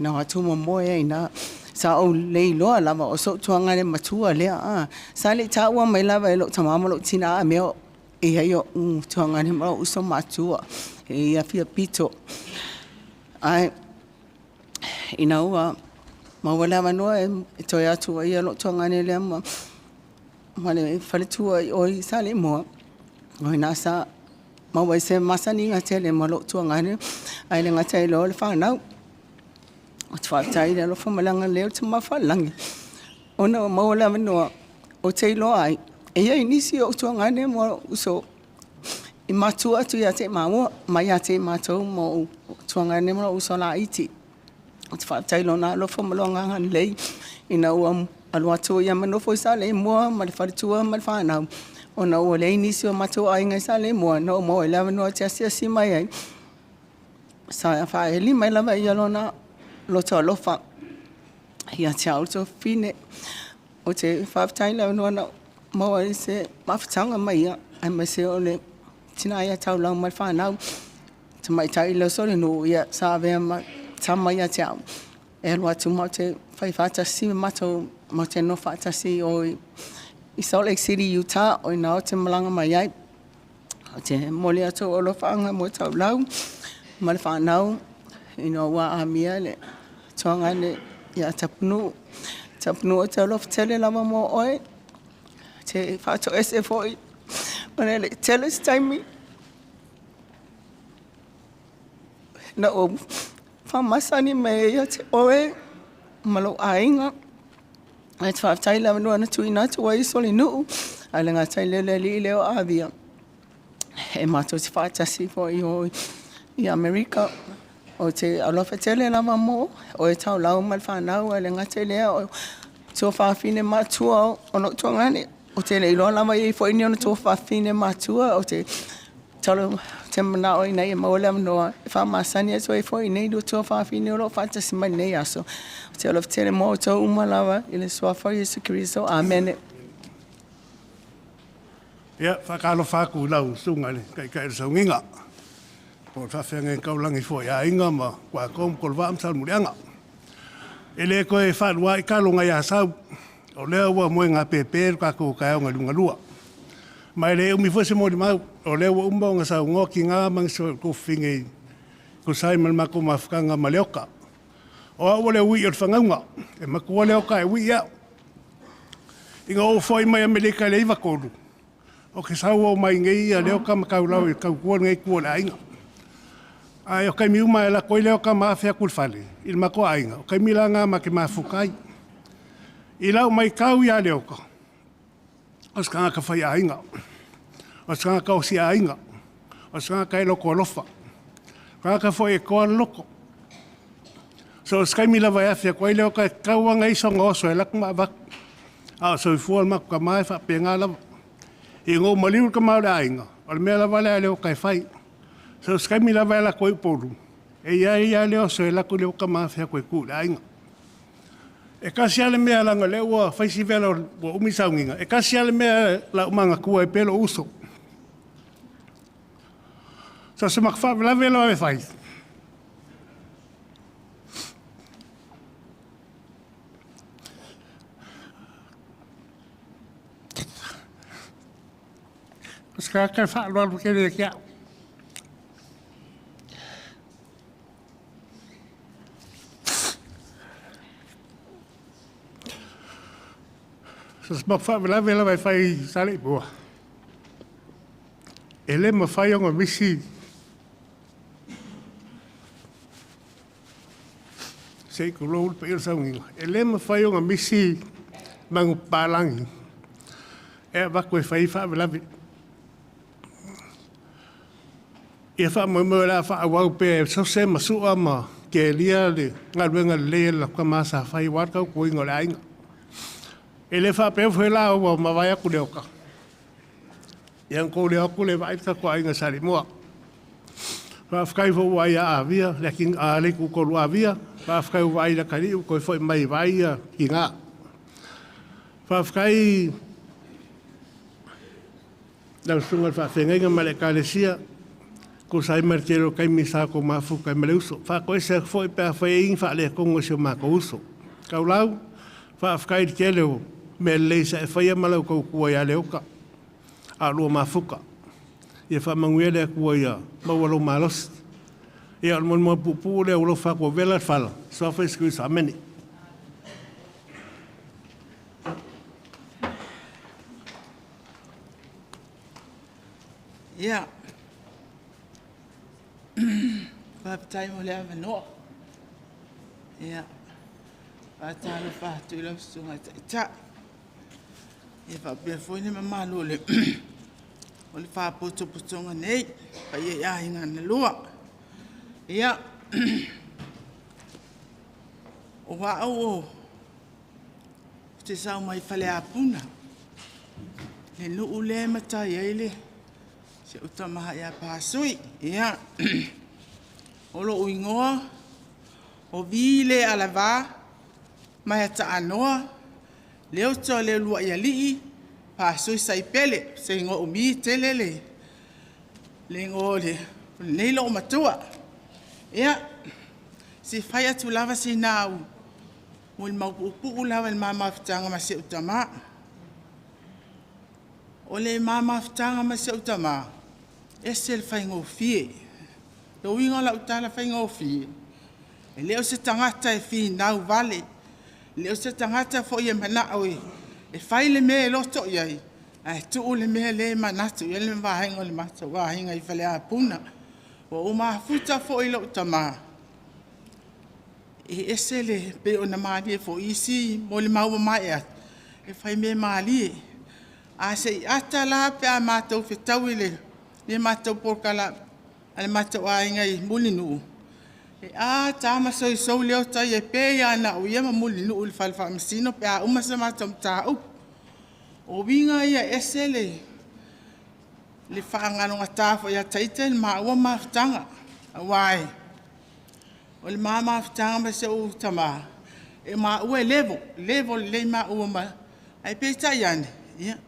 Nā atua mo moe ina. Sa o lei loa lava o so tuanga le matua lea. Sa le taua mai lava e lo Tamā ma lo tina a meo. E hei o tuanga le mao uso matua. E ia fia pito. Ai. Ina ua. Mawala manoa e toi atua ia lo tuanga ne lea ma. Ma le whale tua o i sa le moa. O i nasa. Mawa i se masani ngate le ma lo tuanga ne. Ai le ngate lo le whanau. O te whaatai le lo whamalanga leo te mawhalangi. Ona mawala manoa o te ilo ai. E ia inisi o tuanga ne mo uso. I matua atu ia te maua. Mai a te matou mo tuanga ne mo uso la iti. O te whaatai lo nā lo whamalanga ngan lei. Ina ua alua tua ia manofo i sa le mua. Ma le wharitua ma le whanau. O na ua le inisi o matua ai ngai sa le mua. Na o mo e lawa noa te asia mai ai. Sa whaeli mai lawa ia lo na lo toa lofa. Ia te au tō whine. O te whaftaila noana maua i se mawhatanga mai ia. Ai mai se o le tina ia tau lau mai whanau. Te mai tai lau sori no ia sa vea mai tama ia te au. E alua tu mau te whai whatasi mato mau te no whatasi o i Salt Lake City, Utah. O i nao te malanga mai ai. O te mole atu o lo whaanga mo tau lau. Ma le whanau. I no wa a mia le toanga le ia Tapunuu. Tapunuu o te alofa tele lava mo oe. Te whāto SFOI. Mana le teles taimi. Na o whamasani me ia te oe. Malo ainga. Ai te whaatai lava nua na tui natu wa i soli nuu. Ai le ngā tai lele li leo avia. E mato te whaatasi fo i Amerika. O te alofa tele lava mo, o e tau lau mal whanau, e le ngate lea, o tō whawhine mātua o no tuangane. O te leilo lava i whoini ona tō whawhine mātua, o te talo te mana o i nei e maole amanoa. E whamasani atu e whoi nei do tō whawhine o lo whatasi mai nei aso. O te alofa tele mo o tō uma lava, i le suafa Jesu Christo. Amen. Ia, whakalo whaku lau sungale, kai Sauniga. Po whawhenga kaulangi fo ia inga ma kua kom kolwa amsal murianga. E le koe whanua i kalonga ia sau, o lea ua moe ngā pepe kako kai o ngā lunga lua. Mai le umi fwese mori mau, o lea ua umba o ngā sau ngō ki ngā mangso ko whingi ko sai malmako mawhakanga ma leoka. O aua lea ui o whangaunga, e makua leoka e ui iau. Inga o fwoi mai Amerika le iwa koru. O ke sau o mai ngei a leoka makau lau i kau kuon ngai kuon a inga. Ai o kai miuma e la koe leo ka maafea kulfale, il mako ainga. O kai mila ngā ma ke maafukai. I lau mai kau ia leo ka. O ska ngā ka whai ainga. O ska ngā ka osi ainga. O ska ngā ka e loko alofa. Ngā ka whai e koa loko. So o skai mila vai afea koe leo ka e kauanga iso ngā oso e laku maa wak. A o soi fual mako ka mai wha pe ngā lava. I ngō maliu ka maure ainga. O le mea lava lea leo ka e whai. So skai mi lava la koe poru. E ia leo so e lako leo ka mawhea koe kūre ainga. E kasi ale mea langa leo ua whaisi vela o umi Sauniga. E kasi ale mea la umanga kua e pelo uso. So se makawha vela vela e whai. Ska kai wha alwa kere kia. So makawha vela vai whai sale bua. E le ma whai onga misi. Sei ko lou pe Sauniga. E le ma whai onga misi mangu palangi. E wako e whai wha vela vela. E wha mo la wha awau pe so se masua ma ke lia le ngaruenga le la ka masa whai waka ko ingo le ainga. E le wha pe fwe la o ma vai aku leo ka. Ian ko leo aku le vai ka ko ainga sari moa. Wha whkai fo wai a avia, le king a le ku ko lua avia, wha whkai wai la kari u ko fo mai vai ki ngā. Wha whkai lau sunga wha whengenga ma le kalesia, ko sai martero kai misa ko mafu kai maleuso fa ko se foi pa foi in fa le kongo se ma ko uso kaulau fa fkai tele me le se foi malau ko ko ya le oka a lo mafuka e fa manguele ko ya ma walo malos e al mon mo pu le lo fa ko vela fala so fa scusa meni yeah. Whaptai mo lea wanoa. Ia. Whātalo whātu i lau sunga ta. Ia whapea fwine ma malo le. O le whāpoto putonga nei. Pa ia inga na lua. Ia. O wāau o. Te sau mai whale apuna. Le nuu le matai eile. Se utamaha ia pāsui. Ia. O lo uingoa. O vile ala wā. mai ta anoa Leotauluaialii Faaolofaiva pele se ngo umi telele le ngo le nei lo matua ia si fai atu lava si nau mul maupupu lava le mamafutanga ma se Tamā o le mamafutanga ma se Tamā ese le faigofie lo winga la utala faigofie e leo se tangata e finau vale leo se tangata fo ia manao e fai le me loto iai ai tu le me le manatu ia le vahenga le mata vahenga I Faa-le-Aiga o mafuta fo I lo Tamā e ese le pe ona mali fo isi mo le mau mai e fai me mali a se ata la pe a matou fetau le matou porkala ale matou ainga I mulinu e a tama so leo tai e pe ya na o ia mulinu le falfa masino pe a uma se matou tau o winga ia ese le whaangano ngata fo ia taite le maa ua maftanga awai o le maa maftanga ma se o Tamā e maa ua level le maa ua ma ai peita iane ia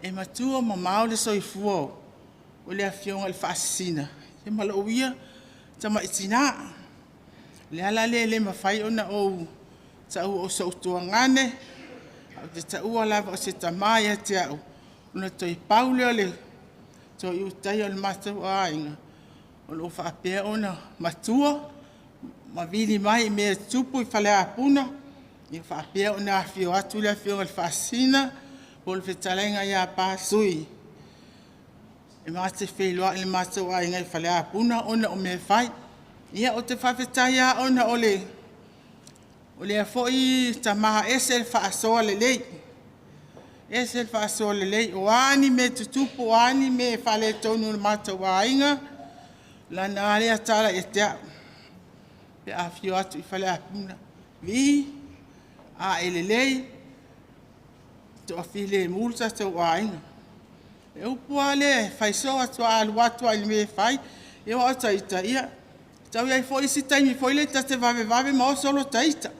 e matua ma mao le soifua o le afionga le whaasina e mala uia tama itina le ala le mawhai ona o tau o sautua ngane au te tau lava o se Tamā ia te au una toi paule o le toi utai o le matau ainga o lo whaapea ona matua ma vili mai me tupu I Faa-le-Aiga I whaapea ona afio atu le afionga le whaasina o le whetalenga ia pāsui e mate wheloa le matau ainga I Faa-le-Aiga ona o me whai ia o te whawhetai a ona o le afoi Tamā ese le whaasoa le lei ese le whaasoa le lei o ani me tutupu o ani me whale tonu le matau ainga la nare atala e te pe a fio atu I Faa-le-Aiga vi a ele lei to a file multa to ainga e upua le whaisoa to a aluatu a me whai e o taita ia tau iai fo isi taimi fo ile ta te vave ma o solo taita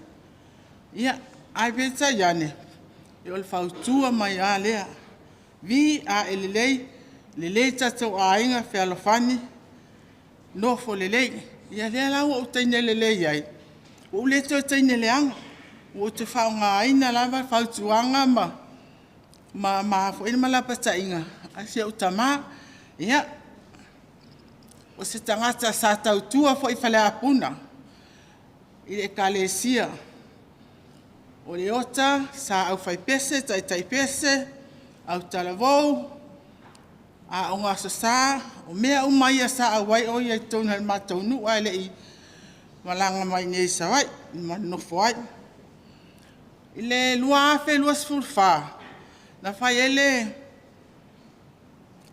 ia ai peta iane e o le whautua mai a lea vi a ele lei tatou ainga whealofani no fo lelei ia lea lau o teine lelei ai o le to teine leanga o te whaunga aina lava whautuanga ma fo ina malapata inga a se o Tamā ia o se tangata sa tautua fo I Faa-le-Aiga I le kalesia o le ota sa au fai pese tai pese au talavou a onga sa o mea umai sa awai o ia tona le mataunu ai le I malanga mai nei sa wai manofo ai I le lua afe lua sfulfa na fai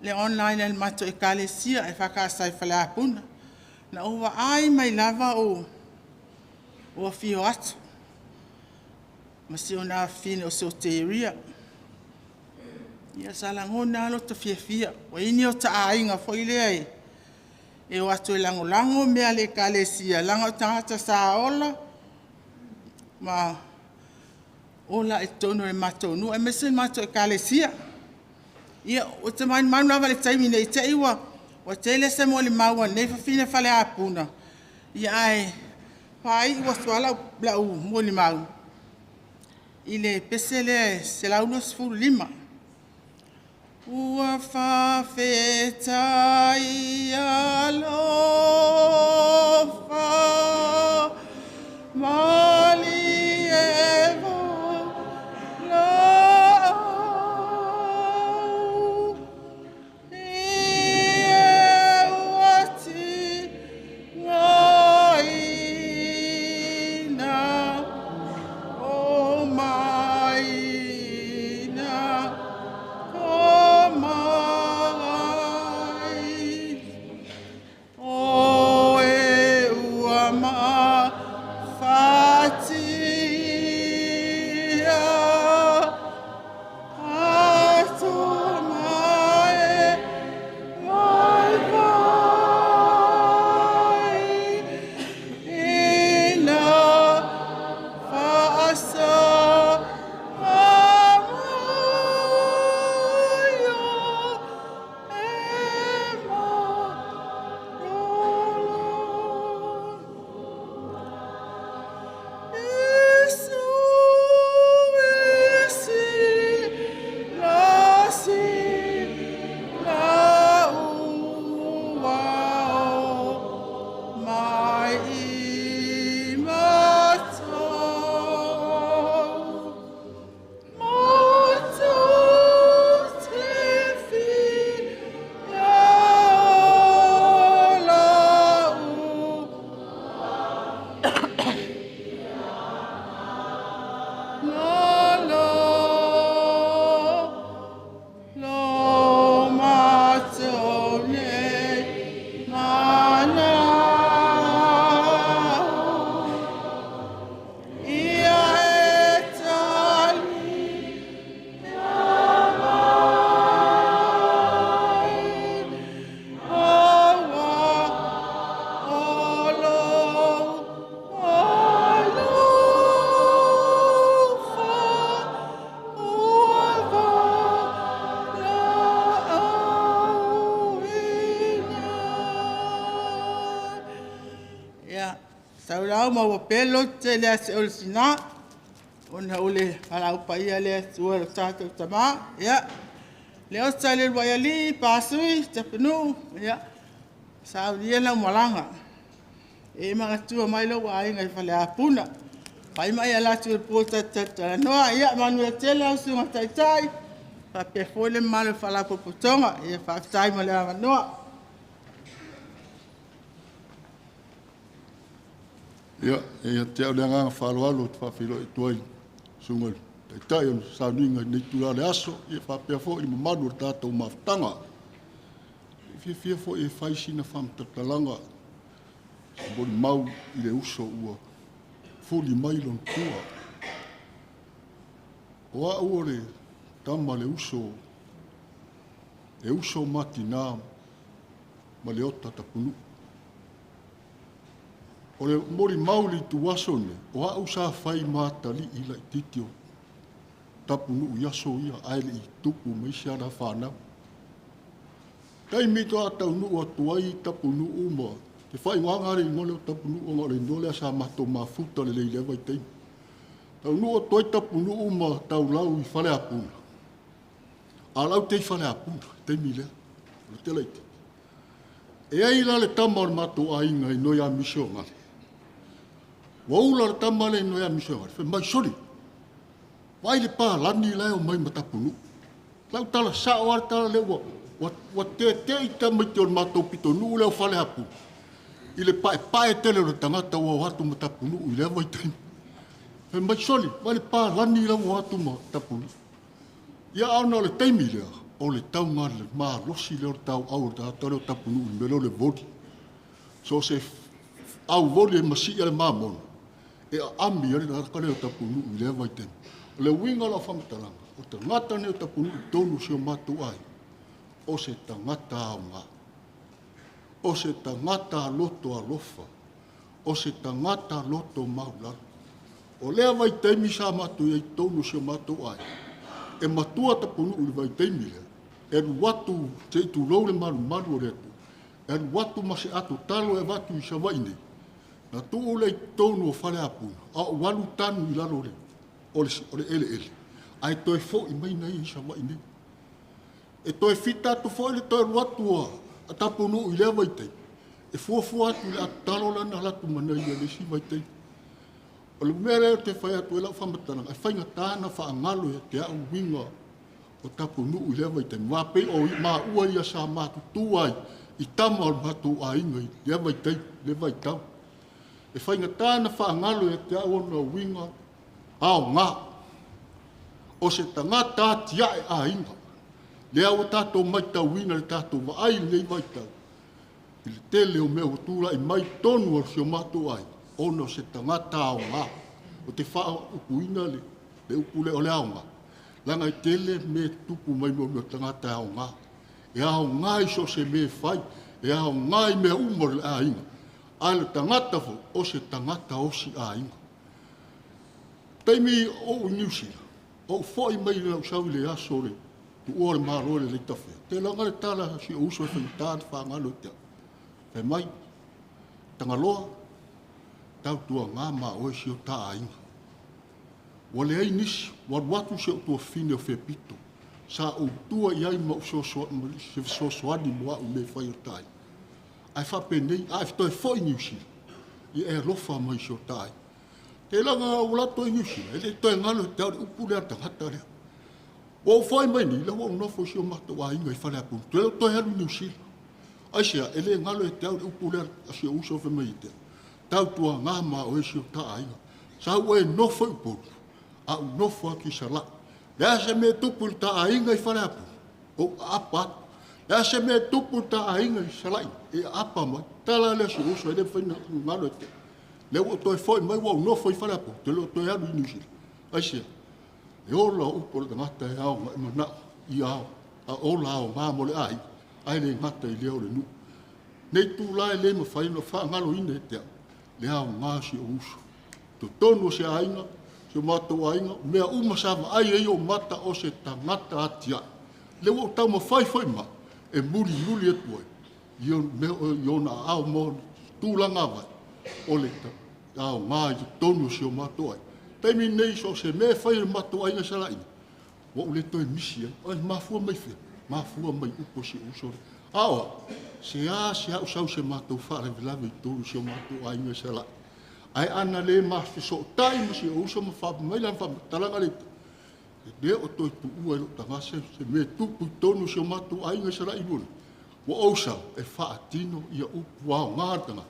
le online le mato e kalesia e whakasai Faa-le-Aiga na uwa ai mai lava o fio atu ma si ona fine o soteria ia salangona alo ta fia o ini o ta ainga fo ile ai e o atu lango mea le kalesia lango tangata sa ola ma ola e tono e matonu e mesen mato e kalesia ia o te manu lava le taimi nei te iwa o te le se mo le maua nei fine Faa-le-Aiga ia ai pai ua suala blau mo le mau I le pese le se launa sfulima ua whawhetai alofa mali evo lau ie wati ngaina o maina o mai o e ua ma fai ma wa pelo te le se o sina. Ona ole ala upa ia le tua tātou Tamā. Ia. Leotauluaialii Tapunuu ia. Saunia na malanga. E mga tua mai lo wa inga fale apuna. Pai mai ala tu pota tata noa ia manu tele au sunga tai. Pa pe fole malo fala popotonga ia fa tai male noa. Ia e te o nga falo fa filo tuai sunga tai on Sauniga ni tua le aso ia fa pe fo i manu tata maftanga. Fia fo e fai sina fam tatalanga. Bon mau i le uso ua. Foli mai lon tua. Oa ua le tama le uso. E uso matina ma le ota Tapunuu. O le mori mau li tu wasone. Oa usa fai matali i la titio. Tapunuu yaso ia aile i tupu meisia na whanau. Kai mito a tau nuu atuai Tapunuu ma. Te whai ngangare i ngole o Tapunuu o ngore nole a sa mato mafuta le lewa i teimi. Tau nuu atuai Tapunuu ma tau lau i whale apuna. A lau tei whale apuna, teimi lea. O te leite. E ai la le tama o mato a inga i noia misio ngare. Wa ula le tama le noia misio ngare. Whe mai sori. Wai le pā lani leo mai ma Tapunuu. Lau tala sa o ar tala lewa. Wa te i tamai o mato pito nuu leo whale apuna. I le pae tele o tangata o watu ma Tapunuu i lewa i teimi. He mai soli, wale pā lani la o watu ma Tapunuu. Ia ana le teimi lea, o le tau ngā le maa losi leo tau au ta leo Tapunuu i melo le vodi. So se au vodi e masi le maa mona. E a ami ale na leo Tapunuu i lewa i teimi. Le winga la whamataranga, o te ngata leo Tapunuu i tonu si o matu ai. O se tangata au ngā. O se tangata loto a lofa. O se tangata loto maularo. O lea vai teimi sa matu i tonu si o matu ai. E matua Tapunuu i vai teimi lea. E watu te tu loure maru o retu. E watu masi atu talo e watu i sa waine. Na tuu le tonu o whale apuna. A o walu tanu i lalo le. O le ele. Ai toi fo i mai nei i sa waine. E toi fita tu fo le toi watua. A Tapunuu i lewa i tei. E fuafua atu le atalo lana latu manai a le si vai tei. O le mea te whai atu e lau whamataranga. E whainga tāna whaangalo e te au winga o Tapunuu i lewa i tei. Mā pei o mā ua ia sa mātu tuai i tama o mātu a inga i lewa i tei, lewa i tau. E whainga tāna whaangalo e te au ona winga ao ngā. O se tangata tia e a inga. Lea o tātou mai tau wina le tātou wa ai nei mai tau. I le tele o mea o tūra i mai tonu o si o mātou ai. Ono se tangata ao ngā. O te wha upu ina le upu le o le ao ngā. Langa i tele me tupu mai mo mea tangata ao ngā. E ao ngā i so se me whai. E ao ngā i mea umor le a inga. A le tangata fo o se tangata o si a inga. Teimi o Niusila. O fwoi mai le au sau le aso le. Tu ore maro le tawhia. Te langa le tala si o uso e whaintāna whaangalo te. Whe mai, tangaloa, tau tua ngā mā oe si o tā ainga. Wale ai nisi, watu si o tua fine o whepito. Sa o tua iai ma so soani mua u me whai o tai. Ai whapenei, ai whtoi whoi Niusila. I e lofa mai si o tai. Te langa o lato i Niusila. E le toi ngalo te au upu lea tangata lea. O fai mai ni, la o nofo si o mata wa inga i whare apun. Tu eo toi haru Niusila. Aisea, ele ngalo e te au upulea a si o uso fe mai te. Tau tua ngā mā o e si o ta ainga. Sa ua e nofo i polu. A u nofo aki sa la. Lea se me tupu ta ainga i whare apun. O apa. Lea se me tupu ta ainga i sa lai. E apa mai. Tala lea si uso e le whaina ngalo e te. Lea o toi foi mai wa u nofo i whare apun. Te leo toi haru i Niusila. Aisea. E ola upo le ngata e ao ma ima nao i ao. A ola ao ngā mole ai. Ai le ngata i leo le nu. Nei tū lai le ma whaino whaangalo ina e te au. Le ao ngā si o uso. To tono se ainga, se mata o ainga, mea umasama ai e o mata o se tangata atia. Le o tau ma whai ma, e muri e tuai. Iona ao mo tūlanga vai. O le ta. au ngā i tonu si o mātua ai. Taimi nei so se me whai le mātua ai na sara ina. Wa ule toi misi ai, ai mafua mai whea, mafua mai upo si usore. Awa, se au sau se mātua whare vilawe i tonu si o mātua ai na sara. Ai ana le mafi so tai masi o uso ma whapu mai lan whapu talanga le. Dea o toi tu ua ilo tangase, se me tupu i tonu si o mātua ai na sara i luna. Wa osau e whaatino ia upu wao ngātanga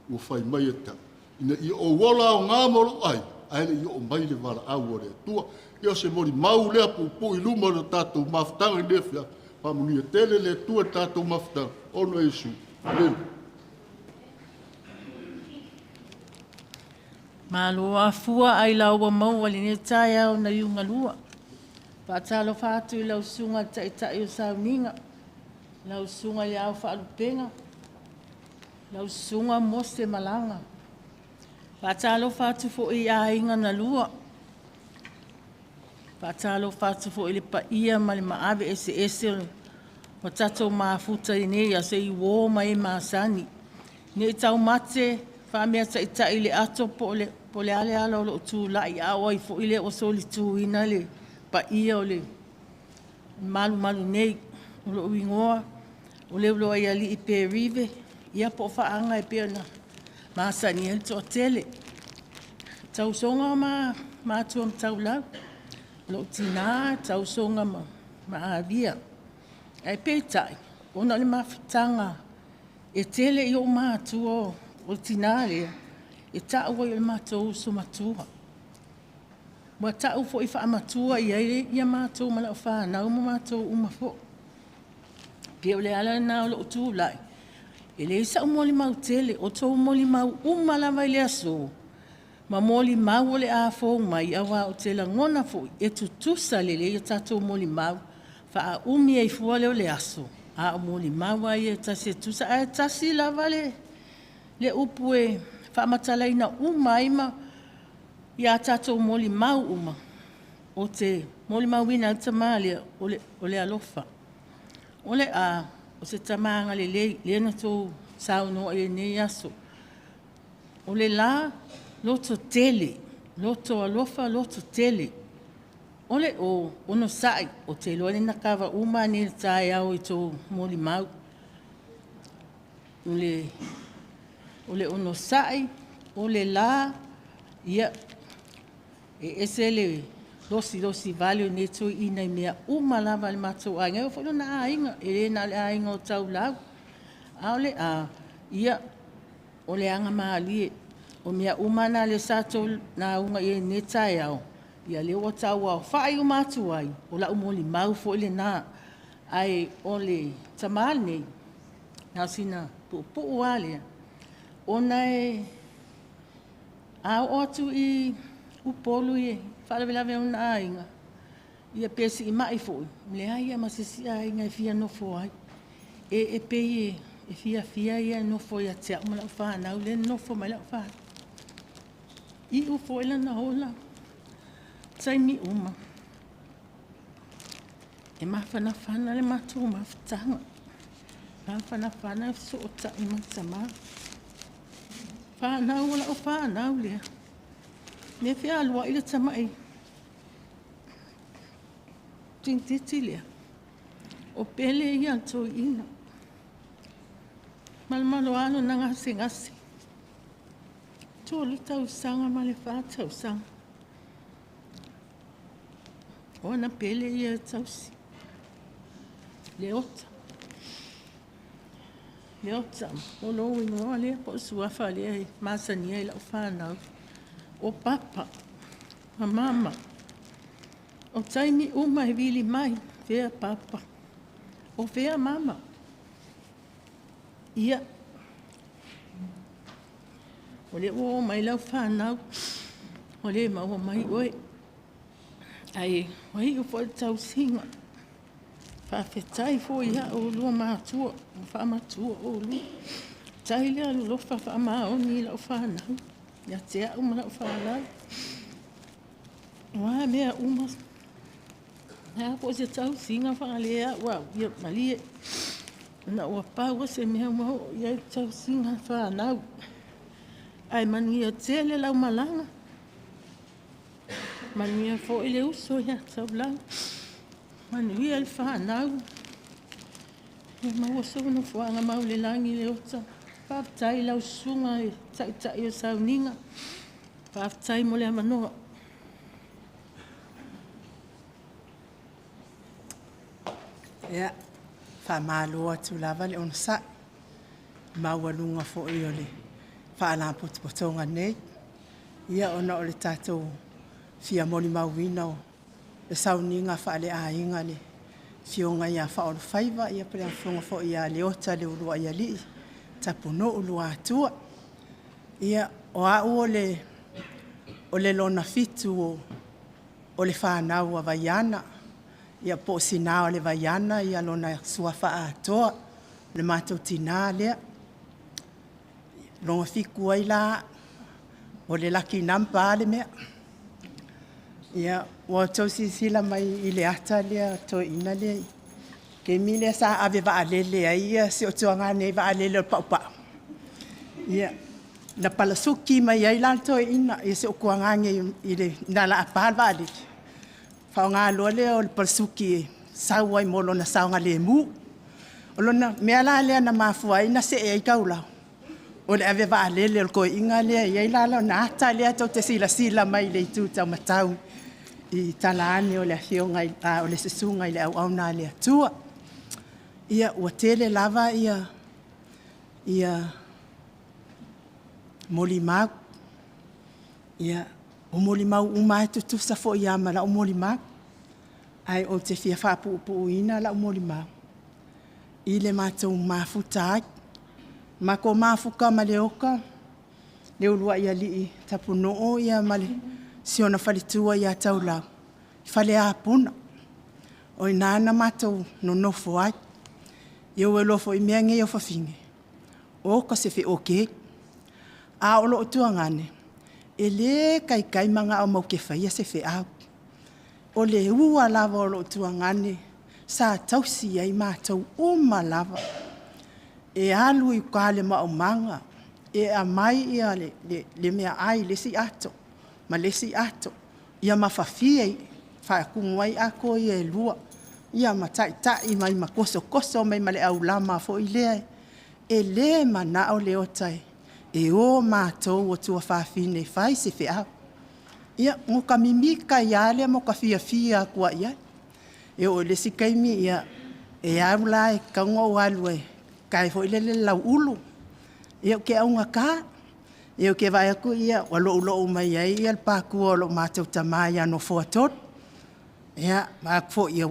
ua whai mai e tau. Ina ia o wala o ngā moro ai, aile ia o mai le wala au o rea tua. Ia se mori mau lea pu i luma na tātou mawhtanga i lefia, pamunia tele le tua tātou mawhtanga, ono Yesu. Amen. Māloa fua ai lau wa mau wali ne tai au na iunga lua. Pātalo whātu i lau sunga tai o Sauniga. Lau sunga i au whaalupenga. Lau sunga mose malanga. Pātalo whātu fo i a inga na lua. Pātalo whātu fo i le pa ia ma le maawe ese o tatou maafuta i nei a se i wō mai maasani. Nei tau mate whamea tai le ato po le ale ala o lo tū lai awa i fo i le o soli tū ina le pa ia o le malu nei o lo uingoa o le Leotauluaialii Faaolofaiva ia po whaanga e pia na maasani e to tele. Tau songa ma tuam tau lau. Lo tina tau songa ma avia. Ai peitai, ona le mawhitanga e tele i o mātua o tina lea. E tau i le mātua so matua. Mua tau fo i wha matua i aile ia mātua ma lau whanau ma mātua umafo. Pia o le ala na o lo tū lai. E le isa umoli mau tele, o tō umoli mau umalawa i le aso. Ma moli mau o le a fō mai awa o te la ngona fo e tutusa le le i tato umoli mau. Fa a umi e fua leo le aso. A umoli mau ai e tasi e tusa. A e tasi lava le upu e fa matala ina uma ima i a tato umoli mau uma. O te moli mau ina Tamā o le alofa. O le a o se tamanga le na tō sauno e ne aso. O le la loto tele, loto alofa, loto tele. O le o ono sai, o te loa na kawa uma ni le tae au i tō moli mau. O le ono sai, o le la, ia, e ese le losi valio ne tō ina i mea uma lava le matou ainga. O whano na ainga, e le na le ainga o tau lau. A o le a, ia, o le anga maalie, o mea umana le sato na unga i ne tae au. Ia le o tau au, whaai o mātu ai, o la umoli mau fo ile nā. Ai o le Tamā nei, nā sina po alea. O nei, a o atu i upolu i whaalawe una ainga. Ia pesi i mai fo, le ai a masisi ainga i fia nofo ai. E pei e fia ia nofo ia tea umala whanau, le nofo mai lau whanau. I ufo ila na hola. Taimi uma. E mawhana le mātou mawhitanga. Mawhana e so o tai ma Tamā. Whanau wala o whanau lea. Ne whia alua ila tamai. Tintiti lea. O pele ia tō ina. Malmalo alo na ngase. Tōlu tau sanga ma le whātau sanga. Ona pele ia tausi. Leota. O lo ingoa lea po suafa lea masania i lau whanau. O papa. Ma mama. O taimi uma e vili mai. Vea papa. O vea mama. Ia. O le o mai lau whanau. O le maua mai oe. Ai, wai o fo tau singa. Whawhetai fo ia o lua mātua. O whamatua o lua. Tai lea lofa whamao lau whanau. Ia tea uma lau whanau. Wā mea uma. Nā po se tau singa whangalea. Wau, ia malie. Na ua pāua se mea mau. Ia tau singa whanau. Ai manuia tele lau malanga. Manuia fo ile uso ya taulang. Manuia le whanau. Ia mawaso no fuanga maule langi le ota. Whaftai lau sunga e tai o Sauniga. Whaftai mo le amanoa. Ia, whamaloa tu lava le ona sa. Maualunga fo i ole. Whaala potonga nei. Ia ona o le tātou fia moni mauwina o le Sauniga Faa-le-Aiga le fionga ia Faaolofaiva ia pere fonga fo ia Leotauluaialii Tapunuu Luatua. Ia o au o le lona fitu o le whanau a vaiana. Ia po sina o le vaiana ia lona sua whaatoa le mātou tina lea. Longa fiku ai la o le laki nampa le mea. Ia o tau sila mai i le ata lea to ina lea. Ke mi lea sa ave vaalele ai ia si o tuanga nei vaalele o paupa. Ia na palasuki mai ai la to ina ia si o kuangange i le nala apal vaalele. Whaonga loa lea o le palasuki sau ai molo na saunga le mu. O lona mea la lea na mafua ina se e ai kaulau. O le ave vaalele o ko inga lea iai la na ata lea tau te sila mai le itu tau matau i talaane o le afionga o le sesunga i le au na le atua. Ia ua tele lava ia molimau. Ia o molimau umai tutusa fo ia mala o molimau. Ai o te fia whapu ina la o molimau. I le mātou mafuta ai. Mako mafuka ma le oka, Leotauluaialii Tapunuu ia male siona whalitua ia taulau. Whale apuna. O i nāna mātou no nofo ai. Iau e lofo i mea nge o whawhinge. Oka se whi oke. A olo o tuangane. E le kai manga o mau ke whaia se whi au. O le ua lava olo o tuangane. Sa tausi ai mātou uma lava. E alu i kale ma o manga. E a mai ia le mea ai lesi ato. Ma lesi ato. Ia mawhawhia i. Whaakungwai ako i e lua. Ia tai mai makoso mai male au lama fo i lea. E le mana o leotai. E o mātou o tua whawhine whai se whea. Ia ngoka mimika i ale mo ka fia kua ia. E o lesi kaimi ia. E au la e kaunga o alu e. Kai fo ile le lau ulu. Ia ke aunga ka. Ia ke vai aku ia. Walo ulo mai ai ia paku o lo mātou Tamā ia no fuatot. Ia mak fo ia.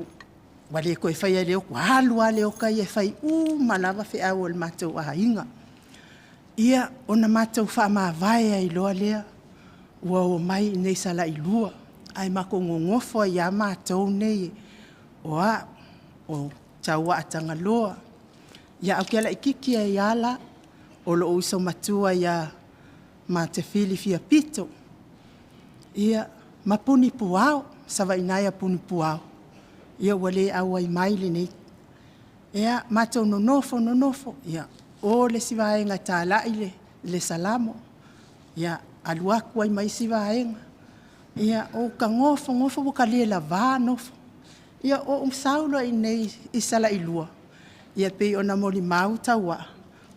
Wale koe whaia leo. Wahalua leo kai e whai malawa whi au o le mātou Aiga. Ia ona mātou wha vai ai loa lea. Ua o mai nei sala i lua. Ai mako ngongofo ia mātou nei. Oa o taua atanga loa. Ia au kia la ikiki e iala, o lo uso matua ia ma te whili fia pito. Ia mapuni puao, sawa inaia puni puao. Ia wale au ai maile nei. Ia matou no nofo. Ia o le sivaenga tā laile, le salamo. Ia aluaku ai mai sivaenga. Ia o ka ngofo wakalia la vā nofo. Ia o saulo ai nei isala ilua. Ia pe ona molimau taua.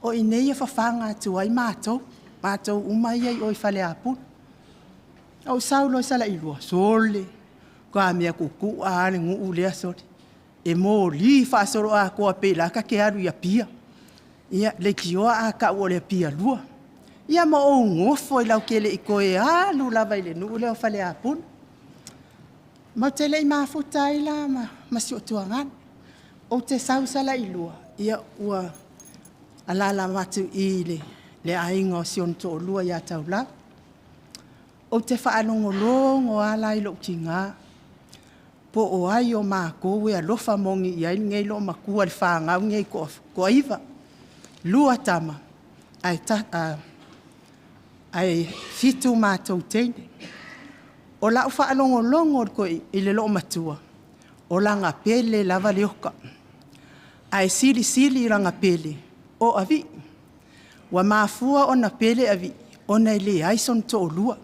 O inei e whawhanga atu ai mātou. Mātou umai ai o i whale apun. Au saulo i sala ilua. Sole. Kua mea kuku a ale ngu ulea sori. E mō li whaasoro a koa pe laka ke aru ia pia. Ia le kioa a ka ua le pia lua. Ia ma o ngofo i lau kele i koe alu lava i le nuu leo whale apun. Ma tele i mafuta i la ma si o tuangana. O te sausala i lua, ia ua alala matu i le ainga o sion to lua ia taula. O te whaalongolongo ala i lo ki ngā. Po o ai o māko ue alofa mongi i ai ngei lo makua le whaangau ngei ko iwa. Lua tama, ai fitu mātou teine. O lau whaalongolongo ko i le lo matua. O langa pele lava leoka. Ai sili ranga pele. O avi. Wa mafua o na pele avi. ona ile ai son to lua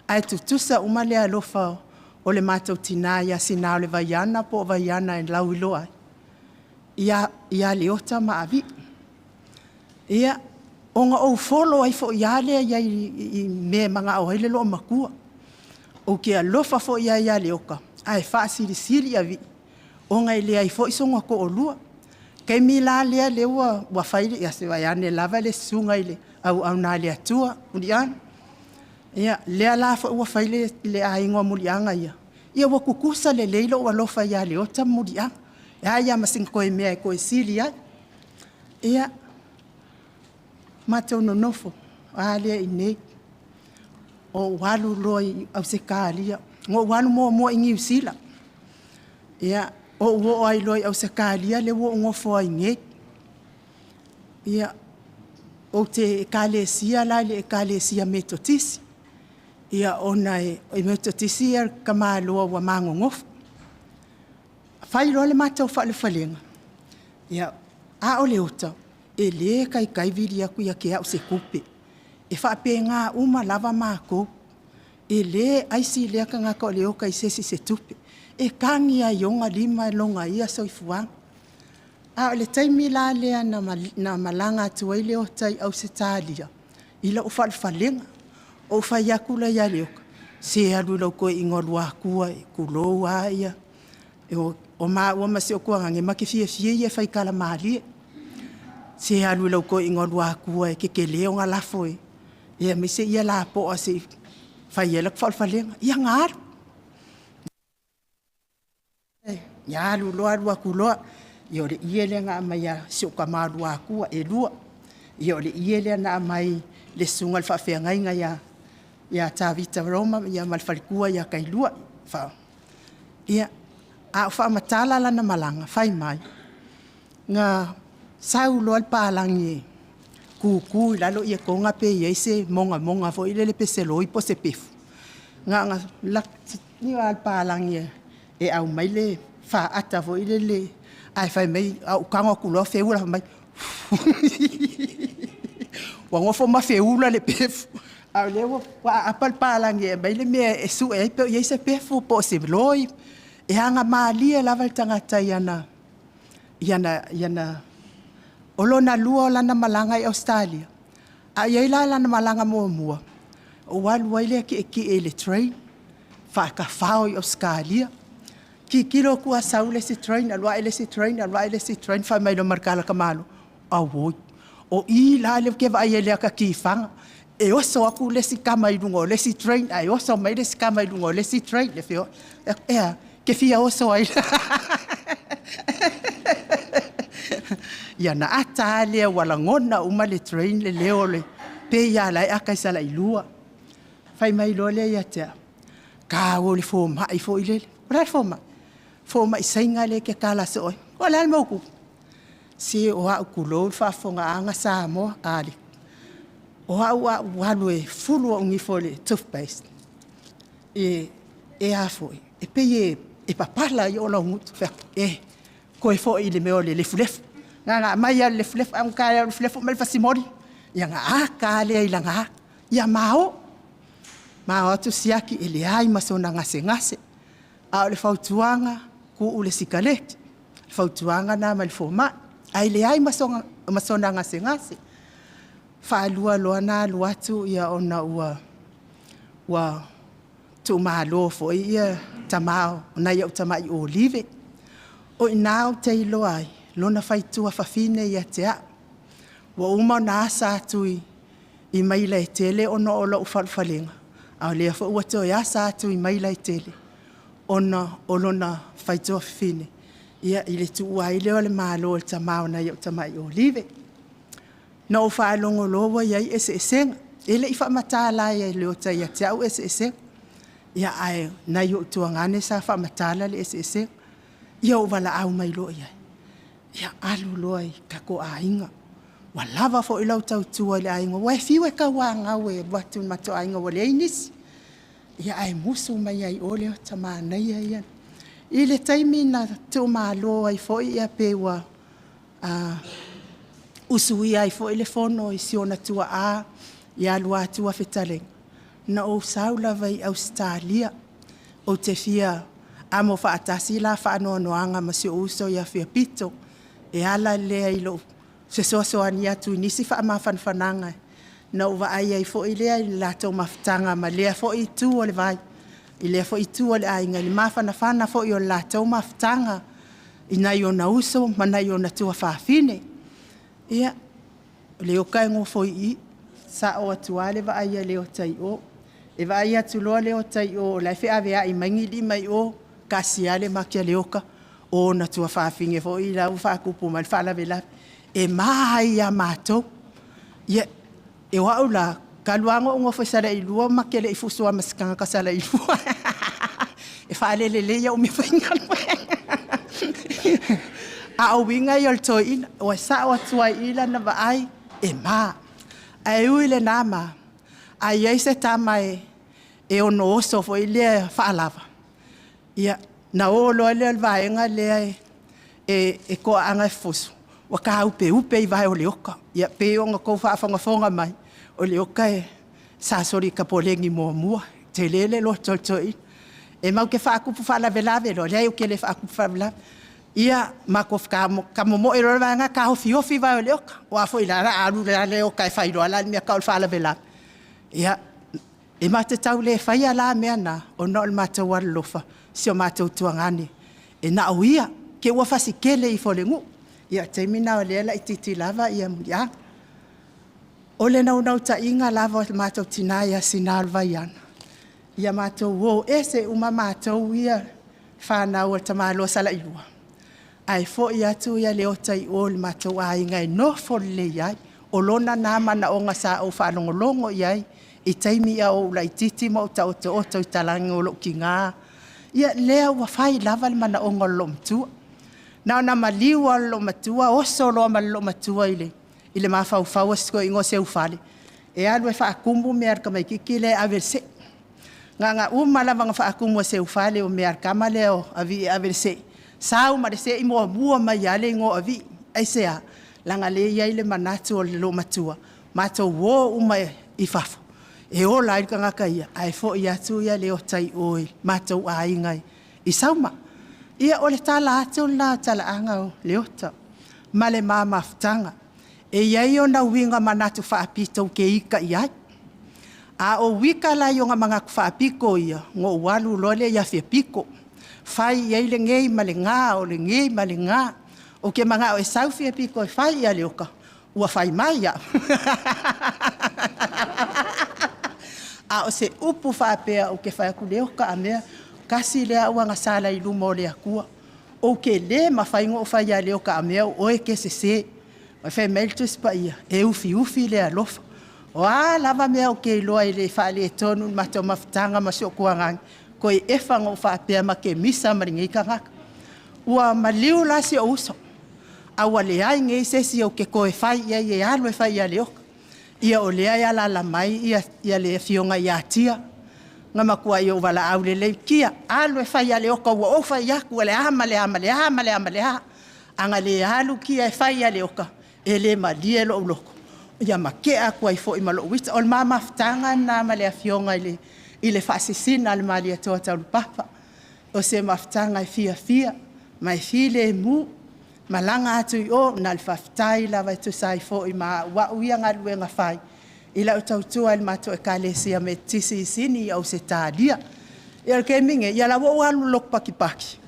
ai tutusa uma le alofa o le mātou tina ia sina o le vaiana po vaiana e lau iloa ia leota maavi ia onga o folo ai fo ia le ia i me manga o hele lo makua o ke alofa fo ia leoka ai fa siri avi onga ile ai fo isonga ko o lua kei mila lea lewa wa faile ia se vaiane lava le sunga ile au na le atua uliana ia lea la fa wa faile le aingo mulianga ia wa kukusa le leilo wa lofa ia leota mulianga ia masinga ko e mea ko e sili ia mato no nofo ale ine o walu loi au se kalia ngo wanu mo ingi usila ia o wo ai loi au se kalia le wo ngo fo inge ia o te kalesia la le kalesia metotisi ia ona e metotisi kamalo wa mango ngof fai lo le mato fa le falenga ia a o le ota e le kai viria ku ia ke au se kupe e fa penga uma lava mako e le ai si le ka ko le o kai se tupe e kangi a yonga lima longa ia soifuang a le taimi la le na malanga tu ile o tai au se talia ila o falenga o fa yakula ya le se alu lo ko ingolwa ku ku lo ia o ma se o ko nge makifie fie fa kala mali se alu lo ko ingolwa ku ke leo nga la foi ia me se ia la po se fa yela falenga ia ngar ya lu lo ku lo yo le iele nga mai se o kamalu aku e lua yo le iele na mai le sungal fa fe nga ya tavita roma ya malfalikua ya kailua fa ia a fa matala la na malanga fai mai nga saulo al palangi ku la lo ia ko nga pe yese monga fo ile le peselo ipo se pef nga la ni al palangi e au mai le fa ata fo ile le ai fai mai au kanga ku lo fe ula mai wa ngo fo ma fe ula le pef au le wa apal palangi mai le me e su e pe yese pef po se loi e hanga mali e lava tangata yana olona lua la na malanga i Australia a yela la na malanga mo o walu ile ki ele train fa ka fao i Australia ki kilo ku saule si train alwa ile si train fa mai lo markala kamalo awo o i la le ke va ile ka ki fanga e o so aku le si kama i lungo le si train ai o so mai le si kama i lungo le si train le fio ke fia o so ai ya na atale wala ngona uma le train le leo le pe ya la aka sala ilua fai mai lo le ya te ka o le fo mai fo ile ora fo mai sainga le ke kala so wala mo ku si o a ku lo fa fo nga anga sa mo ali o a wa lo e fulu ngi fo le toothpaste e a fo e pe e papala yo lo ngut fa ko e fo ile me o le fulef nga mai ya le flef am ka le flef mal fasimori ya nga ka le ilanga ya mao tu siaki ele ai masona ngase a le fautuanga ku ule sikalet fautuanga na mal foma ai le ai masona ngase fa lua loana luatu ya ona wa tu malo fo ia Tamā na ia Tamā i olive o inao te loai lona faitua fafine ia te a. Wa uma na asa atui i maila e tele ono o lau falfalenga. Au lea fa ua teo ia asa atui i maila e tele ono o lona faitua fafine. Ia i le tu ua i leo le malo le Tamā na ia Tamā i olive. Na o faa longo loa iai ese esenga. Ele i fa matala ia leo ta ia te au ese esenga. Ia ai na i o tuangane sa fa matala le ese esenga. Ia o wala au mai loa iai. Ia alu loa i kako ainga. Wa lava fo ilau tau tua le ainga. Wa e fiwe ka wanga we watu mato ainga wa le ainis. Ia ai musu mai ai o leo Tamā na ia ia. I le taimi na tu maa loa i fo ia pe wa usui ai fo ile fono i siona tua a. ia Luatua Fetalenga. Na o saula vai Australia o te fia amo whaatasi la whaanoanoanga ma se uso ia fia pito e ala lea ilo se soasoani atu nisi whaamawhanwhananga na uwa ai ai fo i lea i lato mawhtanga ma lea fo i tu o le vai i lea fo i tu o le ainga li mawhanawhana fo i o lato mawhtanga i nai o na uso ma nai o na tua whaafine ia leo kai ngo fo i sa o atuale wa ai leo tai o e vai atu loa leo tai o lai whea vea i mangi li mai o kasiale makia leoka o na tua whaafinge fo i lau whaakupu mai whaala vela e mahai a mātou ia e wau la kaluango ungo whaisara i lua makia le i fusua masikanga kasala i lua e whaalele leia o me whaingan a o winga i al toi ina o sa o atua ila na wa ai e maa ai uile nama ai ai se tamae e ono oso fo i lea whaalava. Ia, na o loa lea vaenga lea e koa anga e fosu. Wa ka upe i vai o leoka. Ia, pe o nga kou whaafonga mai. O leoka e sasori ka polengi mua. Te lele lo toltoi. E mau ke whaakupu whaalave lo. Lea o ke le whaakupu whaalave. Ia, mako ka momo e roa vaenga ka hofi vai o leoka. O afo i lara alu lea leoka e whairoa la mea ka o whaalave. Ia, e mate tau le whaia la mea na o no le mātou lofa si o mātou tuangane. E na o ia, ke ua whasi kele i wholengu. Ia, teimina o leela i titi lava ia muia. O le nau ta inga lava o le mātou tinaya sinal vaiana. Ia mātou wo ese uma mātou ia whanau o tamalo sala ilua. Ai fo ia tu ia leo tai o le mātou a inga e no fole iai. O lona nama na onga sa o whanongolongo iai. I taimi a o la i titi mo ta o te oto i talangi o lo ki ngā. Ia lea wa whai lava le mana o ngolo matua. Nao na maliwa lo matua, oso loa ma lo matua ile mawhau asko ingo se ufale. E alu e whaakumbu me arka mai kiki le averse. Nga umala wanga whaakumbu se ufale o me arka ma leo avi averse. Sau ma se i mua mai ale ingo avi. Ai sea, langa le ia ile manatu o lo matua. Mato wo umai i fafo. E o lai ka ngaka ia, ai fo ia tu ia leo tai oi, mātou a ingai. I sauma, ia o le tala atu la tala anga o leota, ma le maa maftanga. E iai o na winga manatu whaapito ke ika iai. A o wika lai o nga mga whaapiko ia, ngo walu lole ia fia piko. Whai iai le ngei ma le ngā o le ngei ma le ngā. O ke mga o e sau fia piko e whai ia leoka, ua whai mai ia. A o se upu whaapea o ke whaiaku leo ka a mea, kasi lea ua ngasala i luma o lea kua. O ke le ma whaingo o whaia leo ka a mea o e ke se. O whai meltus pa ia, e ufi lea lofa. O a lava mea o ke loa i le whaale e tonu mato mawhtanga ma sio kuangang, ko i efanga o whaapea ma ke misa maringi ka ngaka. Ua maliu la si o uso. A ua lea i ngei sesi o ke koe whai ia i e alu e whaia leo ka. Ia o lea ia la mai, ia le fionga ia tia. Nga makua i o wala au le kia. Alu e whai ale oka ua o whai aku, le ama. Anga le alu kia e whai ale oka. E le ma lie lo uloko. Ia ma ke aku ai fo i malo wita. O le mama ftanga na ma le fionga i le whaasisina le malia toa taulu papa. O se maftanga i fia. Mai file mu. Malanga atu i o, na le whaftai lawa tu sai fo i maa wa uia ngā lue ngā whai. I lau tautua il mato e kālesia me tisi sini au se tādia. Ia ke minge, ia lawa o alu lok paki.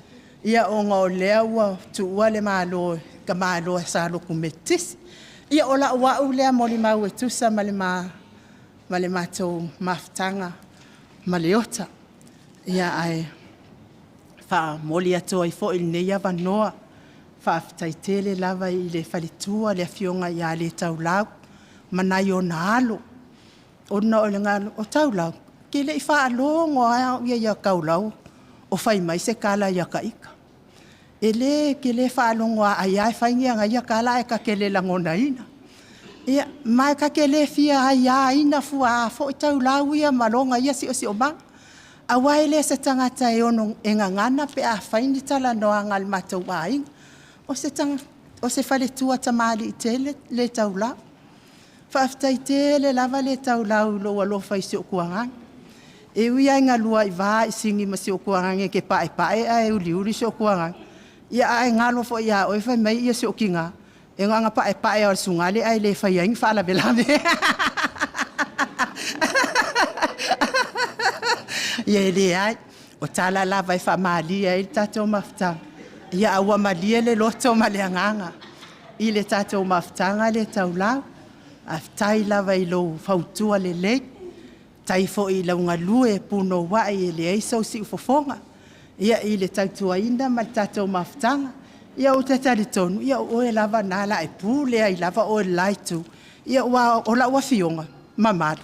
Ia o ngā o lea ua tu ua le mālo, ka mālo e sa loku me tisi. Ia o la ua u lea moli mau e tusa ma le mato maftanga ma le ota. Ia ai wha moli ato i fo il neia vanoa. Whaaftaitele lava i le whalitua le fionga i a le taulau. Manai o na alo. O na o le ngā o taulau. Ke le i whaalongo a ia kaulau. O whai mai se kala ia ka ika. E le ke le whaalongo a ia e whaingia nga ia kala e ka ke le langona ina. Ia mai ka ke le fia a ia ina fua a fo i taulau ia malonga ia si o mang. A waile se tangata e ono e ngangana pe a whaini tala noa ngal matau a inga. O se whale tua tamali i tele le taula. Whaaftai tele lava le tau lau lo alo fai si o kuangang. E ui ai ngā lua i vā i singi ma si o kuangang e ke pae pae a e uli uli si o kuangang. Ia ai ngalo fo ia oi fai mai ia si o kinga. E ngā pae pae o sungale ai le fai aingi whaala belame. Ia le ai. O tala lava i wha maalia i tatou mafutanga. Ia aua malia le loto ma le anganga. I le tatou mafutanga le tau lau. A tai lava i lo fautua le lei. Tai fo i launga lue puno wai e le eisau si ufofonga. Ia i le tautua inda ma le tatou mafutanga. Ia o te tari tonu. Ia o e lava nala e pū lea i lava o e laitu. Ia o la ua fionga. Mamaru.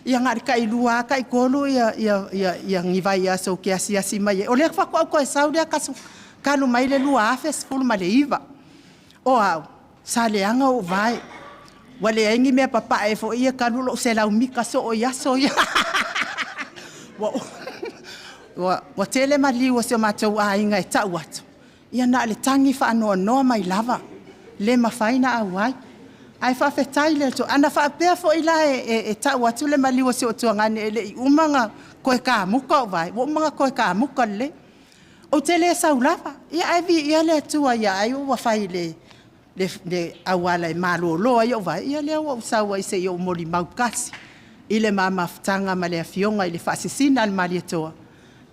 Ia ngari kai lua kai kolu ia ngivai aso ke asi mai. O le whako au koe sau lea kasu. Kalu mai le lua afes fulu ma le iwa. O au. Sa le anga o vai. Wale aingi mea papa e fo ia kalu lo se lau mika so o yaso ia. Wa tele mali wa se matau a inga e tau atu. Ia na le tangi wha anoa noa mai lava. Le mawhaina au ai. Ai whawhetai le to. Ana whapea fo ila e tau atu le mali wa se o tuangane e le i umanga koe ka muka o vai. Wa umanga koe ka muka le. O tele e sau lava. Ia ai vi ia le atua ia ai o wawhai le awala e malo loa i o vai. Ia le au saua i se i o mori maukasi. I le mamafutanga ma le afionga i le whaasisina al mali atoa.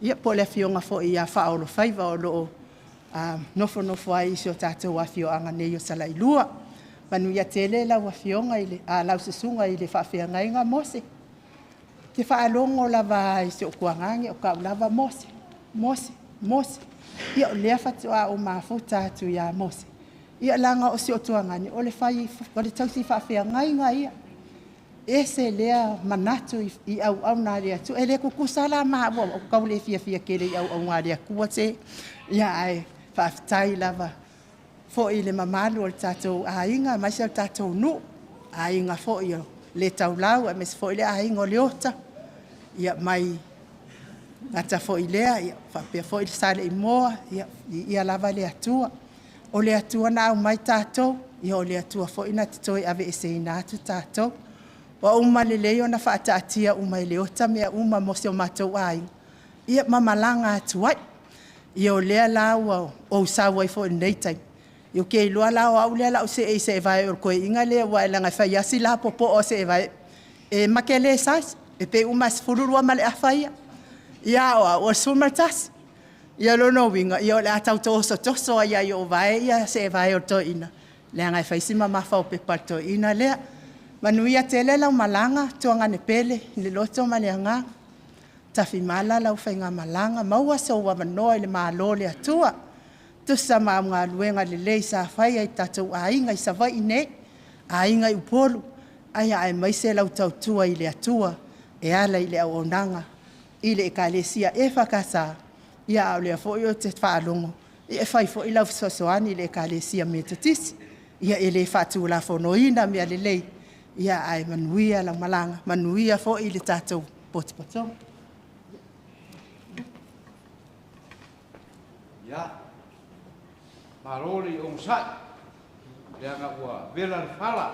Ia po le afionga fo i a Faaolofaiva o loo nofo ai isi o tātou afio anga nei o salai lua. Manu ia tele lau afionga i le lau sesunga i le whaafeangainga mose. Te whaalongo lava isi o kuangangi o kau lava mose. Mose. Ia o lea fatua o mafuta atu ia mose. Ia langa o si o tuangani o le whai o le tausi whaafeangainga ia. E se lea manatu i au nā rea tu. E le kukusala maa ua o kaule fia kere i au ngā rea kua te. Ia ai whaafitai lava. Fo i le mamalu o le tātou ainga, mai se o tātou nu. Ainga fo i o le tau lau, a mes fo i le ainga o leota. Ia mai ngata fo i lea, ia whapea fo i le sale i moa, ia lava le atua. O le atua na au mai tātou, ia o le atua fo i na titoi ave e se inatu tātou. Wa uma le leo na whaataatia uma i leota mea uma mo se o mātou ai. Ia mamalanga atuai. Ia o lea lau o usawa i fo i neitai. Ia ke ilua lau au lea lau se e vai o koe inga lea wa e langa whai asi la popo o se e vai. E make le sais. E pe uma se fururua ma le awhaia. Ia o sumartas. Ia lono winga. Ia o le atau toso ia i o vai. Ia se e vai o to ina. Lea ngai whaisima mafa o pe parto ina lea. Manuia tele lau malanga, tuanga ne pele, le loto maleanga. Tafi mala lau whainga malanga, maua sa ua manoa i le maalo le atua. Tusa maa mga luenga le lei sa whai ai tatou ainga i sa vai ne, ainga i upolu. Aia ai maise lau tautua i le atua, e ala i le au onanga, i le ekalesia e whakasa. Ia au lea fo i o te whaalongo, i e whai fo i lau fisosoani i le ekalesia me tatisi. Ia e le whatu la fonoina mea le lei. Ia ai manuia la malanga, manuia fo i le tātou potipoto. Ia, marori o msai, lea nga ua vela le whala.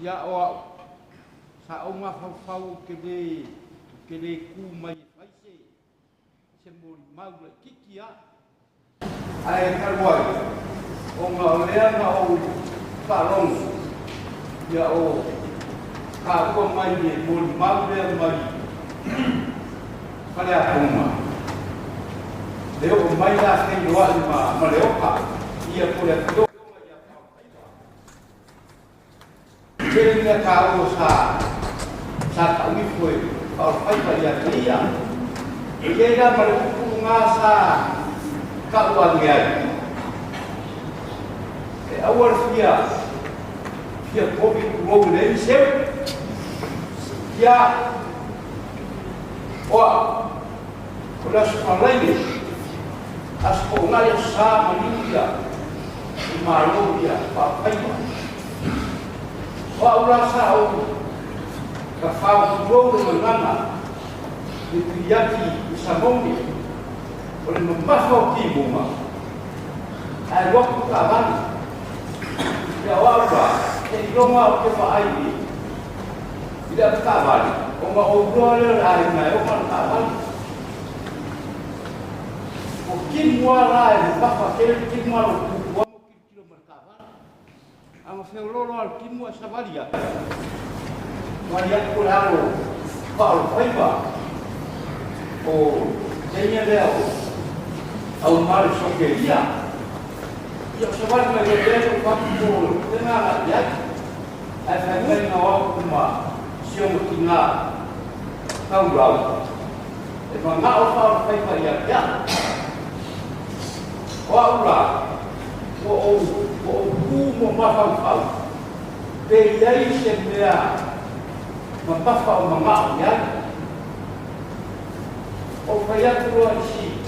Ia oa, sa o ngā whawhau ke le ku mai whaise, se mori maula kiki a. Ai karuai, o ngā lea nga o whalongu. Ia o ka ua mai e mori maulea mai whale a puma. Leo o mai la kei roa i ma leoka ia kore a kio. Kere mea ka o sa tauifo e Faaolofaiva Leatigaga. Kere a mare upu ngā sa ka ua ngeai. E awar Ia kopi kumogu nei seu. Ia oa o la sumalai asko ngai sa malia i malovia Faaolofaiva. Oa ula sa o ka whaakumogu ngana i piaki i Samomi o le mamafa o ki munga. Ai waku ka vani. Ya wapa, longa o ke whaai. Ila kawali, o ma o roa ai mai, o ma kawali. O kimua rai, papa kere kimua o kukua mo kilo ma kawali. Anga whiololo al kimua savaria. Maria kuraro, Faaolofaiva. O teia leo, au mare sokeria. Ia savali mai leo, whakipolo, tena la iaki. Ai whakai ngā wako kuma, sionga ki ngā kaurau. E ma ngā o Faaolofaiva ia kia. O aura, o kū mo mawhau. Pe iai se mea, ma papa o mga o iai. O whai atu roa isi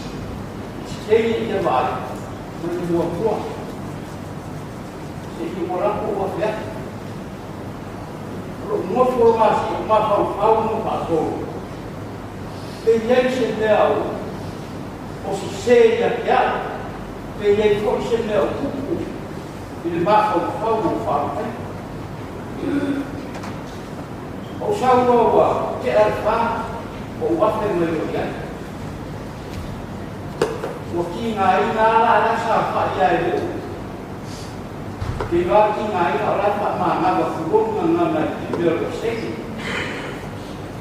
kei ia vai, ma ni mua kua. Se ki morako ua whia. Ro mua kua masi o mawhau no pātoro. Pe iai se mea o si se ia kia. Pe iai fo se mea o kuku. I le mawhau no whaapai. O saua ke alfa o wafe mai o iai. O ki ngā ina la sa wha iai leo. Ke ngā ki ngā ina o la wha maa ngā wafuronga ngā ngā ki mea o seki.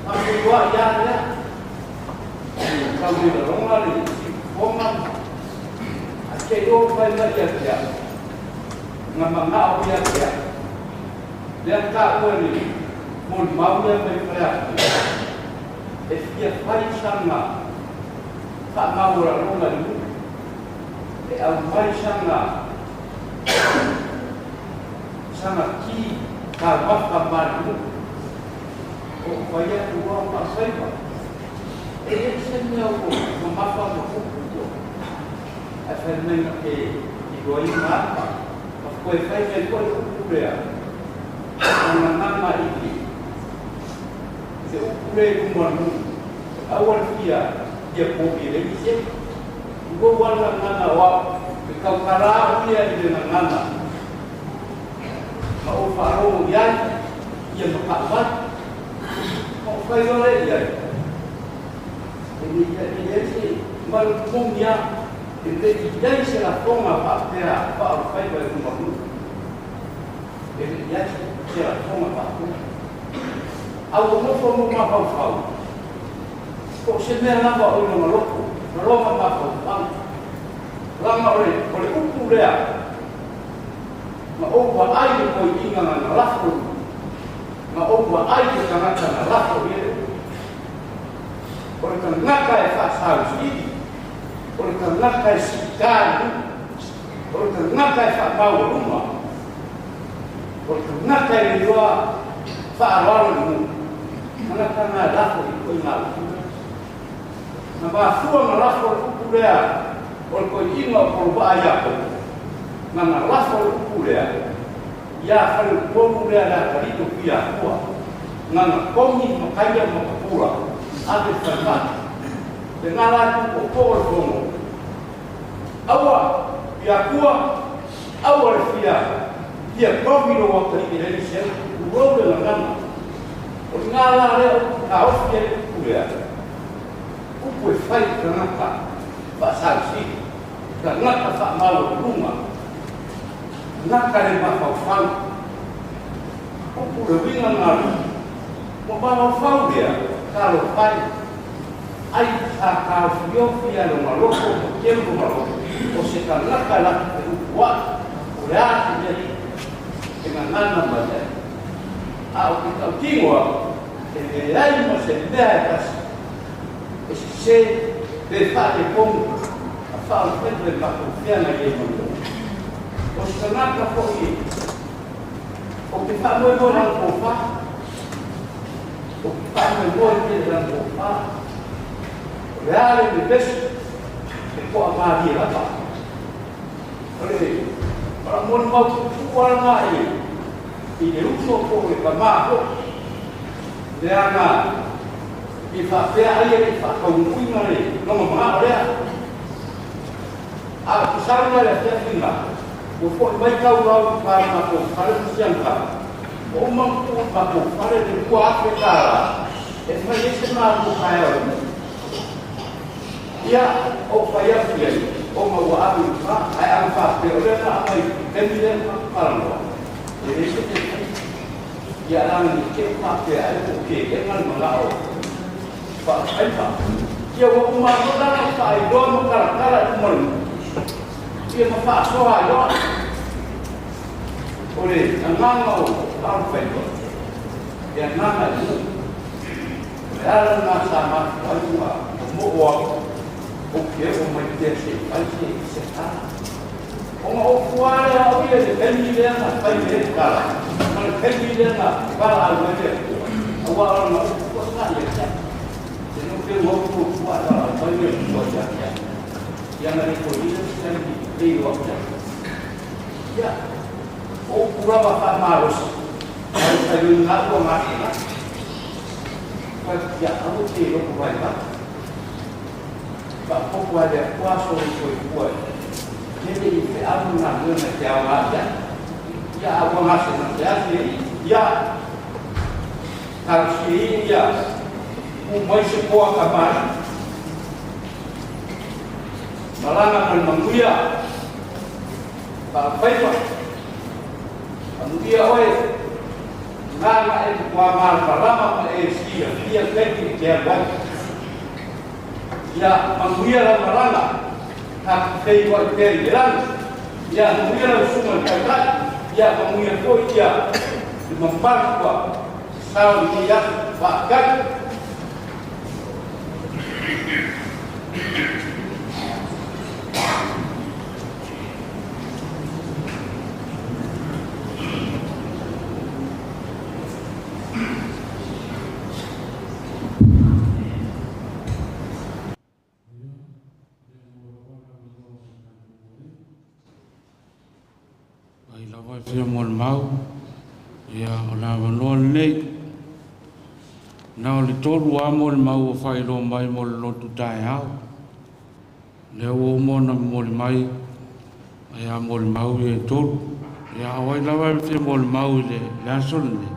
Ma ke wā ia lea. Kau mea ronga le ki whonga. A ke o whai mai ia kia. Ngā mga o ia kia. Lea ka ua ni. Mon mauia mai whai e fia whai sanga wha maura ronga ni e au mai sanga ki ka waka mani o whai atu wā Faaolofaiva e se mea o ma mawha ma kukuto a whai menga ke i roa i ngāpa ma koe whai mea koe kukurea ana ngama iki se ukure kumanu awal dia popi le ise go wala ngana wa ka kara dia di ngana ma o faro ya ia makabat o kai ole ya ini si mal kumya ele dia se la toma pa pera pa o kai vai kumanu ele ya se la toma pa au no fomo ma fau ko se me na ba o no loko no ma fau lama ole upu rea ma o wa ai ko inga na lafo ma o wa ai ko kanata na lafo ye ole kan naka e fa sa usi ole kan naka e sikari ole kan naka e fa mau ruma ole kan naka e roa fa arwalo mana kana lafo ko ina na ba fua na lafo kupurea o ko ina ko ba ya ko na lafo kupurea ya fale ko kupurea la kalito pia kwa na komi makaya makapura ate sana de nala ko ko ko awa ya kwa awa fia dia komi no wa kalito le se ko la ngana o ngala le a ofie kupurea kupu e whai kanaka whasausi kanaka whamalo runga naka le mawhawhau kupu le winga ngaru mo mawhawhau rea karo whai ai sa kao whiofia lo maloko mo kempo maloko o se kanaka la te upua o le ati jari e ngana mazai a o ki tau kingoa e le ai mo se mea e kasi esse ser de fato como a Faaolofaiva de confiar na igreja o sanaka foi o que faz muito não confar o que faz muito não confar real de vez que com a Maria lá olha para muito mal para mais e de uso por o camaro de ana i fa pe ai e fa ko ngui ngare no ma rea a kusanga le te finga o fo mai kau rau ka na ko kare siang ka o mang ko pa ko kare de ko ate kara e mai ese na ko kai o ya o fa ya fia o ma wa abu fa ai am fa pe o na mai kemi de pa no e ese ya lang ni ke pa pe ai ko ke ke ngal ma la o fa ai fa ya wo ma no na fa ai do no kara kara mo ia ma fa so ai do ore nganga o Faaolofaiva ia nganga ni ala na sama wa mo wa o ke o mai te se ai se ta o mo fuare o ia de kemi le na pai le kala ma kemi le na para al mete o wa no ko sa le ta se no ke wo ko fuare al pai le ko ya ya na ko ia se ni o ya o kurava maros ai na ko máquina vai ya amo que lo vai lá ba pouco de quase foi ele que amo na luna que a mata ya agua mais na ya tarsi ya o mais se pode acabar malanga kan manguya Faaolofaiva dia oi nana e kwa mal palama e sia dia peti dia bang ya manguia la maranga hak tei wa tei geran ya manguia la sunga kata ya manguia ko dia mempan kwa sao dia bakat Fia mon mau ia ona non nei na le tolu a mon mau fai lo mai mo lo tu tai ha le o mon mai ia mon mau e tolu ia wai lava fia mon mau le la son le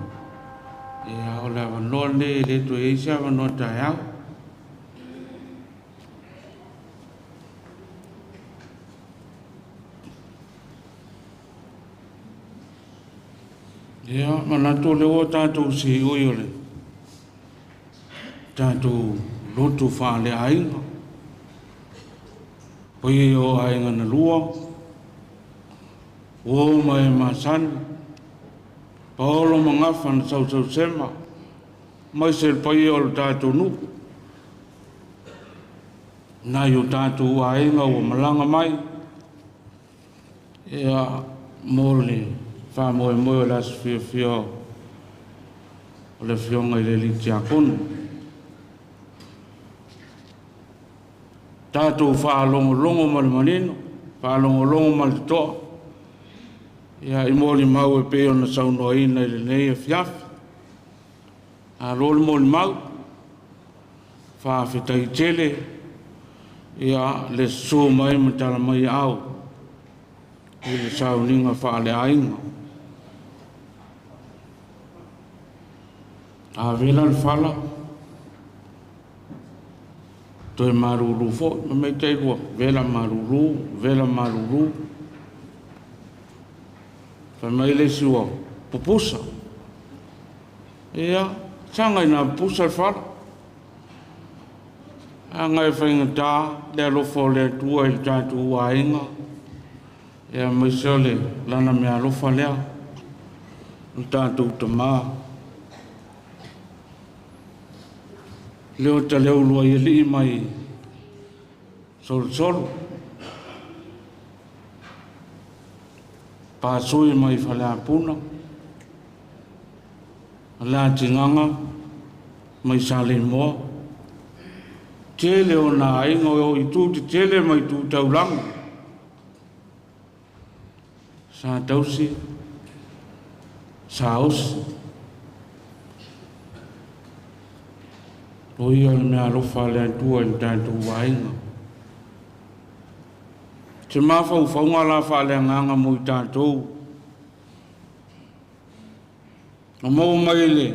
ia ona non nei le tu e sa no tai ha ia mana to le o tatou si oi ole tatou lotu Faa-le-Aiga poi o ainga na lua o mai masan paolo mangafa na sau sema mai se poi o tatou nu na yo tatou ainga o malanga mai ia mole fa mo la fio le fio ngai le Leatigaga tato fa longo mal manino fa longo mal to ya i moli mau e pe ona sauno ina le nei fiaf a rol mol mau fa fitai tele ya le so mai mtala mai au le Sauniga Faa-le-Aiga a vela le fala toi maruru fo me te go vela maruru fa mai le suo pupusa ia sanga na pusa fala anga e whainga tā le alofo le tua i tātu ainga ia mai sole lana mea alofa lea i tātu Tamā Leotauluaialii mai sol pāsui mai whaleapuna Leatigaga mai sale moa tele o nā ainga o i tū te tele mai tū taulanga sa tausi sa osi o ia le mea alofa le atua i tātou ainga Te mawhauwhaunga la whaaleanganga mo I tātou. O mau mai le,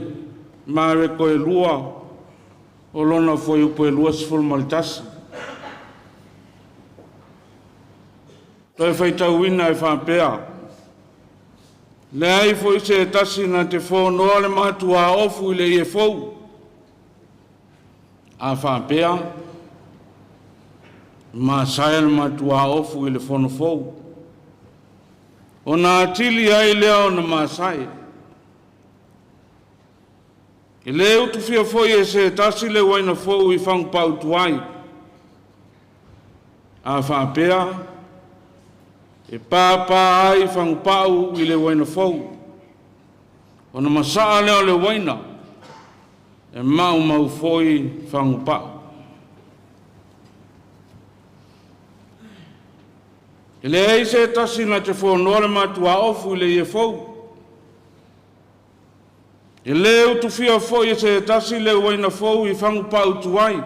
maare koe lua, o lona foi upo e lua sifuru malitasi. Toi whaitau ina e whaapea. Le ai foi se tasi na te whonoa le matua ofu I le I e fou. A whaapea. Ma saia le matua ofu I le whono fou. O nā atili ai leo na maasai. I le utu fia foi e se tasi le waina fou I whangpau tuai. A whaapea. E pāpā ai whangpau I le waina fou. O na masaa leo le waina. E mau foi whangpau. E le ei se tasi na te whonoa le matua ofu I le I e fou. E le utu fia foi e se tasi le waina fou I whangpau tuai.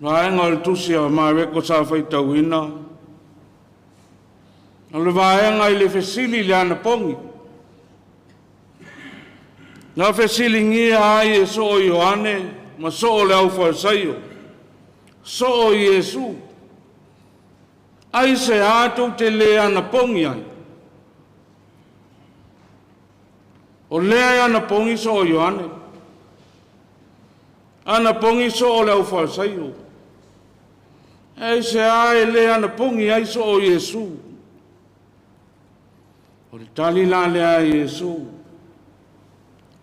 Vaenga o le tusi a maareko sa whaitau ina. O le vaenga I le fesili le ana pongi. Nga fesili ngia ai e so o Ioane, ma so o le au whaasaio. So o Iesu. Ai se atou te le ana pongi ai. O le ana pongi so o Ioane. Ana pongi so o le au whaasaio. Ai se ai le ana pongi ai so o Iesu. O le tali la le a Iesu.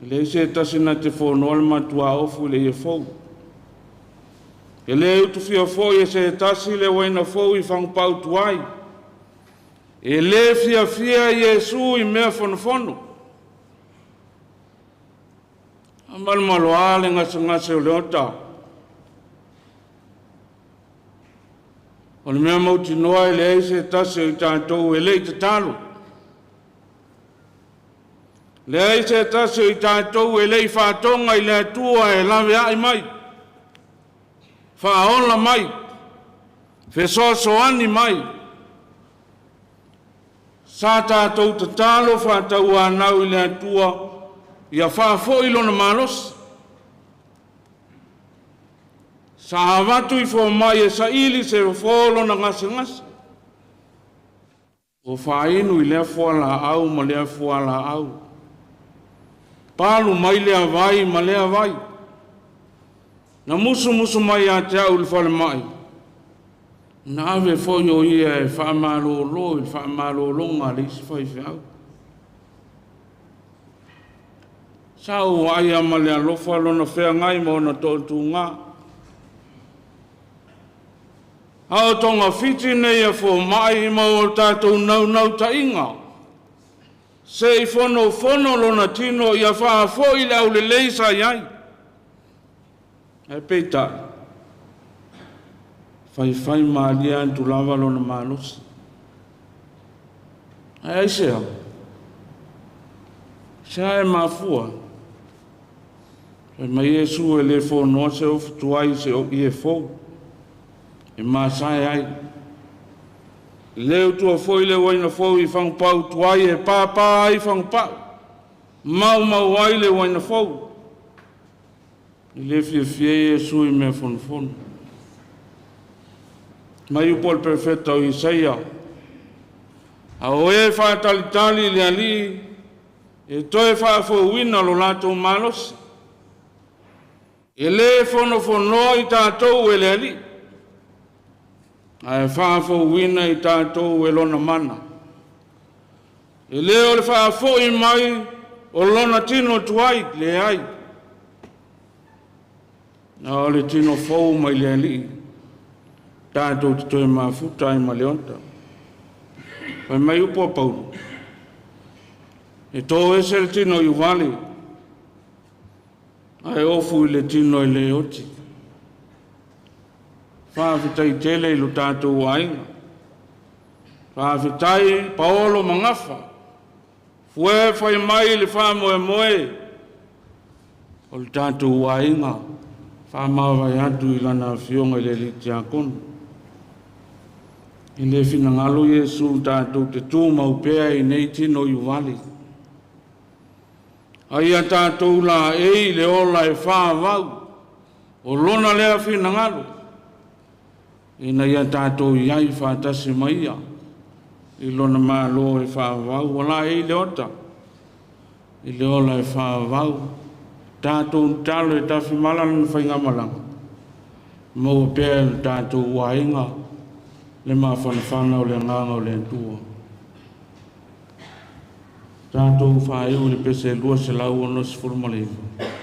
Le se tasina te whonoa le matua ofu le I e fou. E le utu fia foi e se tasi le waina fou I whangpau tuai. E le fia Iesu I mea whono. Amalmalo ale ngase o leota. O le mea mauti noa e le se tasi I tātou e le I te talo. Le ai se tasi I tātou e le I whātonga I le atua e lawe ai mai. Whaola mai. Whesoasoani mai. Sa tātou te talo whātau anau I le atua ia whaafo I lona malos. Sa hawatu I fo mai e sa ili se wholo na ngase. O whainu I lea fuala au ma lea fuala au. Palu mai lea vai ma lea vai. Na musu mai a te au le whale mai. Na ave foio ia e whaamalo I whaamalo longa le isi whai au. Sau ai ama lea lofa lona whea ngai mo na tōtu ngā. Hao tonga whiti nei a fo mai ma o tātou nau ta inga. Se I fono lona tino ia wha fo I le au le leisa iai. E peita. Whai maalia antu lava lona malos. Ai sea. Sea e mafua. E mai Iesu e le fono se o futuai se o I e fo. E masai ai. Leo tua foi le waina fo I whangpau tuai e pāpā ai whangpau. Mau ai le waina fo. I le fie Iesu I mea fono. Mai upo le perfeta o Isaia. A oe whaatalitali le ali. E toe whaafouina lo latou malos. E le fono I tātou e le ali. Ai whaafouina I tātou e lona mana. E leo le whaafoi mai o lona tino tuai le ai. Na o le tino fou mai le ali. Tātou te toi mafuta I maleonta. Pai mai upo a Paulo. E tō ese le tino I wale. Ai ofu I le tino I le oti. Whaafitai tele I lo tātou ainga. Whaafitai paolo mangafa. Fue whai mai le wha moe. O le tātou ainga. Whamawai atu I lana fionga I le Leatigaga. I le finangalo Iesu tātou te tūmau pēa I nei tino I wali. Ai a tātou la ei le ola e whāwau, o lona lea finangalo. Ina ia tātou iai whātasi maia, I lona mālo e whāwau, wala ei le ota. I le ola e whāwau, tātou talo e tawhi malana whainga malanga. Mau pēa tātou wainga, le mawhanawhana o le nganga o le tua. Tātou whaeu le pese lua se lau o nos furumaliva.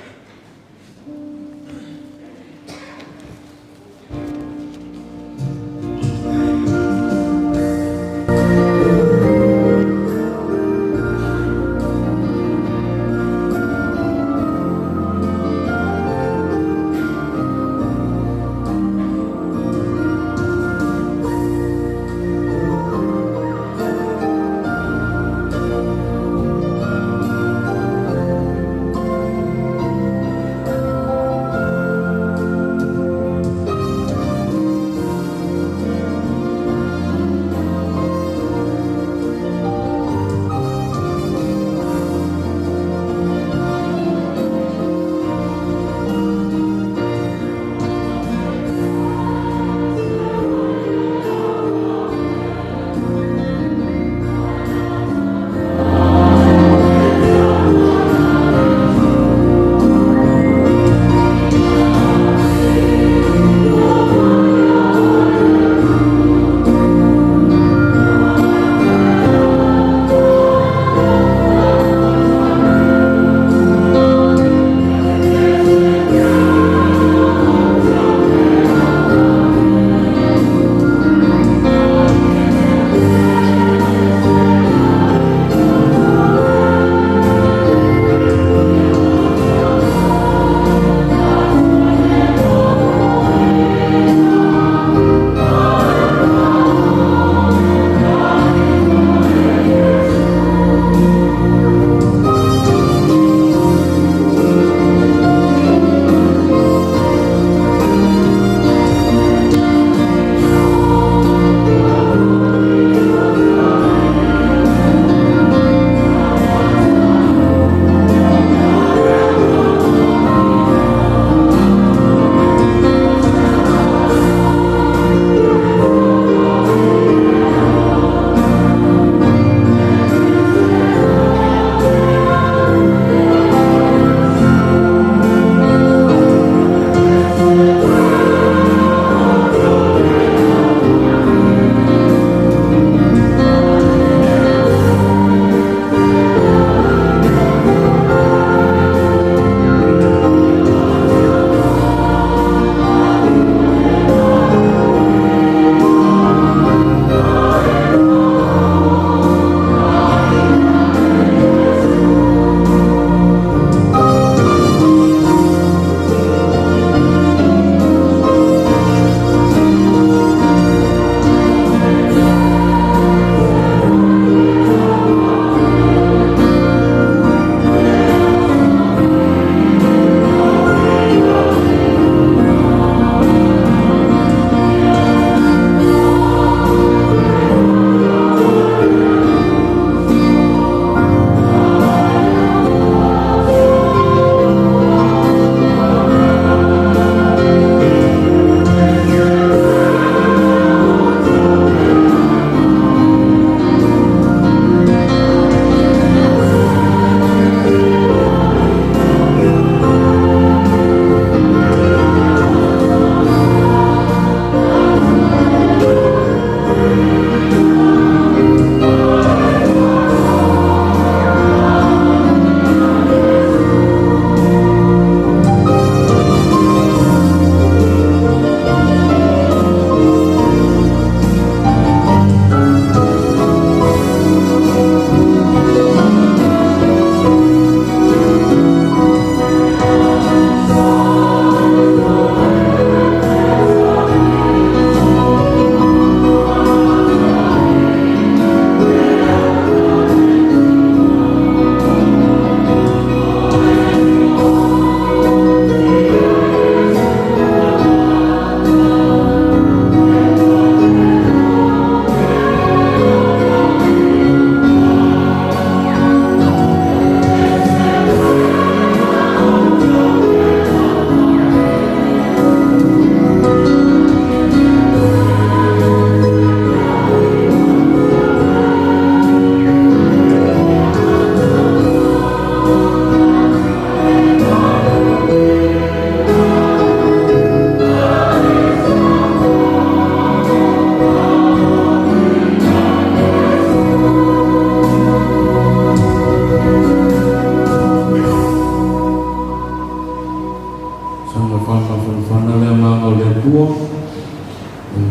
tua,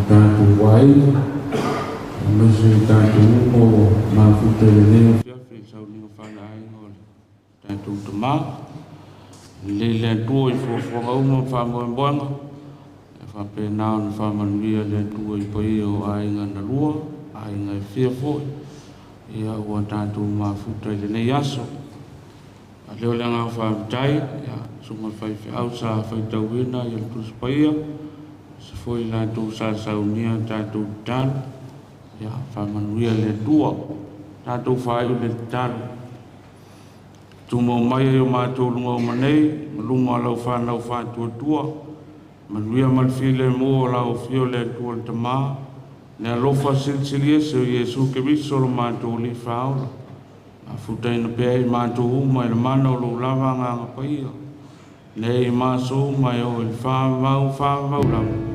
tātou waiga, maso i tātou umo mafuta le neo fiafi Sauniga Faa-le-Aiga o le tātou Tamā. Le tua i fuafuanga uma whamoemboanga, e whapena o na whamanuia le tua i paia o ainga na lua, ainga e fiafoi, ia ua tātou mafuta i le nei aso. A leo le ngā whaamitai, ia sunga whaiwhi au sa whaitauina i le tusi paia, se foi la tu sa saunia tātou tālu, ia whamanuia le tua, tātou whai o le tālu. Tumo mai o mātou lunga o manei, malunga lau whanau whātua tua, manuia malfile mo o lau fio le tua le Tamā, ne alofa silsilia se o Iesu Keriso lo mātou li whaola. A futaina pēi mātou uma i le mana o lo lava nganga paia, ne i māso uma i o il whāvau lava.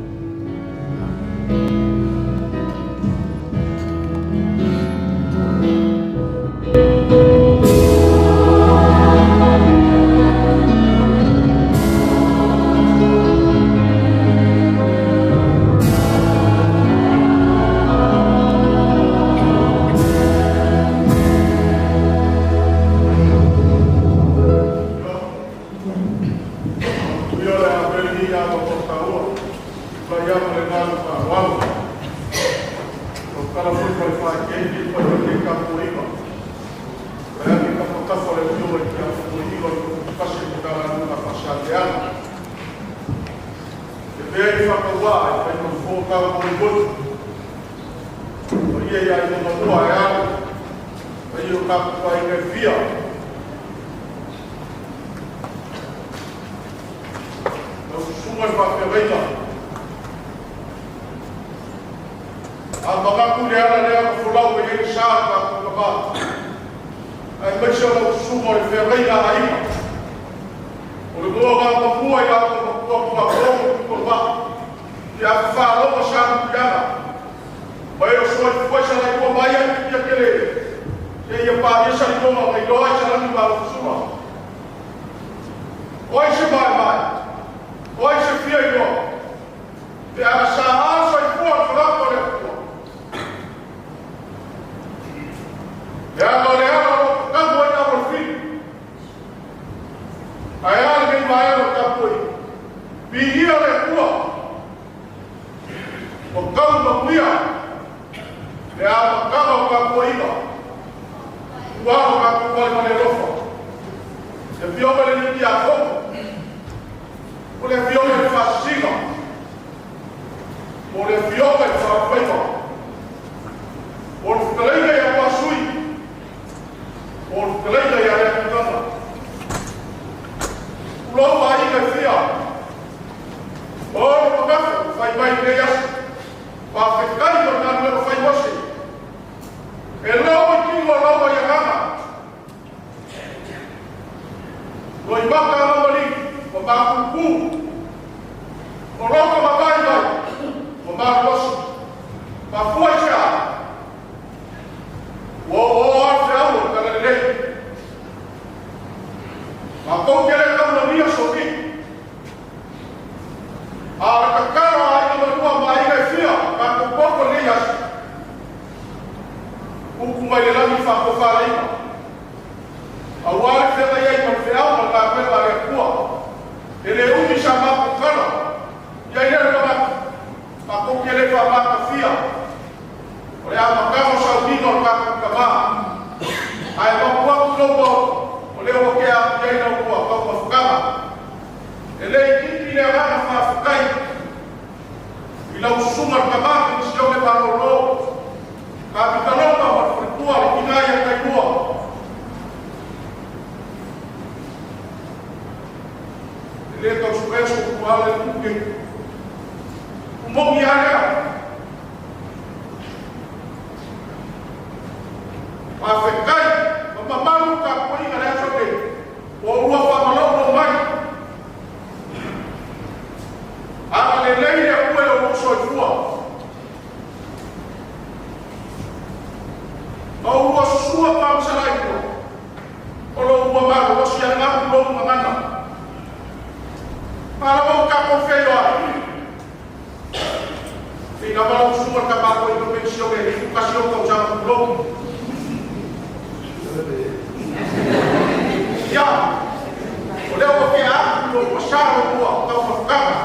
lo pasaro tua tau whakanga.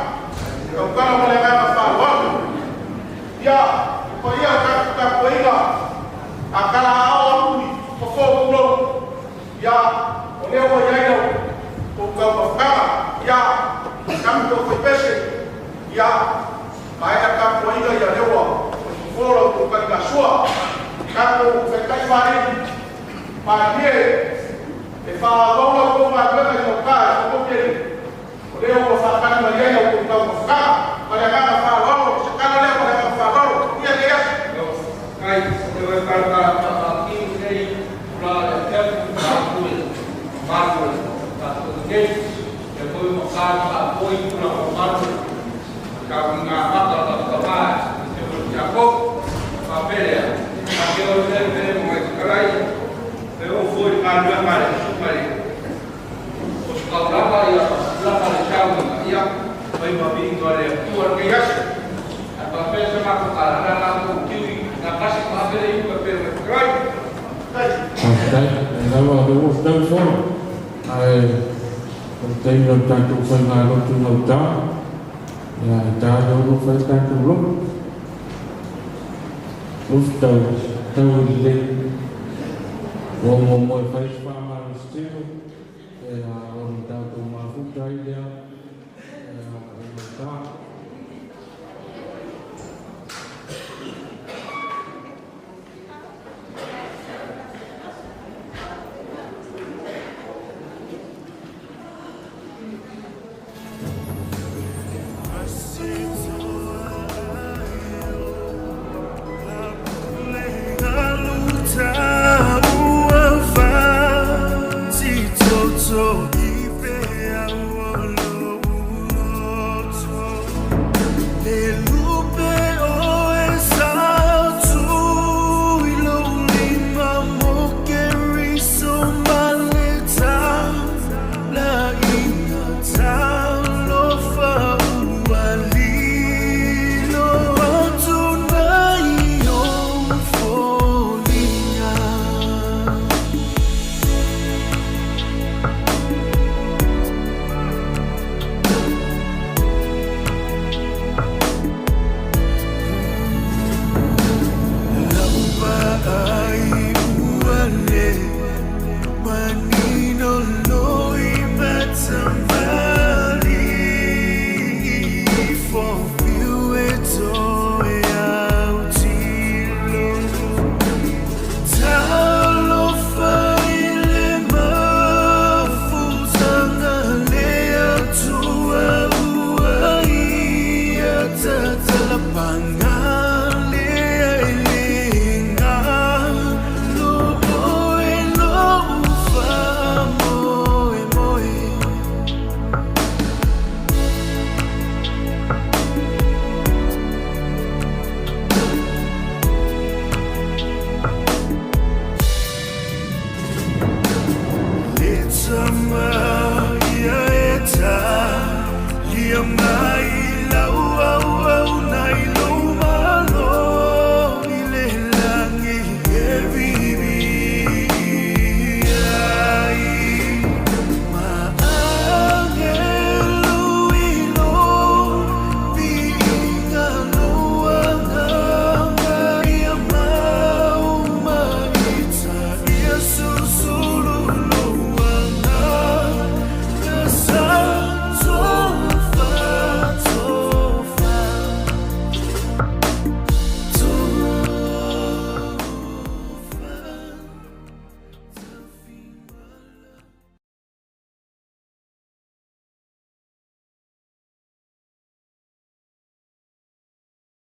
Kau kana male ngā whāwanu. Ia, ko ia ka koinga. A kala ao apuni, o whōkulo. Ia, o leo o iainau, o kau whakanga. Ia, kami tō whepese. Ia, mai a ka koinga ia lewa. Fora o kainga sua. Kako whekai wharehi. Pānie, e whāwaunga ko ngā tuenga i o kāi, o koperi. O leo o whakana mai iainau ko kau whakanga. Mai a ngā whāwaunga, se kana leo mai a whāwaunga. Ia te asa. Kai, te wai karaka a kiu nei, ura e tepu, ka kuri, mākuri, ka tuku nei, e koi mo kāta a koi kura o mākuri, ka ngā mata ka Tamā, e koi kia kok, ka perea, ka keo tere mo mai karai, e o fwoi ka nua mare, sumare, o skaurapa ia, lapa le Sauniga, ia, mai ma vingo ale a tuar ke yasi, a pa pesa mako ka rana ko kiwi, na kasi pa pere i ka pere krai. Okay, e lawa ke o stau fora. Ai, o teino tanto whai ngā rotu ngau tā. Ia, tā rau whai tanto rotu. Ustau, tau i le. O mo mo e whai whamara stero. E a ori tātou mafuta i lea